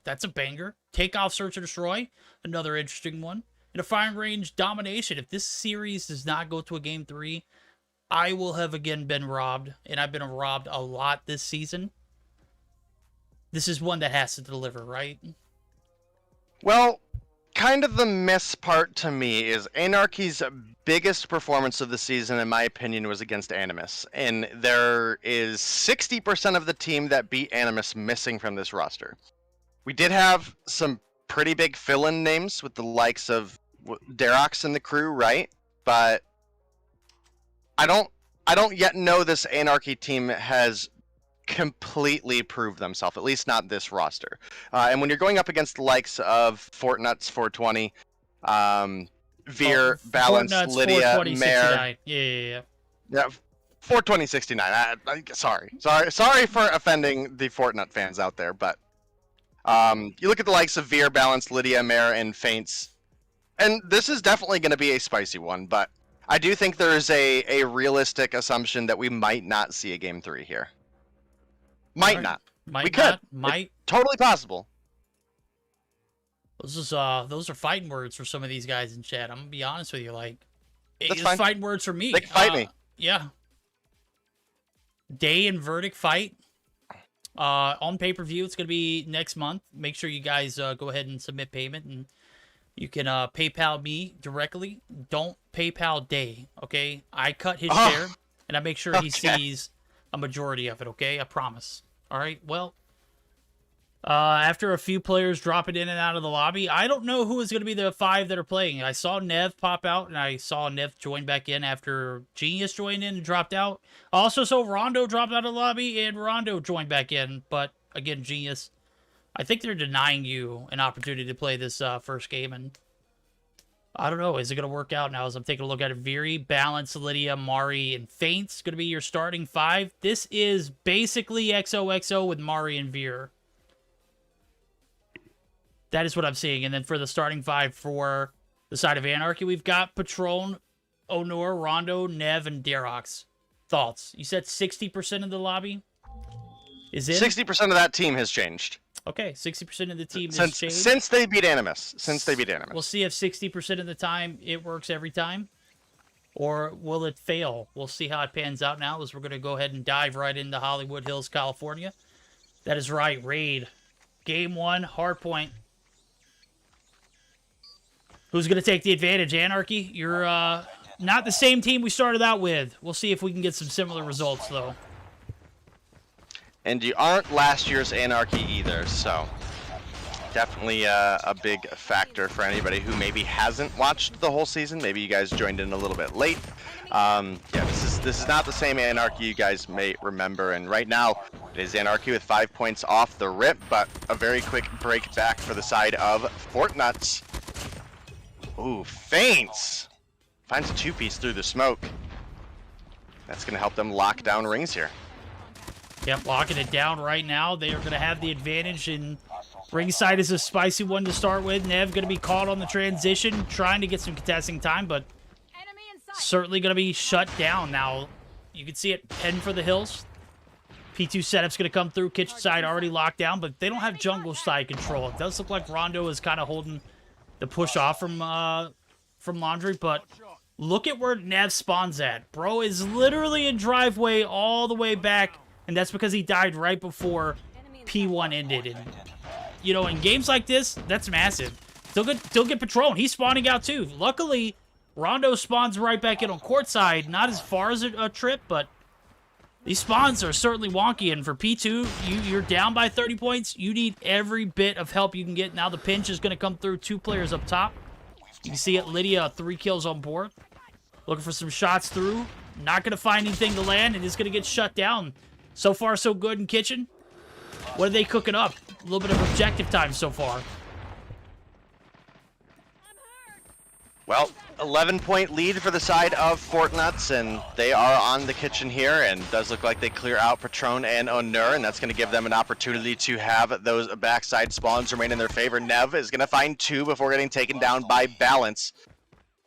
That's a banger. Takeoff, search, and destroy. Another interesting one. In a firing range, domination. If this series does not go to a game 3, I will have again been robbed, and I've been robbed a lot this season. This is one that has to deliver, right? Well, kind of the miss part to me is Anarchy's biggest performance of the season, in my opinion, was against Animus. And there is 60% of the team that beat Animus missing from this roster. We did have some pretty big fill-in names with the likes of Derox and the crew, right? But I don't yet know this Anarchy team has completely proved themselves, at least not this roster. And when you're going up against the likes of Fortnuts 420, Veer, Balance, Lydia, Mare. Yeah. 42069. Sorry for offending the Fortnite fans out there, but you look at the likes of Veer, Balance, Lydia, Mare, and Feints, and this is definitely going to be a spicy one, but I do think there is a realistic assumption that we might not see a game 3 here. Might not. Might we not. could. Might. It's totally possible. Those are fighting words for some of these guys in chat. I'm gonna be honest with you. Like, That's it's fine. fighting words for me. They can fight me. Yeah. Day and Verdict fight. On pay-per-view, it's gonna be next month. Make sure you guys go ahead and submit payment, and you can PayPal me directly. Don't PayPal Day, okay? I cut his share, and I make sure he sees a majority of it, okay? I promise. All right, well, after a few players dropping in and out of the lobby, I don't know who is going to be the 5 that are playing. I saw Nev pop out, and I saw Nev join back in after Genius joined in and dropped out. I also saw Rondo drop out of the lobby, and Rondo joined back in, but again, Genius, I think they're denying you an opportunity to play this first game, and I don't know. Is it going to work out now as I'm taking a look at it? Veery, Balance, Lydia, Mari, and Feints going to be your starting 5. This is basically XOXO with Mari and Veer. That is what I'm seeing. And then for the starting 5 for the side of Anarchy, we've got Patron, Onur, Rondo, Nev, and Derox. Thoughts? You said 60% of the lobby is in? 60% of that team has changed. Okay, 60% of the team has changed. Since they beat Animus. We'll see if 60% of the time it works every time, or will it fail? We'll see how it pans out now, as we're going to go ahead and dive right into Hollywood Hills, California. That is right, Raid. Game 1, Hardpoint. Who's going to take the advantage? Anarchy? You're not the same team we started out with. We'll see if we can get some similar results, though. And you aren't last year's Anarchy either, so definitely a big factor for anybody who maybe hasn't watched the whole season. Maybe you guys joined in a little bit late. Yeah, This is not the same Anarchy you guys may remember, and right now it is Anarchy with 5 points off the rip, but a very quick break back for the side of Fortnuts. Ooh, feints! Finds a 2-piece through the smoke. That's going to help them lock down rings here. Yep, locking it down right now. They are going to have the advantage, and ringside is a spicy one to start with. Nev going to be caught on the transition, trying to get some contesting time, but certainly going to be shut down. Now, you can see it heading for the hills. P2 setup's going to come through. Kitchen side already locked down, but they don't have jungle side control. It does look like Rondo is kind of holding the push off from Laundry, but look at where Nev spawns at. Bro is literally in driveway all the way back, and that's because he died right before P1 ended. And, you know, in games like this, that's massive. Still get Patron. He's spawning out too. Luckily, Rondo spawns right back in on court side. Not as far as a trip, but these spawns are certainly wonky. And for P2, you're down by 30 points. You need every bit of help you can get. Now the pinch is going to come through. 2 players up top. You can see it. Lydia, 3 kills on board. Looking for some shots through. Not going to find anything to land, and it's going to get shut down. So far, so good in kitchen. What are they cooking up? A little bit of objective time so far. Well, 11-point lead for the side of Fortnuts, and they are on the kitchen here, and it does look like they clear out Patron and Onur, and that's going to give them an opportunity to have those backside spawns remain in their favor. Nev is going to find 2 before getting taken down by Balance.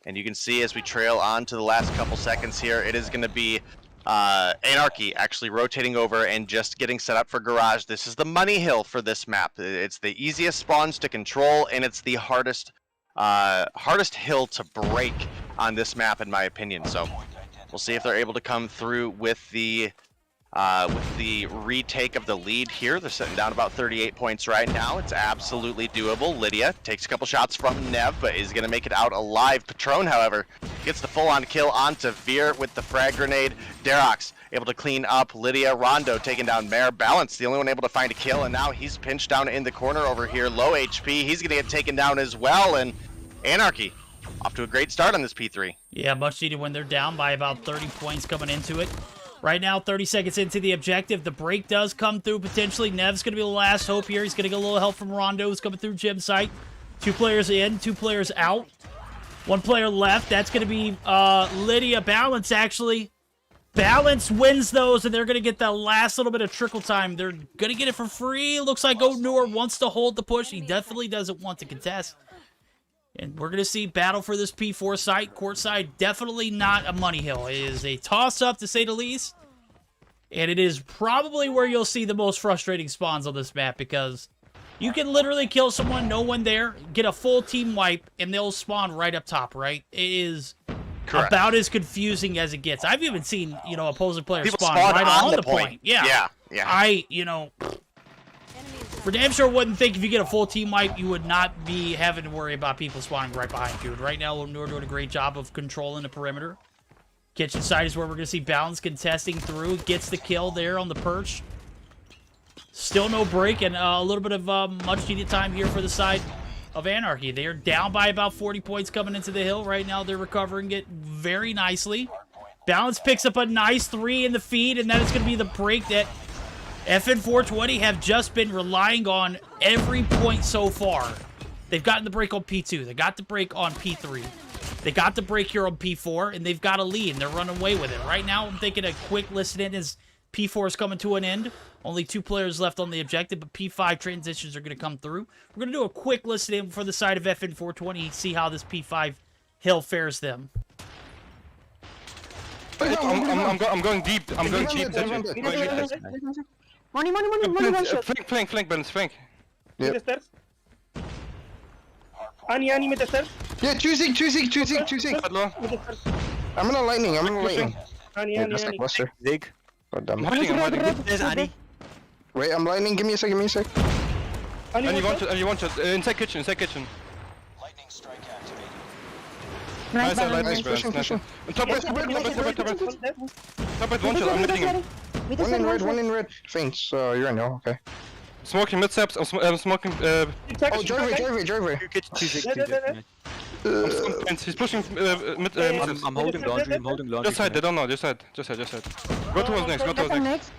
And you can see as we trail on to the last couple seconds here, it is going to be Anarchy actually rotating over and just getting set up for Garage. This is the money hill for this map. It's the easiest spawns to control, and it's the hardest hill to break on this map, in my opinion. So we'll see if they're able to come through with the retake of the lead here. They're sitting down about 38 points right now. It's absolutely doable. Lydia takes a couple shots from Nev, but is going to make it out alive. Patron, however, gets the full-on kill onto Veer with the frag grenade. Derox able to clean up Lydia. Rondo taking down Mare. Balance, the only one able to find a kill, and now he's pinched down in the corner over here. Low HP. He's going to get taken down as well, and Anarchy off to a great start on this P3. Yeah, much needed when they're down by about 30 points coming into it. Right now, 30 seconds into the objective. The break does come through potentially. Nev's going to be the last hope here. He's going to get a little help from Rondo, who's coming through gym site. 2 players in, 2 players out. 1 player left. That's going to be Lydia. Balance, actually. Balance wins those, and they're going to get that last little bit of trickle time. They're going to get it for free. Looks like Onur wants to hold the push. He definitely doesn't want to contest. And we're going to see battle for this P4 site. Court side, definitely not a money hill. It is a toss-up, to say the least. And it is probably where you'll see the most frustrating spawns on this map, because you can literally kill someone, no one there, get a full team wipe, and they'll spawn right up top, right? It is about as confusing as it gets. I've even seen, you know, opposing players spawn right on the point. Yeah. For damn sure wouldn't think if you get a full team wipe, you would not be having to worry about people spawning right behind you. And right now, Onur doing a great job of controlling the perimeter. Kitchen side is where we're going to see Balance contesting through. Gets the kill there on the perch. Still no break, and a little bit of much-needed time here for the side of Anarchy. They are down by about 40 points coming into the hill. Right now, they're recovering it very nicely. Balance picks up a nice 3 in the feed, and that is going to be the break that FN420 have just been relying on every point so far. They've gotten the break on P2. They got the break on P3. They got the break here on P4, and they've got a lead, and they're running away with it. Right now, I'm thinking a quick listen in as P4 is coming to an end. Only 2 players left on the objective, but P5 transitions are going to come through. We're going to do a quick listen in for the side of FN420, see how this P5 hill fares them. I'm going deep. I'm going deep. Money, Flank, Balance, flank. Yeah. Ani with the stairs. Yeah, choosing. I'm gonna lightning. Ani. Buster. Zig. Goddamn. There's Annie. Wait, I'm lightning. Give me a sec. And you want it. Inside kitchen. Lightning strike activated. Nice, pushing. Top right, one shot, I'm hitting him. One in red. Faints, you're in now, okay. Smoking mid steps, I'm smoking, Oh, driveway. He's pushing mid. I'm holding laundry. I'm holding laundry. Just side. They don't know. Just side. Just side. Go towards next. Go towards next.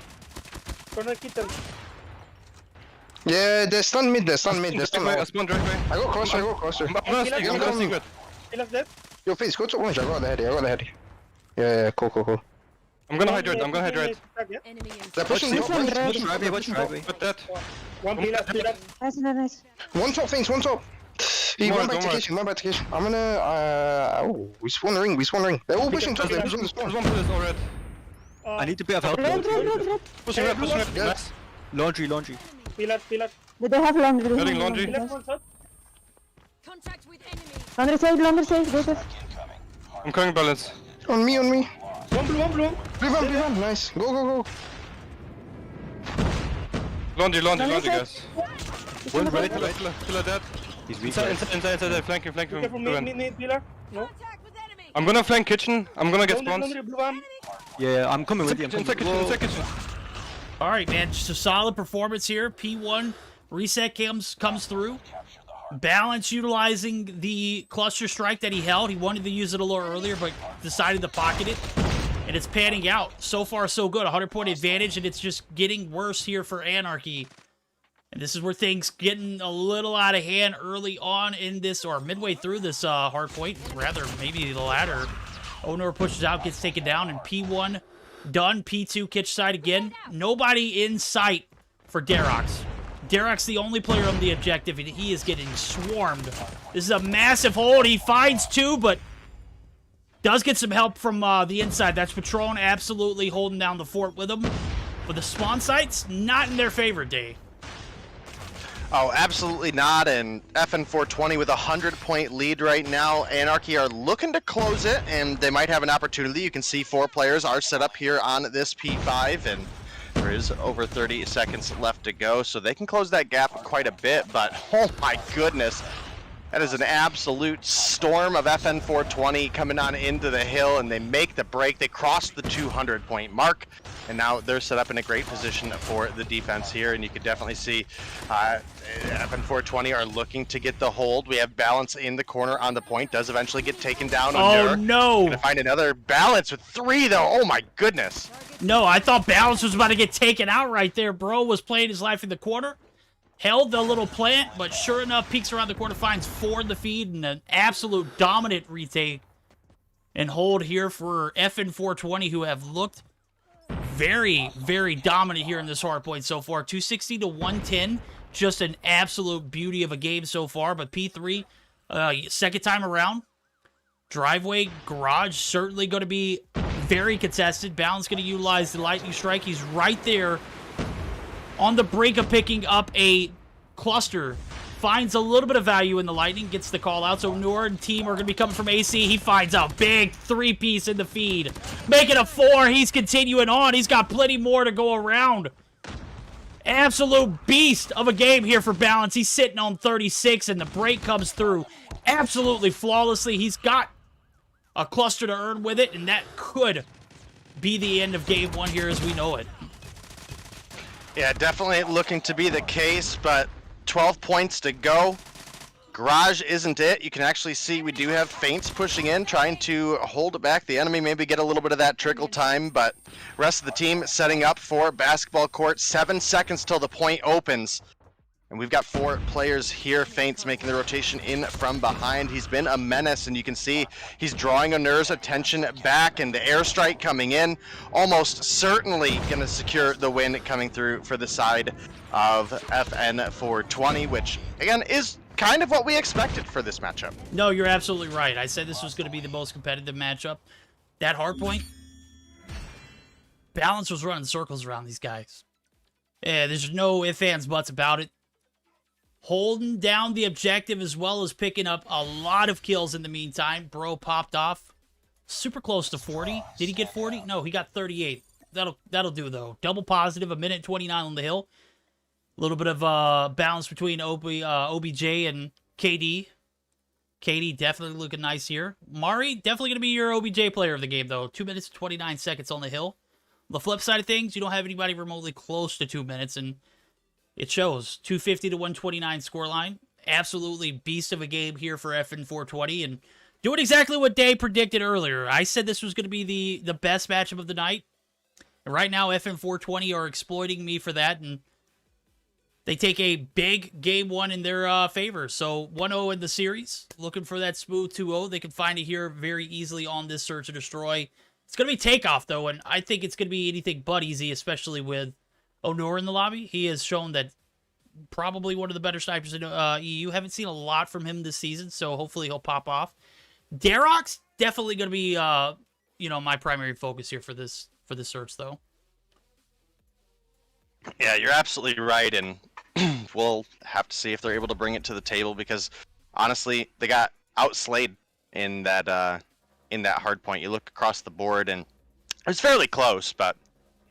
Yeah, they're stun mid. They're stun mid. They're stun mid. Spawn driveway. I go closer. I'm gonna sneak it. Yo, please go to orange. I got the heady. Yeah, cool. I'm gonna hide red. They're pushing top. Watch driveway. Put that. Nice. One top things. One top. He one back to kitchen. I'm gonna. We spawn ring. They're all pushing top. They're pushing the spawn. One pull is all red. I need a bit of help. Pushing red. Yes. Laundry. Pillar. They have laundry. Building laundry. Contact with enemy. Laundry side. I'm coming balance. On me. One blue. Blue one. Nice. Go. Laundry, guys. One right. Pillar dead. He's weak. Inside. Flanking. Mid pillar. No. Contact with enemy. I'm gonna flank kitchen. I'm gonna get spawns. Laundry, blue one. Yeah, I'm coming with you. Inside kitchen. All right, man. Just a solid performance here. P1 reset comes through. Balance utilizing the cluster strike that he held. He wanted to use it a little earlier, but decided to pocket it. And it's panning out. So far, so good. 100-point advantage, and it's just getting worse here for Anarchy. And this is where things getting a little out of hand early on in this, or midway through this hard point. Rather, maybe the latter. Onur pushes out, gets taken down, and P1 done. P2 kitchen side again. Nobody in sight for Derox. Derox the only player on the objective, and he is getting swarmed. This is a massive hold. He finds two, but does get some help from the inside. That's Patron absolutely holding down the fort with him. But the spawn sites, not in their favor, Day. Oh, absolutely not. And FN420 with a 100-point lead right now. Anarchy are looking to close it, and they might have an opportunity. You can see 4 players are set up here on this P5, and there is over 30 seconds left to go, so they can close that gap quite a bit. But oh my goodness, that is an absolute storm of FN420 coming on into the hill, and they make the break. They cross the 200-point mark, and now they're set up in a great position for the defense here. And you can definitely see FN420 are looking to get the hold. We have Balance in the corner on the point. Does eventually get taken down. Oh, no. Gonna find another Balance with 3, though. Oh, my goodness. No, I thought Balance was about to get taken out right there. Bro was playing his life in the corner. Held the little plant, but sure enough, peeks around the corner, finds 4 in the feed, and an absolute dominant retake and hold here for FN420, who have looked very, very dominant here in this hard point so far. 260 to 110, just an absolute beauty of a game so far. But P3, second time around, driveway, garage, certainly going to be very contested. Balance going to utilize the lightning strike. He's right there on the brink of picking up a cluster. Finds a little bit of value in the lightning, gets the call out. So Noor and team are going to be coming from AC. He finds a big 3-piece in the feed. Making a 4. He's continuing on. He's got plenty more to go around. Absolute beast of a game here for Balance. He's sitting on 36, and the break comes through absolutely flawlessly. He's got a cluster to earn with it, and that could be the end of game 1 here as we know it. Yeah, definitely looking to be the case, but 12 points to go. Garage isn't it. You can actually see we do have feints pushing in, trying to hold back the enemy, maybe get a little bit of that trickle time, but rest of the team setting up for basketball court. 7 seconds till the point opens. And we've got 4 players here. Feints making the rotation in from behind. He's been a menace, and you can see he's drawing Onur's attention back, and the airstrike coming in. Almost certainly going to secure the win coming through for the side of FN420, which, again, is kind of what we expected for this matchup. No, you're absolutely right. I said this was going to be the most competitive matchup. That hardpoint, Balance was running circles around these guys. Yeah, there's no ifs, ands, buts about it. Holding down the objective as well as picking up a lot of kills in the meantime. Bro popped off super close to 40. Did he get 40? No, he got 38. That'll do, though. Double positive, 1:29 on the hill. A little bit of balance between OBJ and KD. KD definitely looking nice here. Mari, definitely going to be your OBJ player of the game, though. 2 minutes and 29 seconds on the hill. On the flip side of things, you don't have anybody remotely close to 2 minutes, and it shows. 250 to 129 scoreline. absolutely beast of a game here for FN420 and doing exactly what Day predicted earlier. I said this was going to be the best matchup of the night. And right now, FN420 are exploiting me for that, and they take a big game one in their favor. So 1-0 in the series. Looking for that smooth 2-0. They can find it here very easily on this Search and Destroy. It's going to be takeoff, though, and I think it's going to be anything but easy, especially with Onur in the lobby. He has shown that probably one of the better snipers in EU. Haven't seen a lot from him this season, so hopefully he'll pop off. Darok's definitely going to be, my primary focus here for this search, though. Yeah, you're absolutely right, and we'll have to see if they're able to bring it to the table because, honestly, they got outslayed in that hard point. You look across the board, and it was fairly close, but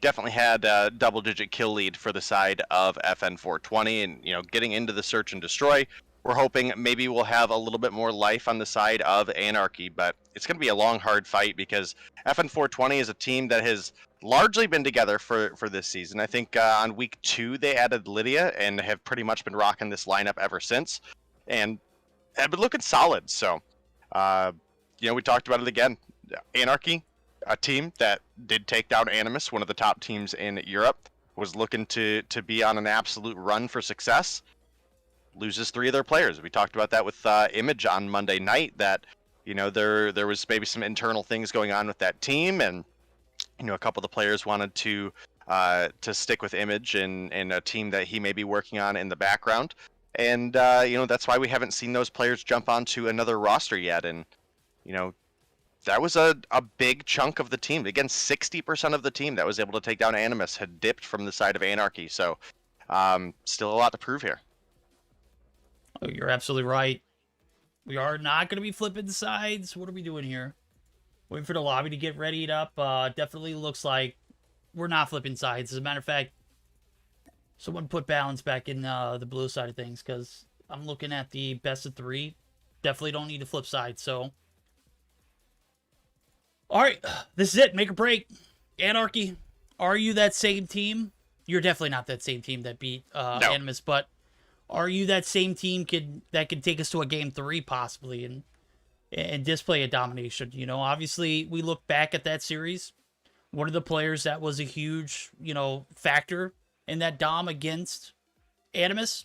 definitely had a double-digit kill lead for the side of FN420, and getting into the Search and Destroy. We're hoping maybe we'll have a little bit more life on the side of Anarchy, but it's going to be a long, hard fight because FN420 is a team that has largely been together for this season. I think on week 2 they added Lydia and have pretty much been rocking this lineup ever since, and have been looking solid. So, we talked about it again. Anarchy, a team that did take down Animus, one of the top teams in Europe, was looking to be on an absolute run for success. Loses 3 of their players. We talked about that with Image on Monday night, that there was maybe some internal things going on with that team, and a couple of the players wanted to stick with Image and a team that he may be working on in the background, and that's why we haven't seen those players jump onto another roster yet. And that was a big chunk of the team. Again, 60% of the team that was able to take down Animus had dipped from the side of Anarchy, so still a lot to prove here. Oh, you're absolutely right. We are not going to be flipping sides. What are we doing here? Waiting for the lobby to get readied up. Definitely looks like we're not flipping sides. As a matter of fact, someone put balance back in the blue side of things, because I'm looking at the best of 3. Definitely don't need to flip sides, so. All right, this is it. Make or break. Anarchy, are you that same team? You're definitely not that same team that beat No. Animus, but are you that same team that can take us to a game 3 possibly and display a domination? Obviously we look back at that series. One of the players that was a huge, factor in that dom against Animus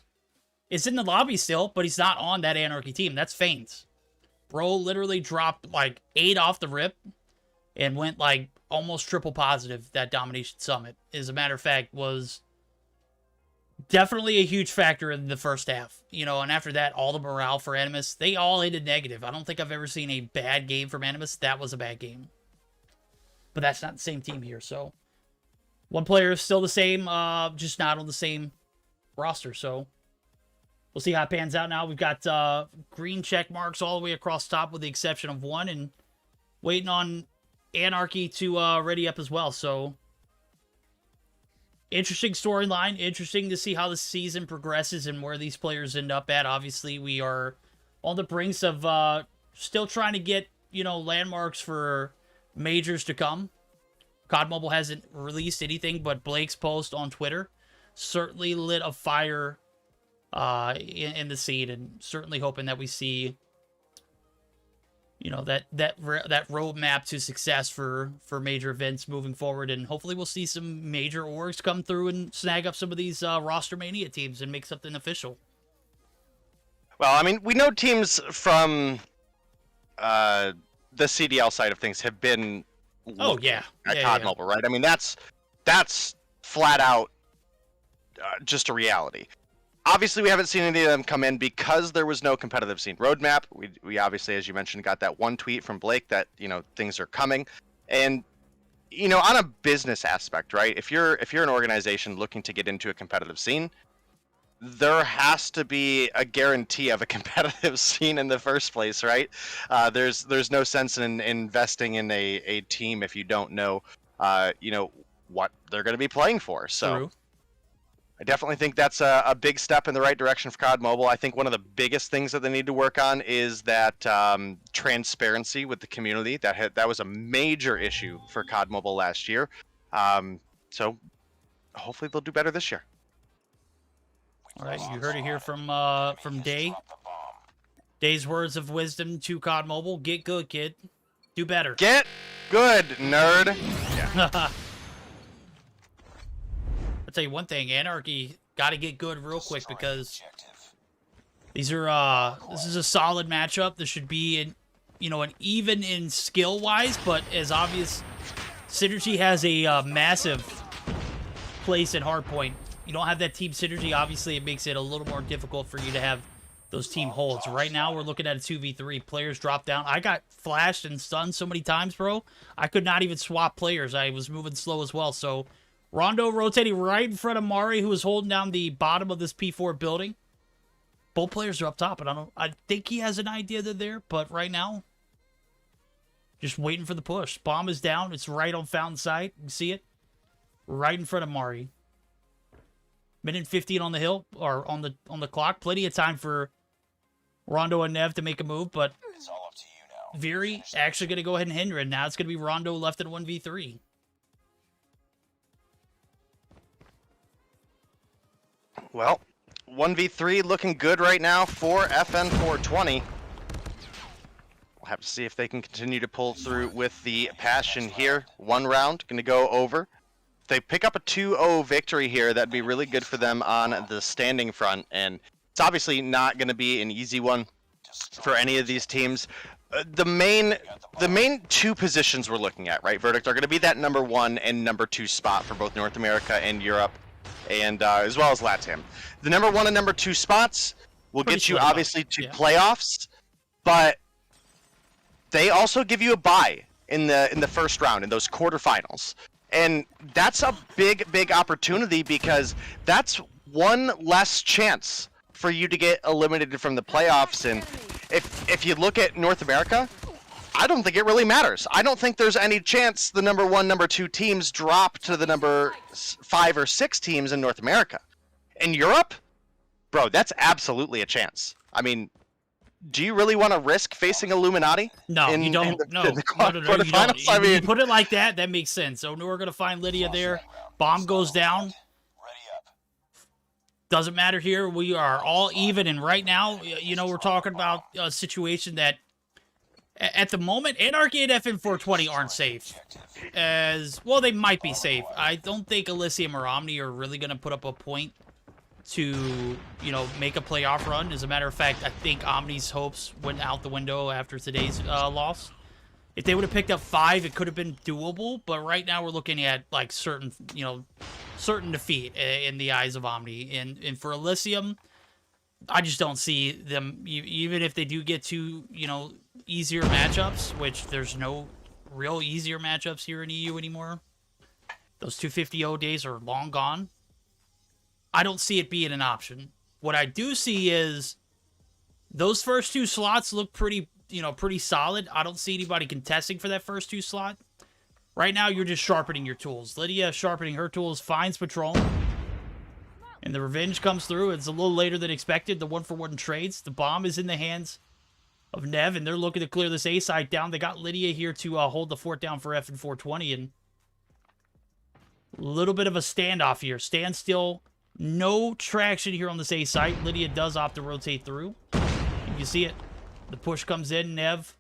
is in the lobby still, but he's not on that Anarchy team. That's Fanes. Bro literally dropped like 8 off the rip and went like almost triple positive that domination summit. As a matter of fact, was definitely a huge factor in the first half, and after that, all the morale for Animus, they all ended negative. I don't think I've ever seen a bad game from Animus. That was a bad game. But that's not the same team here, so. One player is still the same, just not on the same roster, so. We'll see how it pans out now. We've got green check marks all the way across top with the exception of 1, and waiting on Anarchy to ready up as well, so. Interesting storyline. Interesting to see how the season progresses and where these players end up at. Obviously, we are on the brinks of still trying to get, landmarks for majors to come. COD Mobile hasn't released anything, but Blake's post on Twitter certainly lit a fire in the scene, and certainly hoping that we see that roadmap to success for major events moving forward, and hopefully we'll see some major orgs come through and snag up some of these roster mania teams and make something official. Well, I mean, we know teams from the CDL side of things have been at COD Mobile, right? I mean, that's flat out just a reality. Obviously, we haven't seen any of them come in because there was no competitive scene roadmap. We obviously, as you mentioned, got that one tweet from Blake that, things are coming. And, on a business aspect, right? If you're an organization looking to get into a competitive scene, there has to be a guarantee of a competitive scene in the first place, right? There's no sense in investing in a team if you don't know, what they're going to be playing for. So. True. I definitely think that's a big step in the right direction for COD Mobile. I think one of the biggest things that they need to work on is that transparency with the community. That was a major issue for COD Mobile last year. So hopefully they'll do better this year. All right, you heard it here from Day. Day's words of wisdom to COD Mobile. Get good, kid. Do better. Get good, nerd. I'll tell you one thing, Anarchy got to get good real quick because these are this is a solid matchup. This should be an even in skill wise, but as obvious, Synergy has a massive place in hardpoint. You don't have that team synergy. Obviously, it makes it a little more difficult for you to have those team holds. Right now, we're looking at a 2v3. Players drop down. I got flashed and stunned so many times, bro. I could not even swap players. I was moving slow as well. So, Rondo rotating right in front of Mari, who is holding down the bottom of this P4 building. Both players are up top, and I think he has an idea they're there, but right now, just waiting for the push. Bomb is down. It's right on Fountain side. You see it? Right in front of Mari. Minute 15 on the hill, or on the clock. Plenty of time for Rondo and Nev to make a move, but It's all up to you now. Veery actually going to go ahead and hinder it. Now it's going to be Rondo left in 1v3. Well, 1v3 looking good right now for FN420. We'll have to see if they can continue to pull through with the passion here. One round, going to go over. If they pick up a 2-0 victory here, that'd be really good for them on the standing front. And it's obviously not going to be an easy one for any of these teams. The main two positions we're looking at, right, Verdict, are going to be that number 1 and number 2 spot for both North America and Europe, and as well as LATAM. The number 1 and number 2 spots will get you obviously to playoffs, but they also give you a bye in the first round in those quarterfinals. And that's a big opportunity because that's one less chance for you to get eliminated from the playoffs. And if you look at North America, I don't think it really matters. I don't think there's any chance the number 1, number 2 teams drop to the number 5 or 6 teams in North America. In Europe, bro, that's absolutely a chance. I mean, do you really want to risk facing Illuminati? No, you don't. No, you don't. I mean, you put it like that, that makes sense. So we're going to find Lydia there. Bomb goes down. Doesn't matter here. We are all even, and right now, we're talking about a situation that, at the moment, Anarchy and FN420 aren't safe. As well, they might be safe. I don't think Elysium or Omni are really going to put up a point to, make a playoff run. As a matter of fact, I think Omni's hopes went out the window after today's loss. If they would have picked up 5, it could have been doable, but right now we're looking at, like, certain defeat in the eyes of Omni. And for Elysium, I just don't see them, even if they do get to, easier matchups, which there's no real easier matchups here in EU anymore. Those 250-0 days are long gone. I don't see it being an option. What I do see is those first 2 slots look pretty solid. I don't see anybody contesting for that first 2 slot. Right now, you're just sharpening your tools. Lydia sharpening her tools, finds Patron. And the revenge comes through. It's a little later than expected. The 1-for-1 trades. The bomb is in the hands of Nev, and they're looking to clear this A side down. They got Lydia here to hold the fort down for FN420, and a little bit of a standoff here. Stand still. No traction here on this A site. Lydia does opt to rotate through. You can see it. The push comes in. Nev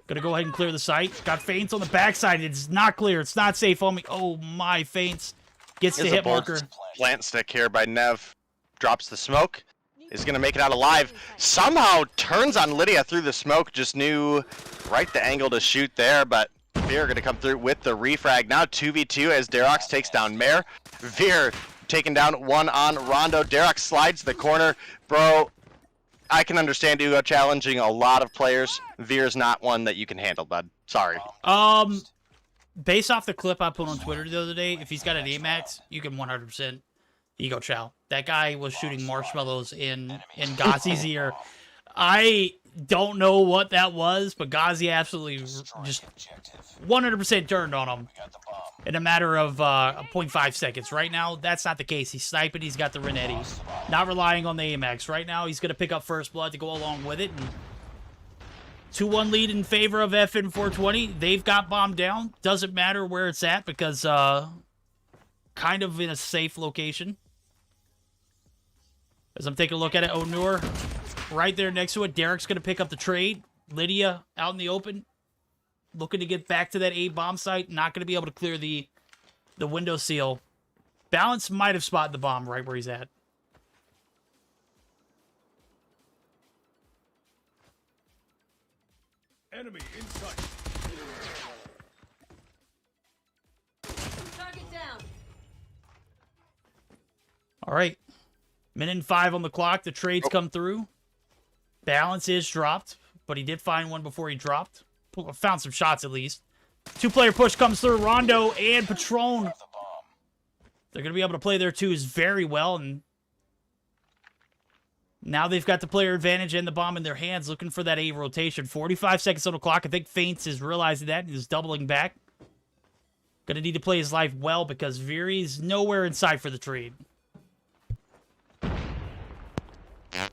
gonna go ahead and clear the site. Got feints on the backside. It's not clear. It's not safe on me. Oh my, feints. Gets the hit marker. Plant stick here by Nev. Drops the smoke. Is gonna make it out alive. Somehow turns on Lydia through the smoke. Just knew right the angle to shoot there, but Veer gonna come through with the refrag. Now 2v2 as Derox takes down Mare. Veer taking down 1 on Rondo. Derox slides the corner. Bro, I can understand you challenging a lot of players. Veer's not one that you can handle, bud. Sorry. Based off the clip I put on Twitter the other day, if he's got an AMAX, you can 100% ego chow. That guy was shooting marshmallows in Ghazi's ear. I don't know what that was, but Ghazi absolutely just 100% turned on him in a matter of 0.5 seconds. Right now, that's not the case. He's sniping. He's got the Renetti. Not relying on the AMAX. Right now, he's going to pick up first blood to go along with it. And 2-1 lead in favor of FN420. They've got bomb down. Doesn't matter where it's at because kind of in a safe location. As I'm taking a look at it, Onur right there next to it. Derek's going to pick up the trade. Lydia out in the open. Looking to get back to that A bomb site. Not going to be able to clear the window seal. Balance might have spotted the bomb right where he's at. Enemy in sight. Target down. All right. Minute and 5 on the clock. The trades come through. Balance is dropped, but he did find one before he dropped. Found some shots at least. 2-player push comes through. Rondo and Patron. They're going to be able to play their twos very well, and now they've got the player advantage and the bomb in their hands, looking for that A rotation. 45 seconds on the clock. I think Feints is realizing that and is doubling back. Going to need to play his life well because Viri's nowhere in sight for the trade.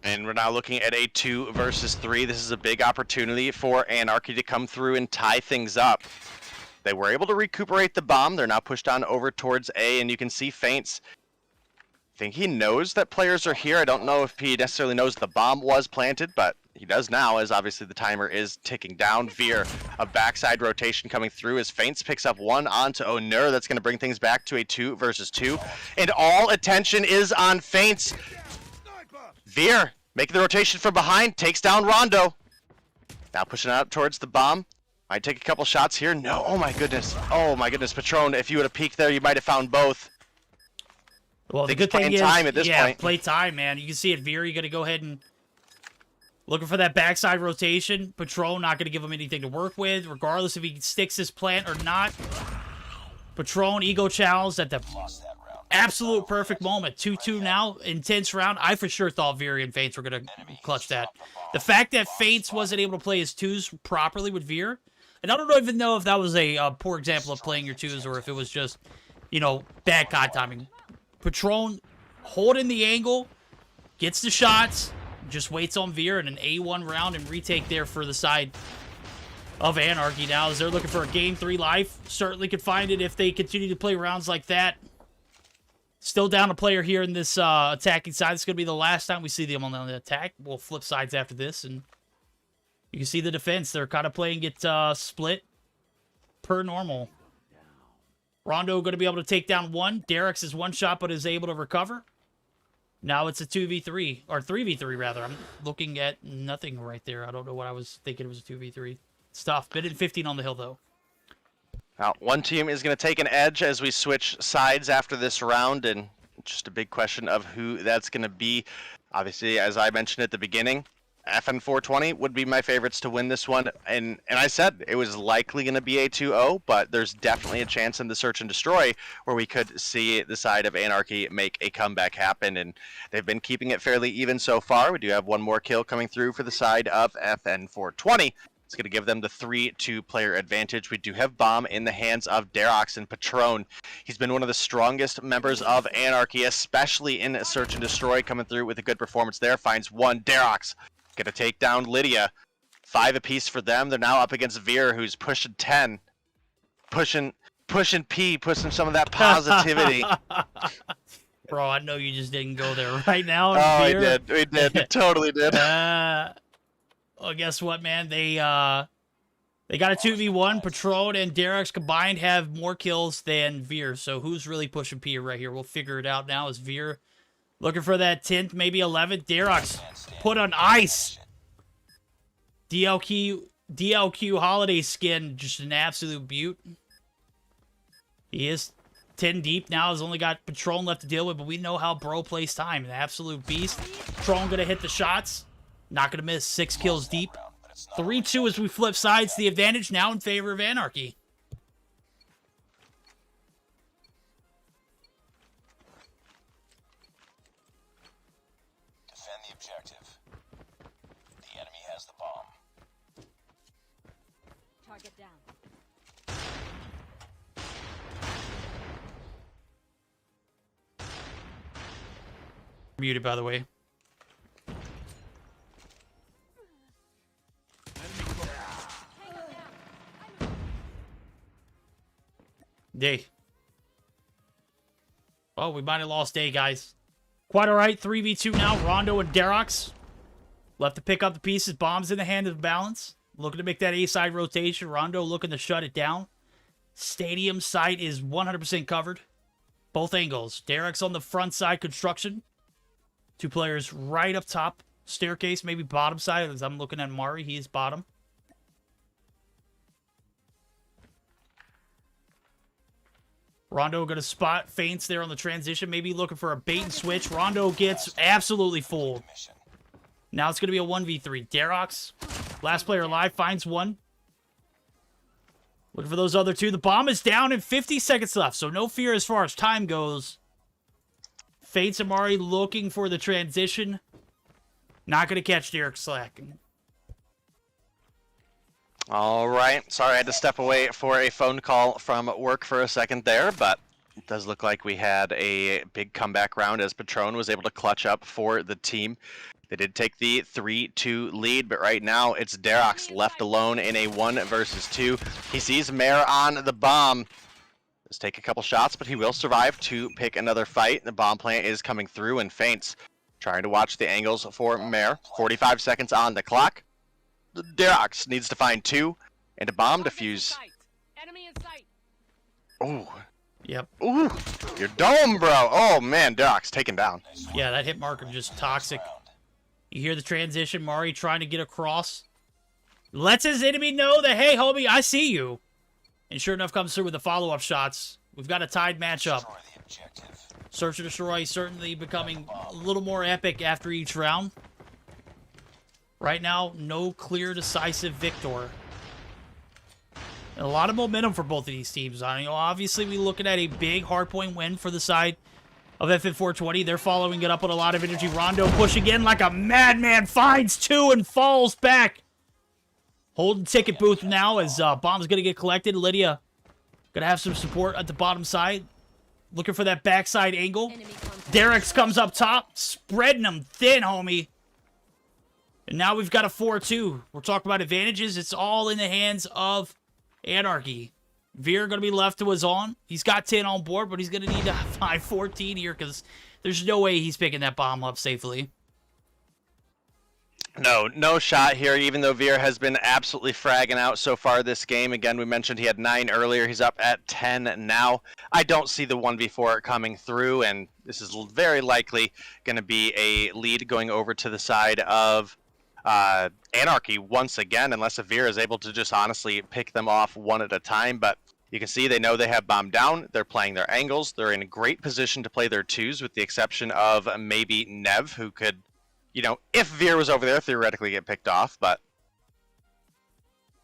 And we're now looking at a 2 versus 3. This is a big opportunity for Anarchy to come through and tie things up. They were able to recuperate the bomb. They're now pushed on over towards A, and you can see Feints. I think he knows that players are here. I don't know if he necessarily knows the bomb was planted, but he does now, as obviously the timer is ticking down. Veer, a backside rotation coming through as Feints picks up one onto Onur. That's going to bring things back to a 2 versus 2. And all attention is on Feints. Veer making the rotation from behind, takes down Rondo. Now pushing out towards the bomb. Might take a couple shots here. No, oh my goodness. Oh my goodness, Patron, if you would have peeked there, you might have found both. Well, the good thing is, time at this point. Play time, man. You can see it. Veer, you got to go ahead and looking for that backside rotation. Patron not going to give him anything to work with, regardless if he sticks his plant or not. Patron ego challenged at the absolute perfect moment. 2-2 now, intense round. I for sure thought Veer and Feints were going to clutch that. The fact that Feints wasn't able to play his twos properly with Veer, and I don't even know if that was a poor example of playing your twos or if it was just, you know, bad COD timing. Patron holding the angle, gets the shots, just waits on Veer in an A1 round and retake there for the side of Anarchy now as they're looking for a Game 3 life. Certainly could find it if they continue to play rounds like that. Still down a player here in this attacking side. It's going to be the last time we see them on the attack. We'll flip sides after this, and you can see the defense. They're kind of playing it split per normal. Rondo going to be able to take down one. Derek's is one shot, but is able to recover. Now it's a 2v3, or 3v3 rather. I'm looking at nothing right there. I don't know what I was thinking it was a 2v3. It's tough. Minute 15 on the hill, though. Now, one team is going to take an edge as we switch sides after this round, and just a big question of who that's going to be. Obviously, as I mentioned at the beginning, FN420 would be my favorites to win this one, and I said it was likely going to be a 2-0, but there's definitely a chance in the search and destroy where we could see the side of Anarchy make a comeback happen, and they've been keeping it fairly even so far. We do have one more kill coming through for the side of FN420. It's going to give them the 3-2 player advantage. We do have bomb in the hands of Derox and Patron. He's been one of the strongest members of Anarchy, especially in search and destroy, coming through with a good performance there. Finds one. Derox going to take down Lydia. 5 apiece for them. They're now up against Veer, who's pushing 10. Pushing P, pushing some of that positivity. Bro, I know you just didn't go there right now. Oh, Veer. we did. We totally did. Well, guess what, man? They got a 2v1. Patron and Derek's combined have more kills than Veer. So who's really pushing P right here? We'll figure it out now. Is Veer looking for that 10th, maybe 11th? Derek's put on ice. DLQ holiday skin, just an absolute beaut. He is 10 deep now. Has only got Patron left to deal with, but we know how bro plays time. An absolute beast. Patron gonna hit the shots. Not going to miss. 6 kills deep. 3-2 as we flip sides. The advantage now in favor of Anarchy. Defend the objective. The enemy has the bomb. Target down. Muted, by the way. Day. Oh, we might have lost Day, guys. Quite all right. 3v2 now. Rondo and Derox left to pick up the pieces. Bombs in the hand of Balance. Looking to make that A-side rotation. Rondo looking to shut it down. Stadium site is 100% covered. Both angles. Derek's on the front side construction. 2 players right up top. Staircase, maybe bottom side. As I'm looking at Mari, he is bottom. Rondo going to spot feints there on the transition. Maybe looking for a bait and switch. Rondo gets absolutely fooled. Now it's going to be a 1v3. Derox, last player alive, finds one. Looking for those other 2. The bomb is down and 50 seconds left, so no fear as far as time goes. Feints Amari looking for the transition. Not going to catch Derek slacking. All right. Sorry, I had to step away for a phone call from work for a second there, but it does look like we had a big comeback round as Patron was able to clutch up for the team. They did take the 3-2 lead, but right now it's Derox left alone in a 1 versus 2. He sees Mare on the bomb. Let's take a couple shots, but he will survive to pick another fight. The bomb plant is coming through and Feints trying to watch the angles for Mare. 45 seconds on the clock. Derox needs to find 2 and a bomb defuse. Oh. Yep. Ooh. Your dome, bro. Oh, man. Derox taken down. Yeah, that hit marker just toxic. You hear the transition. Mari trying to get across. Lets his enemy know that, hey, homie, I see you. And sure enough, comes through with the follow-up shots. We've got a tied matchup. Search and Destroy certainly becoming a little more epic after each round. Right now, no clear, decisive victor. And a lot of momentum for both of these teams. Obviously, we're looking at a big hardpoint win for the side of FN420. They're following it up with a lot of energy. Rondo pushing in like a madman. Finds 2 and falls back. Holding ticket booth now as bomb's going to get collected. Lydia going to have some support at the bottom side. Looking for that backside angle. Derek's comes up top. Spreading them thin, homie. And now we've got a 4-2. We're talking about advantages. It's all in the hands of Anarchy. Veer going to be left to his own. He's got 10 on board, but he's going to need to find 14 here because there's no way he's picking that bomb up safely. No shot here, even though Veer has been absolutely fragging out so far this game. Again, we mentioned he had 9 earlier. He's up at 10 now. I don't see the 1v4 coming through, and this is very likely going to be a lead going over to the side of Anarchy once again, unless Veer is able to just honestly pick them off one at a time. But you can see they know they have bomb down. They're playing their angles. They're in a great position to play their 2s, with the exception of maybe Nev, who could, if Veer was over there, theoretically get picked off. But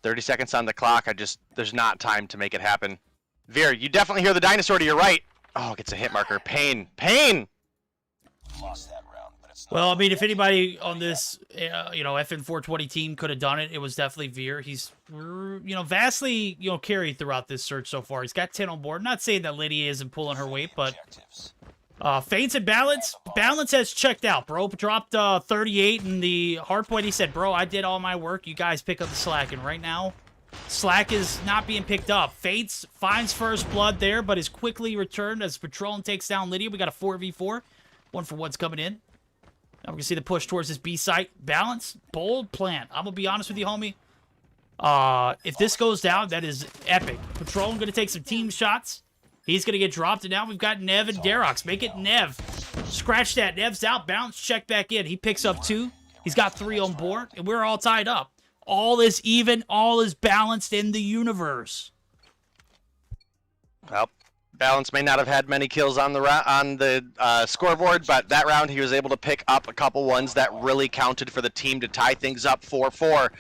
30 seconds on the clock. There's not time to make it happen. Veer, you definitely hear the dinosaur to your right. Oh, gets a hit marker. Pain. Lost that round, but it's Well, I mean, if anybody on this, FN420 team could have done it, it was definitely Veer. He's, vastly, carried throughout this search so far. He's got 10 on board. Not saying that Lydia isn't pulling her weight, but Feints and Balance. Balance has checked out, bro. Dropped 38 in the hardpoint. He said, bro, I did all my work. You guys pick up the slack. And right now, slack is not being picked up. Feints finds first blood there, but is quickly returned as Patron takes down Lydia. We got a 4v4. 1-for-1's coming in. Now we're going to see the push towards this B site. Balance, bold plant. I'm going to be honest with you, homie. If this goes down, that is epic. Patron going to take some team shots. He's going to get dropped, and now we've got Nev and Derox. Make it Nev. Scratch that. Nev's out. Bounce, check back in. He picks up 2. He's got 3 on board, and we're all tied up. All is even. All is balanced in the universe. Well, Balance may not have had many kills on the scoreboard, but that round he was able to pick up a couple ones that really counted for the team to tie things up 4-4.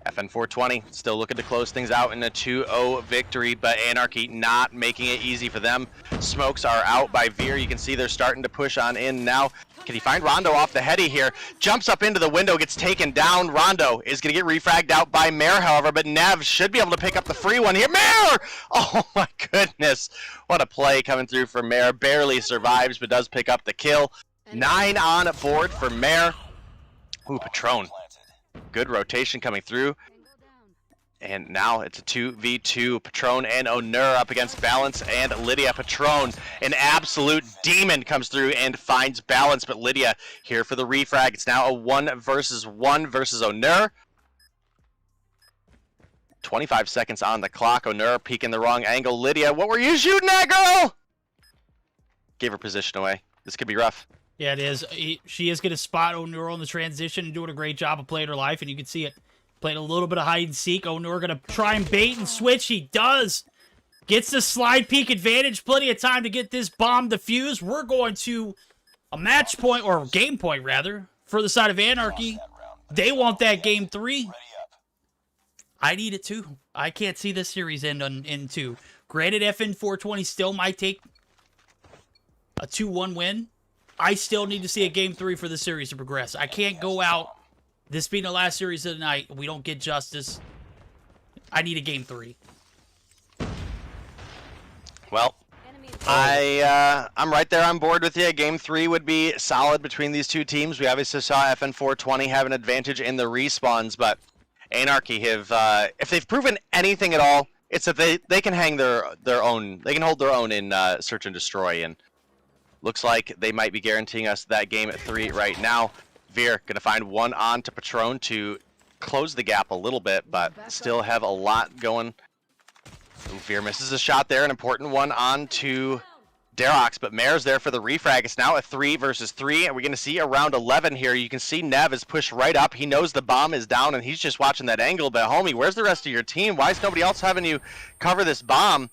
FN420 still looking to close things out in a 2-0 victory, but Anarchy not making it easy for them. Smokes are out by Veer. You can see they're starting to push on in now. Can he find Rondo off the heady here? Jumps up into the window, gets taken down. Rondo is going to get refragged out by Mare, however, but Nev should be able to pick up the free one here. Mare! Oh my goodness. What a play coming through for Mare. Barely survives, but does pick up the kill. 9 on board for Mare. Ooh, Patron. Good rotation coming through. And now it's a 2v2. Patron and Onur up against Balance and Lydia. Patron, an absolute demon, comes through and finds Balance, but Lydia here for the refrag. It's now a 1 versus Onur. 25 seconds on the clock. Onur peeking the wrong angle. Lydia, what were you shooting at, girl? Gave her position away. This could be rough. Yeah, it is. She is going to spot Onur on the transition and doing a great job of playing her life, and you can see it. Playing a little bit of hide and seek. Onur going to try and bait and switch. He does. Gets the slide peek advantage. Plenty of time to get this bomb defused. We're going to a match point, or game point, rather, for the side of Anarchy. They want that game 3. I need it too. I can't see this series end in 2. Granted, FN 420 still might take a 2-1 win. I still need to see a game 3 for the series to progress. I can't go out, this being the last series of the night, we don't get justice. I need a game 3. Well, I'm right there on board with you. Game 3 would be solid between these two teams. We obviously saw FN 420 have an advantage in the respawns, but Anarchy have, if they've proven anything at all, it's that they can hang their own, they can hold their own in Search and Destroy, and looks like they might be guaranteeing us that game at 3 right now. Veer gonna find one on to Patron to close the gap a little bit, but still have a lot going. Veer misses a shot there, an important one on to Derox, but Mare's there for the refrag. It's now a 3 versus 3, and we're going to see around 11 here. You can see Nev is pushed right up. He knows the bomb is down, and he's just watching that angle. But, homie, where's the rest of your team? Why is nobody else having you cover this bomb?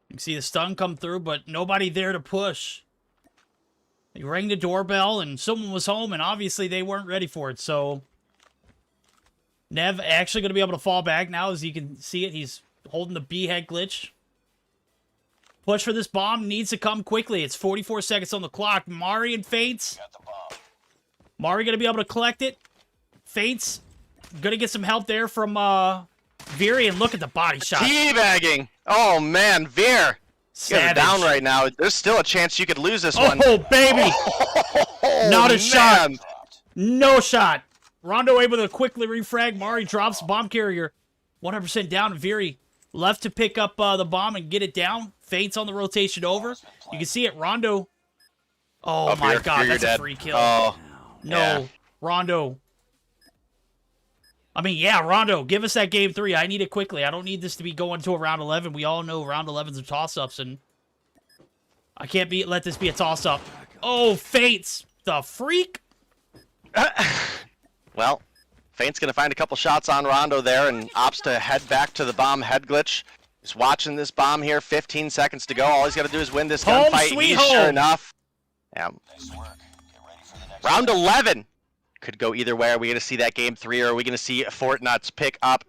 You can see the stun come through, but nobody there to push. He rang the doorbell, and someone was home, and obviously they weren't ready for it. So Nev actually going to be able to fall back now. As you can see it, he's holding the B-head glitch. Push for this bomb needs to come quickly. It's 44 seconds on the clock. Mari and Faints. Mari going to be able to collect it. Faints going to get some help there from Veer, and look at the body shot. Teabagging. Oh, man, Veer. You're down right now. There's still a chance you could lose this one. Oh, baby. Oh, not a man. shot. No shot. Rondo able to quickly refrag. Mari drops bomb carrier. 100% down. Veer left to pick up the bomb and get it down. Faints on the rotation over. You can see it. Rondo. Oh, my Veer, God. Veer, That's a free kill. Oh, no. Yeah. Rondo. I mean, yeah, Rondo. Give us that game 3. I need it quickly. I don't need this to be going to a round 11. We all know round 11s are toss-ups, and I can't let this be a toss-up. Oh, Faints. The freak. Well, Faint's going to find a couple shots on Rondo there and opts to head back to the bomb head glitch. He's watching this bomb here. 15 seconds to go. All he's got to do is win this gunfight. He's sure enough. Yeah. Round 11 could go either way. Are we going to see that game 3, or are we going to see Fort Nuts pick up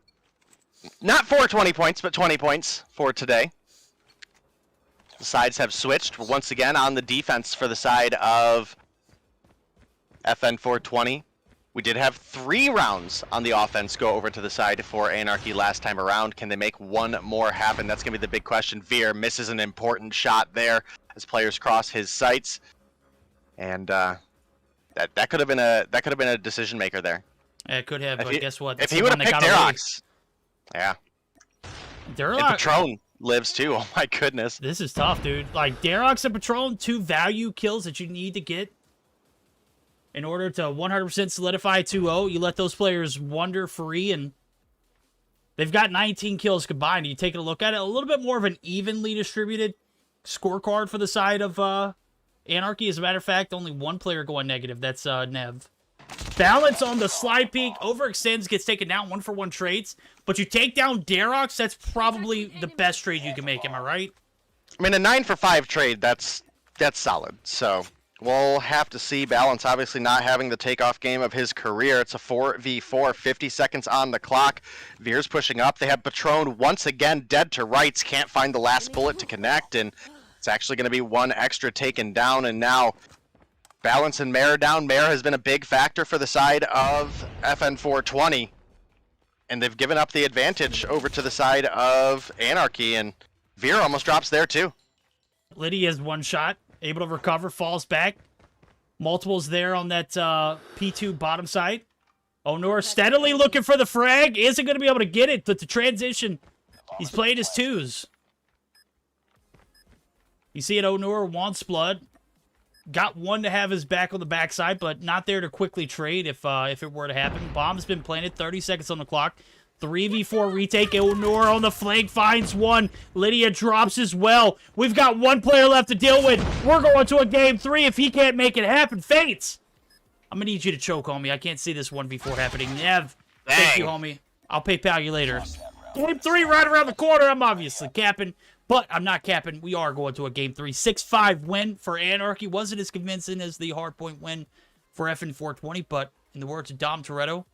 not 420 points, but 20 points for today? The sides have switched. We're once again on the defense for the side of FN 420. We did have 3 rounds on the offense go over to the side for Anarchy last time around. Can they make one more happen? That's going to be the big question. Veer misses an important shot there as players cross his sights, and that could have been a decision maker there. It could have, but guess what? If he would have picked Derox, yeah. Derox. And Patron lives too. Oh my goodness. This is tough, dude. Like Derox and Patron, 2 value kills that you need to get in order to 100% solidify 2-0. You let those players wander free, and they've got 19 kills combined. You take a look at it, a little bit more of an evenly distributed scorecard for the side of Anarchy. As a matter of fact, only 1 player going negative. That's Nev. Balance on the slide peek. Overextends, gets taken down. 1-for-1 trades. But you take down Derox, that's probably the best trade you can make. Am I right? I mean, a 9-for-5 trade, that's solid. So we'll have to see. Balance obviously not having the takeoff game of his career. It's a 4v4, 50 seconds on the clock. Veer's pushing up. They have Patron once again dead to rights. Can't find the last bullet to connect, and it's actually going to be 1 extra taken down, and now Balance and Mare down. Mare has been a big factor for the side of FN 420, and they've given up the advantage over to the side of Anarchy, and Veer almost drops there too. Lydia's 1 shot, able to recover, falls back. Multiples there on that P2 bottom side. Onur steadily looking for the frag. Isn't going to be able to get it, but the transition, he's playing his twos. You see it, Onur wants blood. Got one to have his back on the backside, but not there to quickly trade if it were to happen. Bomb's been planted, 30 seconds on the clock. 3v4 retake. Onur on the flank finds one. Lydia drops as well. We've got one player left to deal with. We're going to a game 3 if he can't make it happen. Fates! I'm going to need you to choke, homie. I can't see this 1v4 happening. Nev, thank you, homie. I'll PayPal you later. Game 3 right around the corner. I'm obviously capping, but I'm not capping. We are going to a game 3. 6-5 win for Anarchy. Wasn't as convincing as the hardpoint win for FN420, but in the words of Dom Toretto,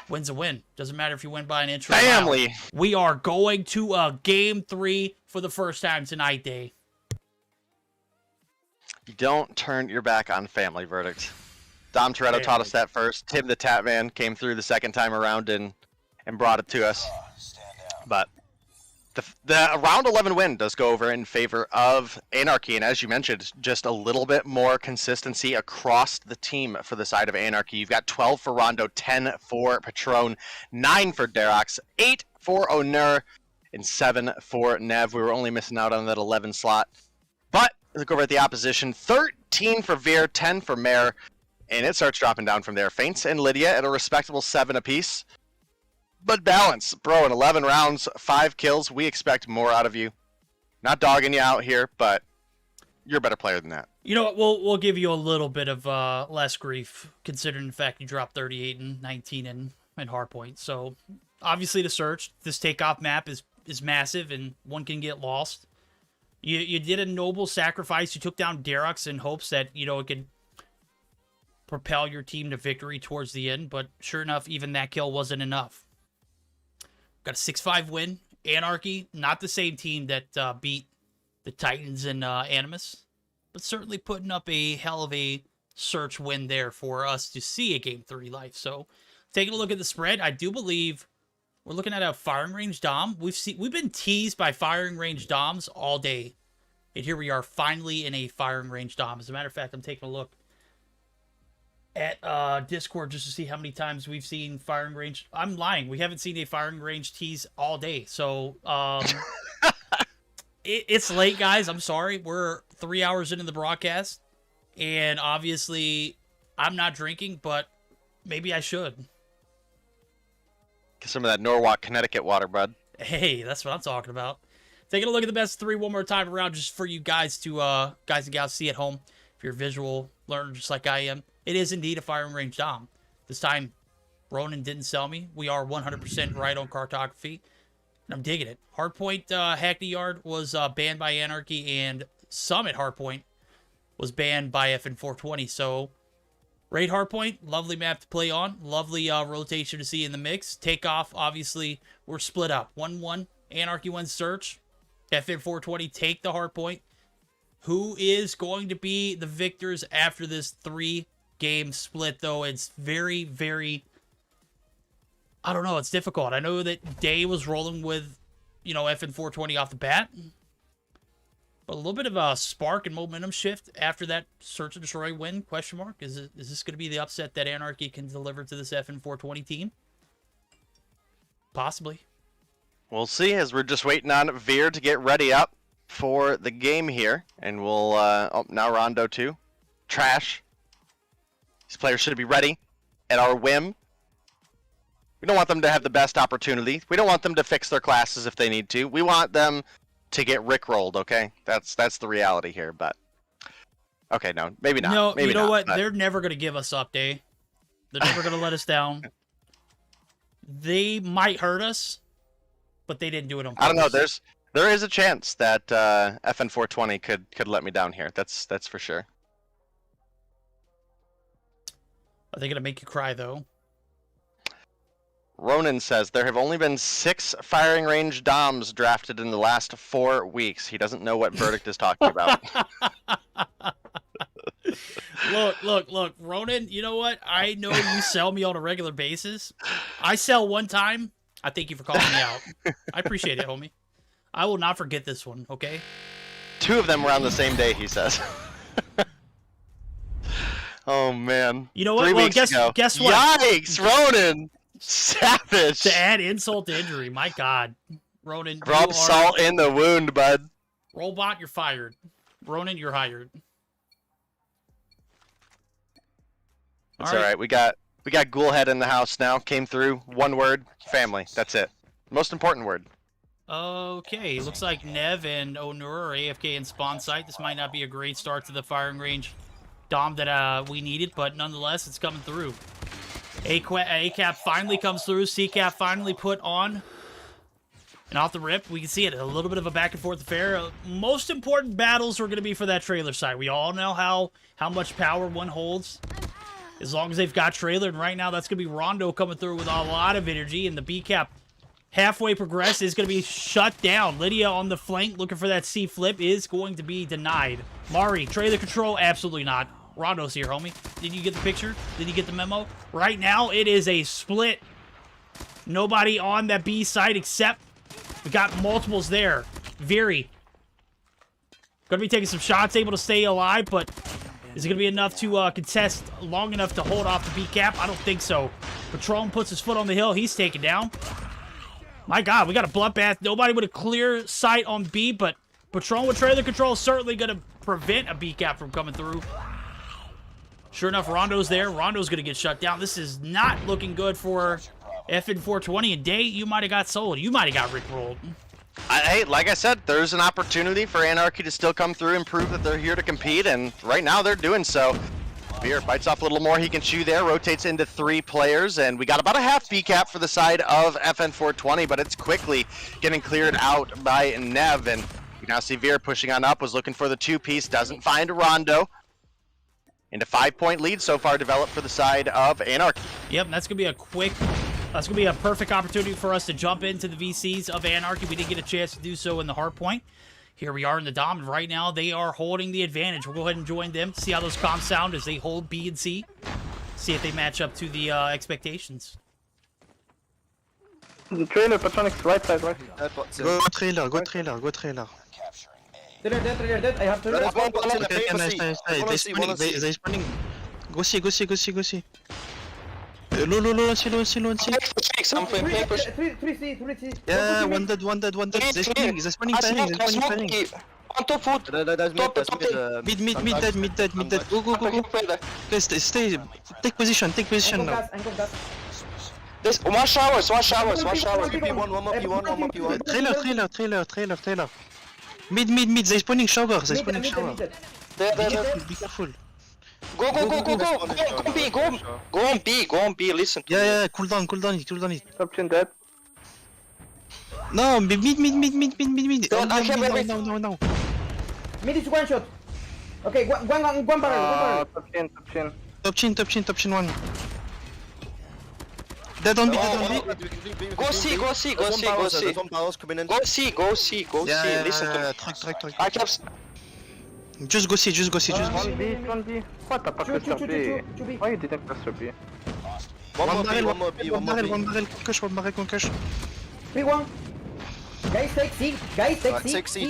win's a win. Doesn't matter if you win by an inch or a mile. Family. We are going to a game 3 for the first time tonight, Day. You don't turn your back on family, Verdict. Dom Toretto taught us that first. Tim the Tatman came through the second time around and brought it to us. But the round 11 win does go over in favor of Anarchy, and as you mentioned, just a little bit more consistency across the team for the side of Anarchy. You've got 12 for Rondo, 10 for Patron, 9 for Derox, 8 for Onur, and 7 for Nev. We were only missing out on that 11 slot. But look over at the opposition, 13 for Veer, 10 for Mare, and it starts dropping down from there. Feints and Lydia at a respectable 7 apiece. But balance, bro, in 11 rounds, 5 kills, we expect more out of you. Not dogging you out here, but you're a better player than that. You know what, we'll give you a little bit of less grief, considering the fact you dropped 38 and 19 in hardpoint. So, obviously the search, this takeoff map is massive, and one can get lost. You did a noble sacrifice. You took down Derox in hopes that, you know, it could propel your team to victory towards the end, but sure enough, even that kill wasn't enough. Got a 6-5 win. Anarchy, not the same team that beat the Titans and Animus, but certainly putting up a hell of a search win there for us to see a Game 3 life. So, taking a look at the spread, I do believe we're looking at a firing range dom. We've been teased by firing range doms all day, and here we are finally in a firing range dom. As a matter of fact, I'm taking a look at Discord just to see how many times we've seen firing range. I'm lying. We haven't seen a firing range tease all day. So, it's late, guys. I'm sorry. We're 3 hours into the broadcast, and obviously I'm not drinking, but maybe I should. Get some of that Norwalk, Connecticut water, bud. Hey, that's what I'm talking about. Taking a look at the best 3 one more time around just for you guys to, guys and gals see at home. If you're a visual learner just like I am, it is indeed a firing range dom. This time, Ronan didn't sell me. We are 100% right on cartography, and I'm digging it. Hardpoint Hackney Yard was banned by Anarchy, and Summit Hardpoint was banned by FN420. So, Raid Hardpoint, lovely map to play on. Lovely rotation to see in the mix. Takeoff, obviously, we're split up. 1-1, Anarchy wins search. FN420 take the Hardpoint. Who is going to be the victors after this 3-game split, though? It's very, very... I don't know. It's difficult. I know that Day was rolling with, you know, FN420 off the bat. But a little bit of a spark and momentum shift after that Search and Destroy win, question mark. Is this going to be the upset that Anarchy can deliver to this FN420 team? Possibly. We'll see, as we're just waiting on Veer to get ready up for the game here. And we'll, now Rondo too. Trash. These players should be ready at our whim. We don't want them to have the best opportunity. We don't want them to fix their classes if they need to. We want them to get rickrolled, okay? That's the reality here, but... Okay, no, maybe not. No, maybe you know not, what? but... They're never going to give us up, Day. They're never going to let us down. They might hurt us, but they didn't do it on purpose. I don't know, there is a chance that FN420 could let me down here. That's for sure. Are they going to make you cry, though? Ronan says, there have only been 6 firing range doms drafted in the last 4 weeks. He doesn't know what Verdict is talking about. Look, Ronan, you know what? I know you sell me on a regular basis. I sell one time. I thank you for calling me out. I appreciate it, homie. I will not forget this one, okay? 2 of them were on the same day, he says. Oh man. You know what? 3 Well, weeks guess ago. what? Yikes, Ronan. Savage. To add insult to injury, my God. Ronan, Rub salt in the wound, bud. Robot, you're fired. Ronan, you're hired. It's all right. We got Ghoulhead in the house now. Came through. One word. Family. That's it. Most important word. Okay, looks like Nev and Onur are AFK in spawn site. This might not be a great start to the firing range Dom that we needed, but nonetheless, it's coming through. A-cap finally comes through. C-cap finally put on. And off the rip, we can see it. A little bit of a back-and-forth affair. Most important battles are going to be for that trailer side. We all know how much power one holds as long as they've got trailer. And right now, that's going to be Rondo coming through with a lot of energy. And the B-cap halfway progress is going to be shut down. Lydia on the flank looking for that C flip is going to be denied. Mari, trailer control, absolutely not. Rondo's here, homie. Did you get the picture? Did you get the memo? Right now, it is a split. Nobody on that B side except we got multiples there. Veery. Going to be taking some shots, able to stay alive, but is it going to be enough to contest long enough to hold off the B-cap? I don't think so. Patron puts his foot on the hill. He's taken down. My God, we got a bloodbath. Nobody with a clear sight on B, but Patron with trailer control is certainly going to prevent a B-cap from coming through. Sure enough, Rondo's there. Rondo's going to get shut down. This is not looking good for FN420. And Day, you might have got sold. You might have got rickrolled. Hey, like I said, there's an opportunity for Anarchy to still come through and prove that they're here to compete, and right now they're doing so. Veer bites off a little more he can chew there, rotates into 3 players, and we got about a half B-cap for the side of FN420, but it's quickly getting cleared out by Nev, and you now see Veer pushing on up, was looking for the 2-piece, doesn't find Rondo. Into 5-point lead so far developed for the side of Anarchy. Yep, that's going to be a quick... That's going to be a perfect opportunity for us to jump into the VCs of Anarchy. We didn't get a chance to do so in the hardpoint. Here we are in the Dom, and right now they are holding the advantage. We'll go ahead and join them, see how those comms sound as they hold B and C. See if they match up to the expectations. The trailer, Patronix, right side, right. Go trailer, go trailer, go trailer. Trailer dead. I have trailer. They spawning. Go see. Low, see. I'm playing push. 3C. Yeah, one dead. They're spawning firing. On top foot. Mid dead. Go. Stay. Take position now. There's one showers. Trailer. Mid. They're spawning shower. Be careful. Go on B, listen to me. Yeah, cool down it. Option dead. No, mid. No. Mid is one shot. Okay, one barrel. Top chin. Top chin one. Dead on B. Go see. Go see, listen to me. Track. I kept... Just go see. 1B. What the fuck is that B? Why you didn't press B? One barrel, cash. 3-1. Guys, take C.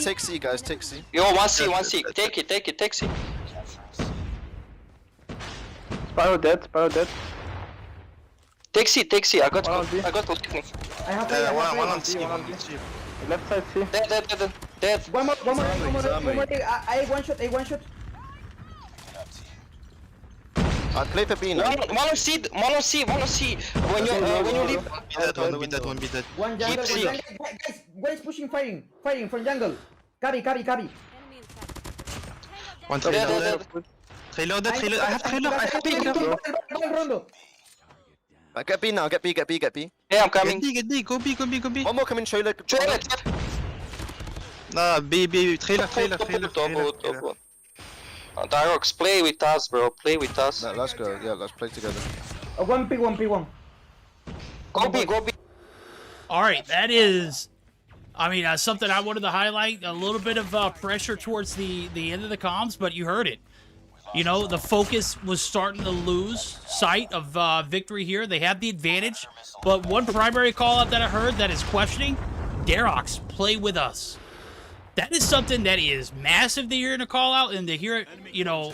Take C, guys, take C. Yo, 1C. Take it. C. Sparrow dead. Take C. I got to kick me. I have one on C. Left side C. Dead. One more. I one shot. I play for B now. One on C. When you leave. Be dead. One jungle. Guys, pushing, firing from jungle. Carry. One trailer. Trailer. I have trailer. Rondo. Get B now. Get B. Yeah, I'm coming. Get B. Go B. One more coming. Trailer. Nah, B. Trailer. Dirox, play with us, bro. Play with us. No, let's go. Yeah, let's play together. 1P1. Go B. All right, that is... I mean, something I wanted to highlight. A little bit of pressure towards the end of the comms, but you heard it. You know, the focus was starting to lose sight of victory here. They have the advantage, but one primary call-out that I heard that is questioning, Darox, play with us. That is something that is massive to hear in a call-out, and to hear it, you know,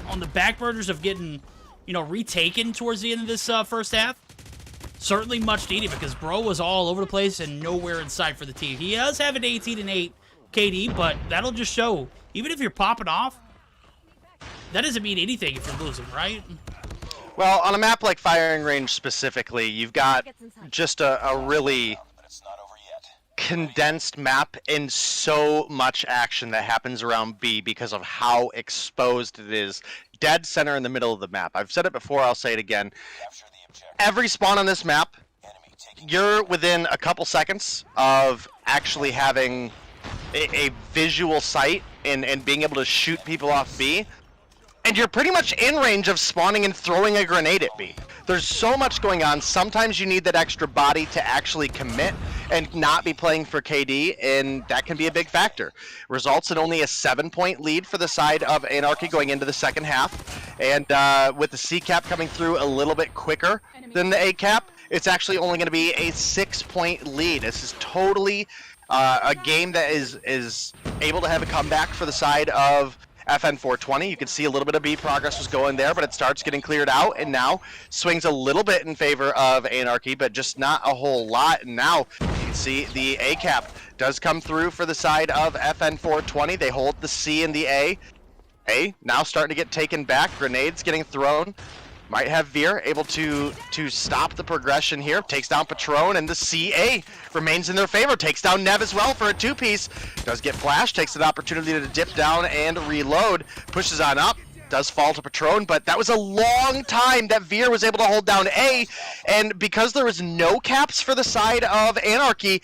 on the back burners of getting, you know, retaken towards the end of this first half. Certainly much needed because bro was all over the place and nowhere in sight for the team. He does have an 18-8 KD, but that'll just show, even if you're popping off, that doesn't mean anything if you're losing, right? Well, on a map like Firing Range specifically, you've got just a really condensed map and so much action that happens around B because of how exposed it is. Dead center in the middle of the map. I've said it before, I'll say it again. Every spawn on this map, you're within a couple seconds of actually having a visual sight and being able to shoot people off B. And you're pretty much in range of spawning and throwing a grenade at B. There's so much going on. Sometimes you need that extra body to actually commit and not be playing for KD, and that can be a big factor. Results in only a 7-point lead for the side of Anarchy going into the second half. And with the C cap coming through a little bit quicker than the A cap, it's actually only going to be a 6-point lead. This is totally a game that is able to have a comeback for the side of FN 420. You can see a little bit of B progress was going there, but it starts getting cleared out and now swings a little bit in favor of Anarchy, but just not a whole lot. And now you can see the A cap does come through for the side of FN 420. They hold the C and the A. A now starting to get taken back. Grenades getting thrown. Might have Veer able to stop the progression here. Takes down Patron, and the CA remains in their favor. Takes down Nev as well for a 2-piece. Does get Qlash, takes an opportunity to dip down and reload. Pushes on up, does fall to Patron, but that was a long time that Veer was able to hold down A, and because there was no caps for the side of Anarchy,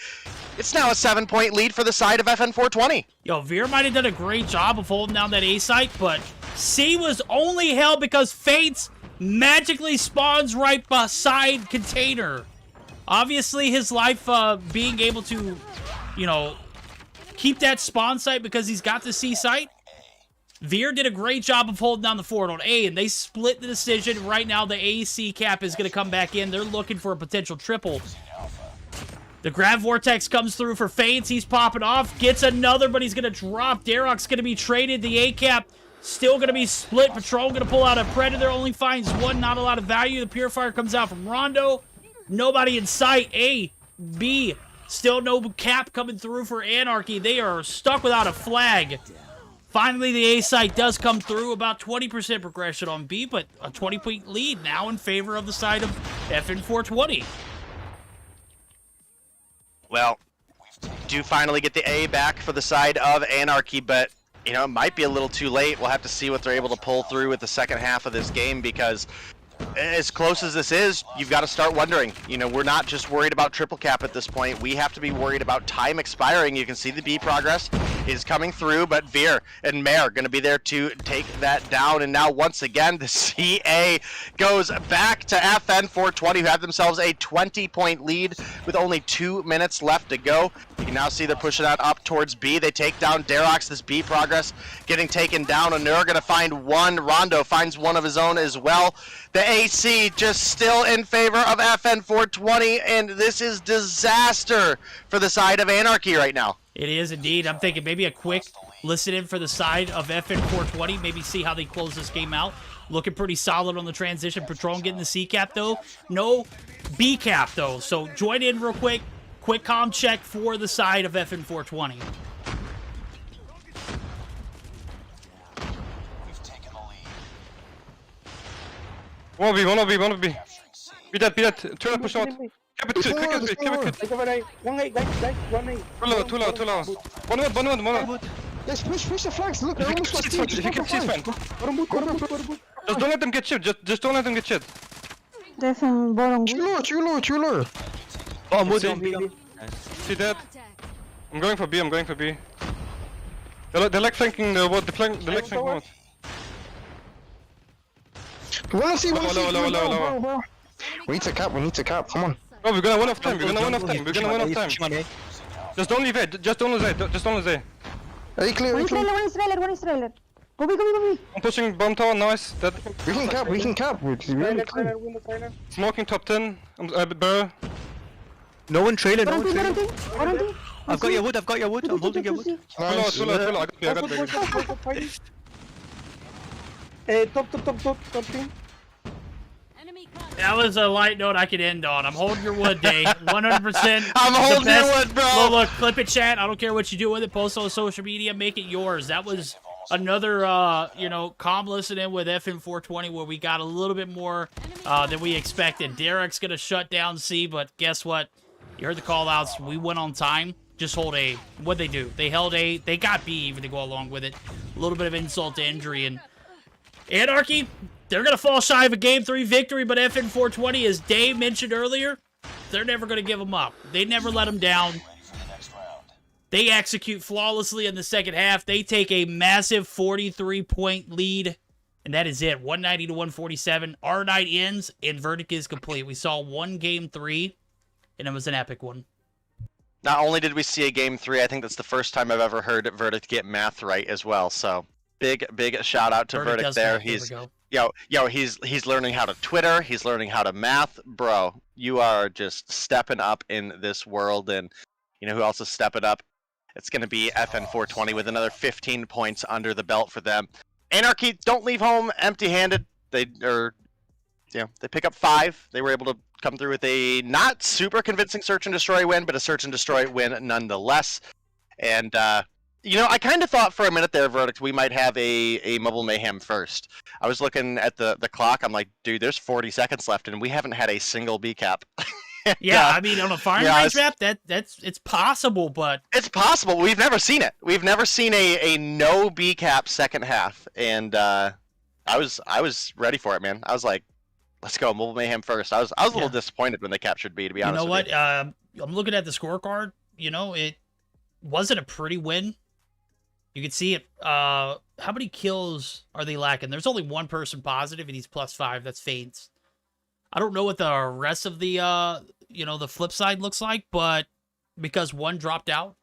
it's now a 7-point lead for the side of FN 420. Yo, Veer might have done a great job of holding down that A site, but C was only held because Fates magically spawns right beside container. Obviously, his life being able to, you know, keep that spawn site because he's got the C site. Veer did a great job of holding down the fort on A, and they split the decision. Right now, the AC cap is going to come back in. They're looking for a potential triple. The Grav Vortex comes through for Fates. He's popping off. Gets another, but he's going to drop. Darrock's going to be traded. The A cap still going to be split. Patrol going to pull out a Predator. Only finds one. Not a lot of value. The Purifier comes out from Rondo. Nobody in sight. A, B. Still no cap coming through for Anarchy. They are stuck without a flag. Finally, the A site does come through. About 20% progression on B, but a 20-point lead now in favor of the side of FN 420. Well, do finally get the A back for the side of Anarchy, but you know, it might be a little too late. We'll have to see what they're able to pull through with the second half of this game, because as close as this is, you've got to start wondering. You know, we're not just worried about triple cap at this point. We have to be worried about time expiring. You can see the B progress is coming through, but Veer and Mare going to be there to take that down. And now, once again, the CA goes back to FN 420, who have themselves a 20-point lead with only 2 minutes left to go. You can now see they're pushing out up towards B. They take down Darrox. This B progress getting taken down. Onur going to find one. Rondo finds one of his own as well. The AC just still in favor of FN 420, and this is disaster for the side of Anarchy right now. It is indeed. I'm thinking maybe a quick listen in for the side of FN 420, maybe see how they close this game out. Looking pretty solid on the transition. Patron getting the C cap, though. No B cap, though. So join in real quick. Quick comm check for the side of FN 420. One of B. Be that. Turn up, push out. Keep it. Take over A. 1-8, guys. 1-8. Too low. One wood. Guys, push the flags. Look, they're almost like If you can see, it's fine. Go to boot. Just don't let them get chipped. Just don't let them get chipped. Too low. Oh, wood. See that? I'm going for B. They're like flanking the wood. They're like flanking wood. Low. We need to cap. Come on. No, we're gonna win off time. Just don't leave it. Just don't lose A. Hey, clear. One is trailer. Go B. I'm pushing bomb tower. Nice. That. We can cap. Really clear. Smoking top 10. Burrow. No one trailer. Warranty. I've got your wood. I'm holding your wood. Too low. I got B. Hey, top team. That was a light note I could end on. I'm holding your wood, Day. 100%. I'm holding your wood, bro. Look, clip it, chat. I don't care what you do with it. Post on social media. Make it yours. That was another, calm listening with FN420 where we got a little bit more than we expected. Derek's going to shut down C, but guess what? You heard the call-outs. We went on time. Just hold A. What'd they do? They held A. They got B even to go along with it. A little bit of insult to injury. And Anarchy, they're going to fall shy of a Game 3 victory, but FN420, as Dave mentioned earlier, they're never going to give them up. They never let them down. They execute flawlessly in the second half. They take a massive 43-point lead, and that is it. 190 to 147. Our night ends, and verdict is complete. We saw one Game 3, and it was an epic one. Not only did we see a Game 3, I think that's the first time I've ever heard Verdict get math right as well. So big shout out to Verdict there. He's he's learning how to Twitter. He's learning how to math. Bro, you are just stepping up in this world. And you know who else is stepping up? It's going to be FN420 with another 15 points under the belt for them. Anarchy, don't leave home empty-handed. They pick up 5. They were able to come through with a not super convincing search and destroy win, but a search and destroy win nonetheless. And I kind of thought for a minute there, Verdict, we might have a mobile mayhem first. I was looking at the clock. I'm like, dude, there's 40 seconds left, and we haven't had a single B cap. Yeah, I mean, on a firing range map, it's possible, but it's possible. We've never seen it. We've never seen a no B cap second half, and I was ready for it, man. I was like, let's go, mobile mayhem first. I was a little disappointed when they captured B, to be honest. You know with what? I'm looking at the scorecard. It wasn't a pretty win. You can see it. How many kills are they lacking? There's only one person positive, and he's +5. That's Faints. I don't know what the rest of the, the flip side looks like, but because one dropped out.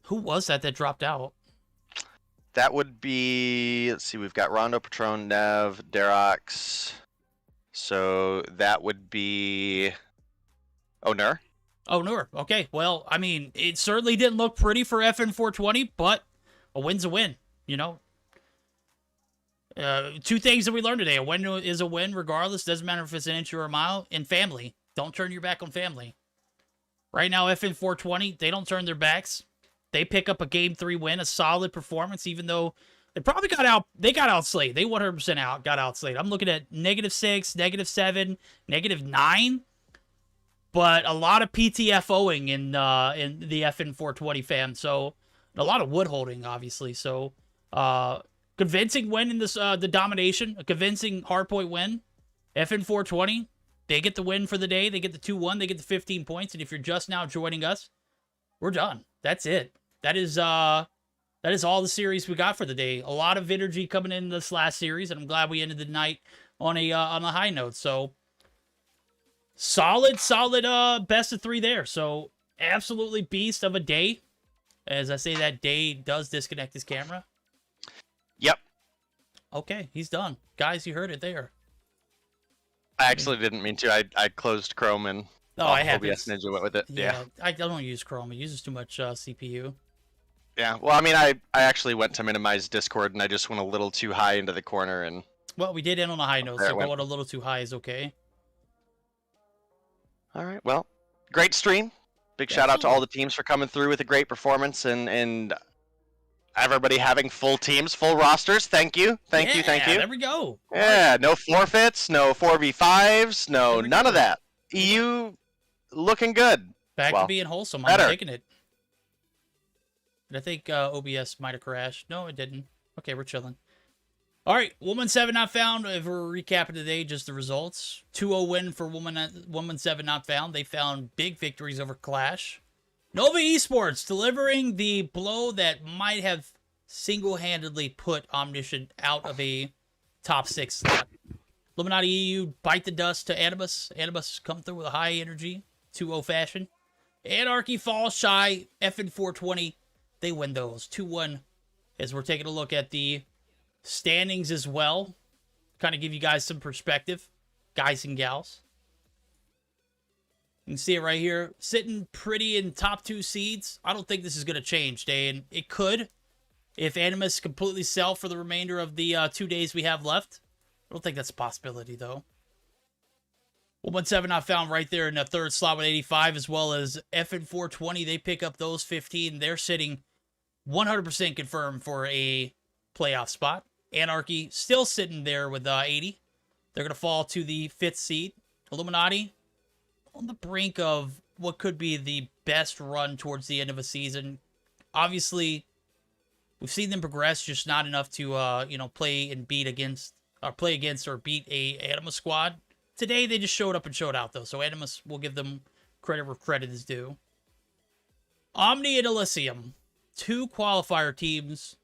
Who was that dropped out? That would be, let's see, we've got Rondo, Patron, Nev, Derox. So that would be Onur. Oh, Nur. Okay. Well, I mean, it certainly didn't look pretty for FN420, but a win's a win, Two things that we learned today. A win is a win regardless. Doesn't matter if it's an inch or a mile. And family. Don't turn your back on family. Right now, FN420, they don't turn their backs. They pick up a Game 3 win, a solid performance, even though they probably got outslayed. They 100% got outslayed. I'm looking at -6, -7, -9. But a lot of PTFOing in the FN420 fam. So a lot of wood holding, obviously. So convincing win in this the domination, a convincing hardpoint win. FN420, they get the win for the day. They get the 2-1. They get the 15 points. And if you're just now joining us, we're done. That's it. That is all the series we got for the day. A lot of energy coming in this last series, and I'm glad we ended the night on a high note. So solid best of 3 there. So absolutely beast of a day. As I say that, Day does disconnect his camera. Yep. Okay, he's done. Guys, you heard it there. I actually didn't mean to. I closed Chrome and I have OBS Ninja went with it. Yeah. I don't use Chrome. It uses too much CPU. Yeah. Well, I mean, I actually went to minimize Discord and I just went a little too high into the corner and. Well, we did end on a high note, so going a little too high is okay. All right. Well, great stream. Big shout out to all the teams for coming through with a great performance and everybody having full teams, full rosters. Thank you. Thank you. There we go. Yeah. No forfeits, no 4v5s, no none of that. EU looking good. Back to being wholesome. I'm taking it. And I think OBS might have crashed. No, it didn't. Okay, we're chilling. All right, Woman 7 not found. If we're recapping today, just the results. 2-0 win for Woman 7 not found. They found big victories over Qlash. Nova Esports delivering the blow that might have single-handedly put Omniscient out of a top 6 slot. Illuminati EU bite the dust to Animus. Animus come through with a high energy, 2-0 fashion. Anarchy falls shy. FN420, they win those. 2-1 as we're taking a look at the standings as well. Kind of give you guys some perspective, guys and gals. You can see it right here. Sitting pretty in top 2 seeds. I don't think this is going to change, Day. And it could. if Animus completely sell for the remainder of the 2 days we have left. I don't think that's a possibility, though. 117 not found right there in the third slot with 85, as well as FN420. They pick up those 15. They're sitting 100% confirmed for a playoff spot. Anarchy still sitting there with 80. They're going to fall to the 5th seed. Illuminati on the brink of what could be the best run towards the end of a season. Obviously, we've seen them progress, just not enough to play against or beat a Animus squad. Today, they just showed up and showed out, though, so Animus will give them credit where credit is due. Omni and Elysium, 2 qualifier teams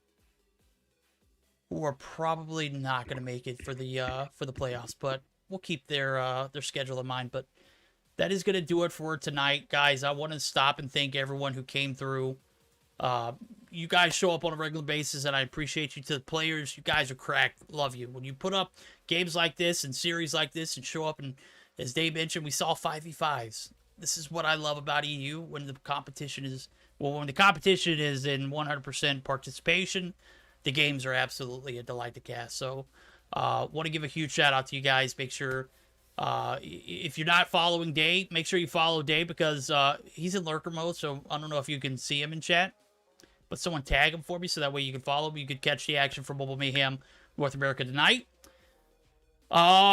who are probably not going to make it for the playoffs, but we'll keep their schedule in mind. But that is going to do it for tonight, guys. I want to stop and thank everyone who came through. You guys show up on a regular basis, and I appreciate you. To the players, you guys are cracked. Love you. When you put up games like this and series like this and show up, and as Dave mentioned, we saw 5v5s. This is what I love about EU when the competition is, when the competition is in 100% participation, the games are absolutely a delight to cast. So, want to give a huge shout out to you guys. Make sure, if you're not following Day, make sure you follow Day, because he's in lurker mode, so I don't know if you can see him in chat. But someone tag him for me so that way you can follow him. You could catch the action from Mobile Mayhem North America tonight.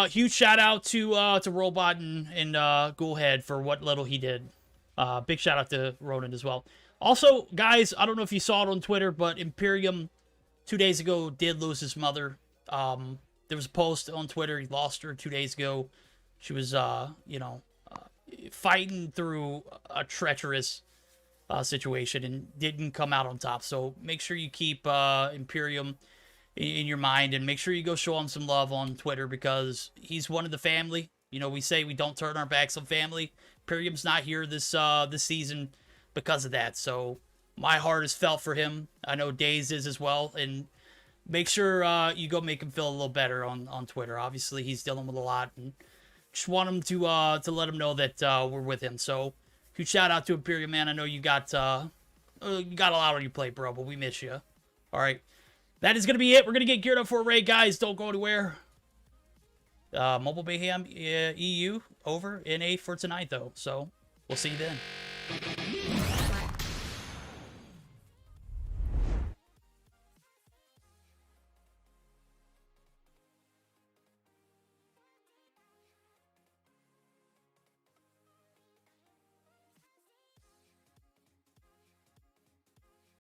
Huge shout out to Robot and Ghoulhead for what little he did. Big shout out to Ronan as well. Also, guys, I don't know if you saw it on Twitter, but Imperium 2 days ago did lose his mother. There was a post on Twitter. He lost her 2 days ago. She was, fighting through a treacherous situation and didn't come out on top. So make sure you keep Imperium in your mind, and make sure you go show him some love on Twitter, because he's one of the family. You know, we say we don't turn our backs on family. Imperium's not here this season because of that. So my heart is felt for him. I know Days is as well. And make sure you go make him feel a little better on Twitter. Obviously, he's dealing with a lot, and just want him to let him know that we're with him. So huge shout out to Imperium, man. I know you got a lot on your plate, bro, but we miss you. All right. That is going to be it. We're going to get geared up for a raid, guys. Don't go anywhere. Mobile Mayhem EU over NA for tonight, though. So we'll see you then.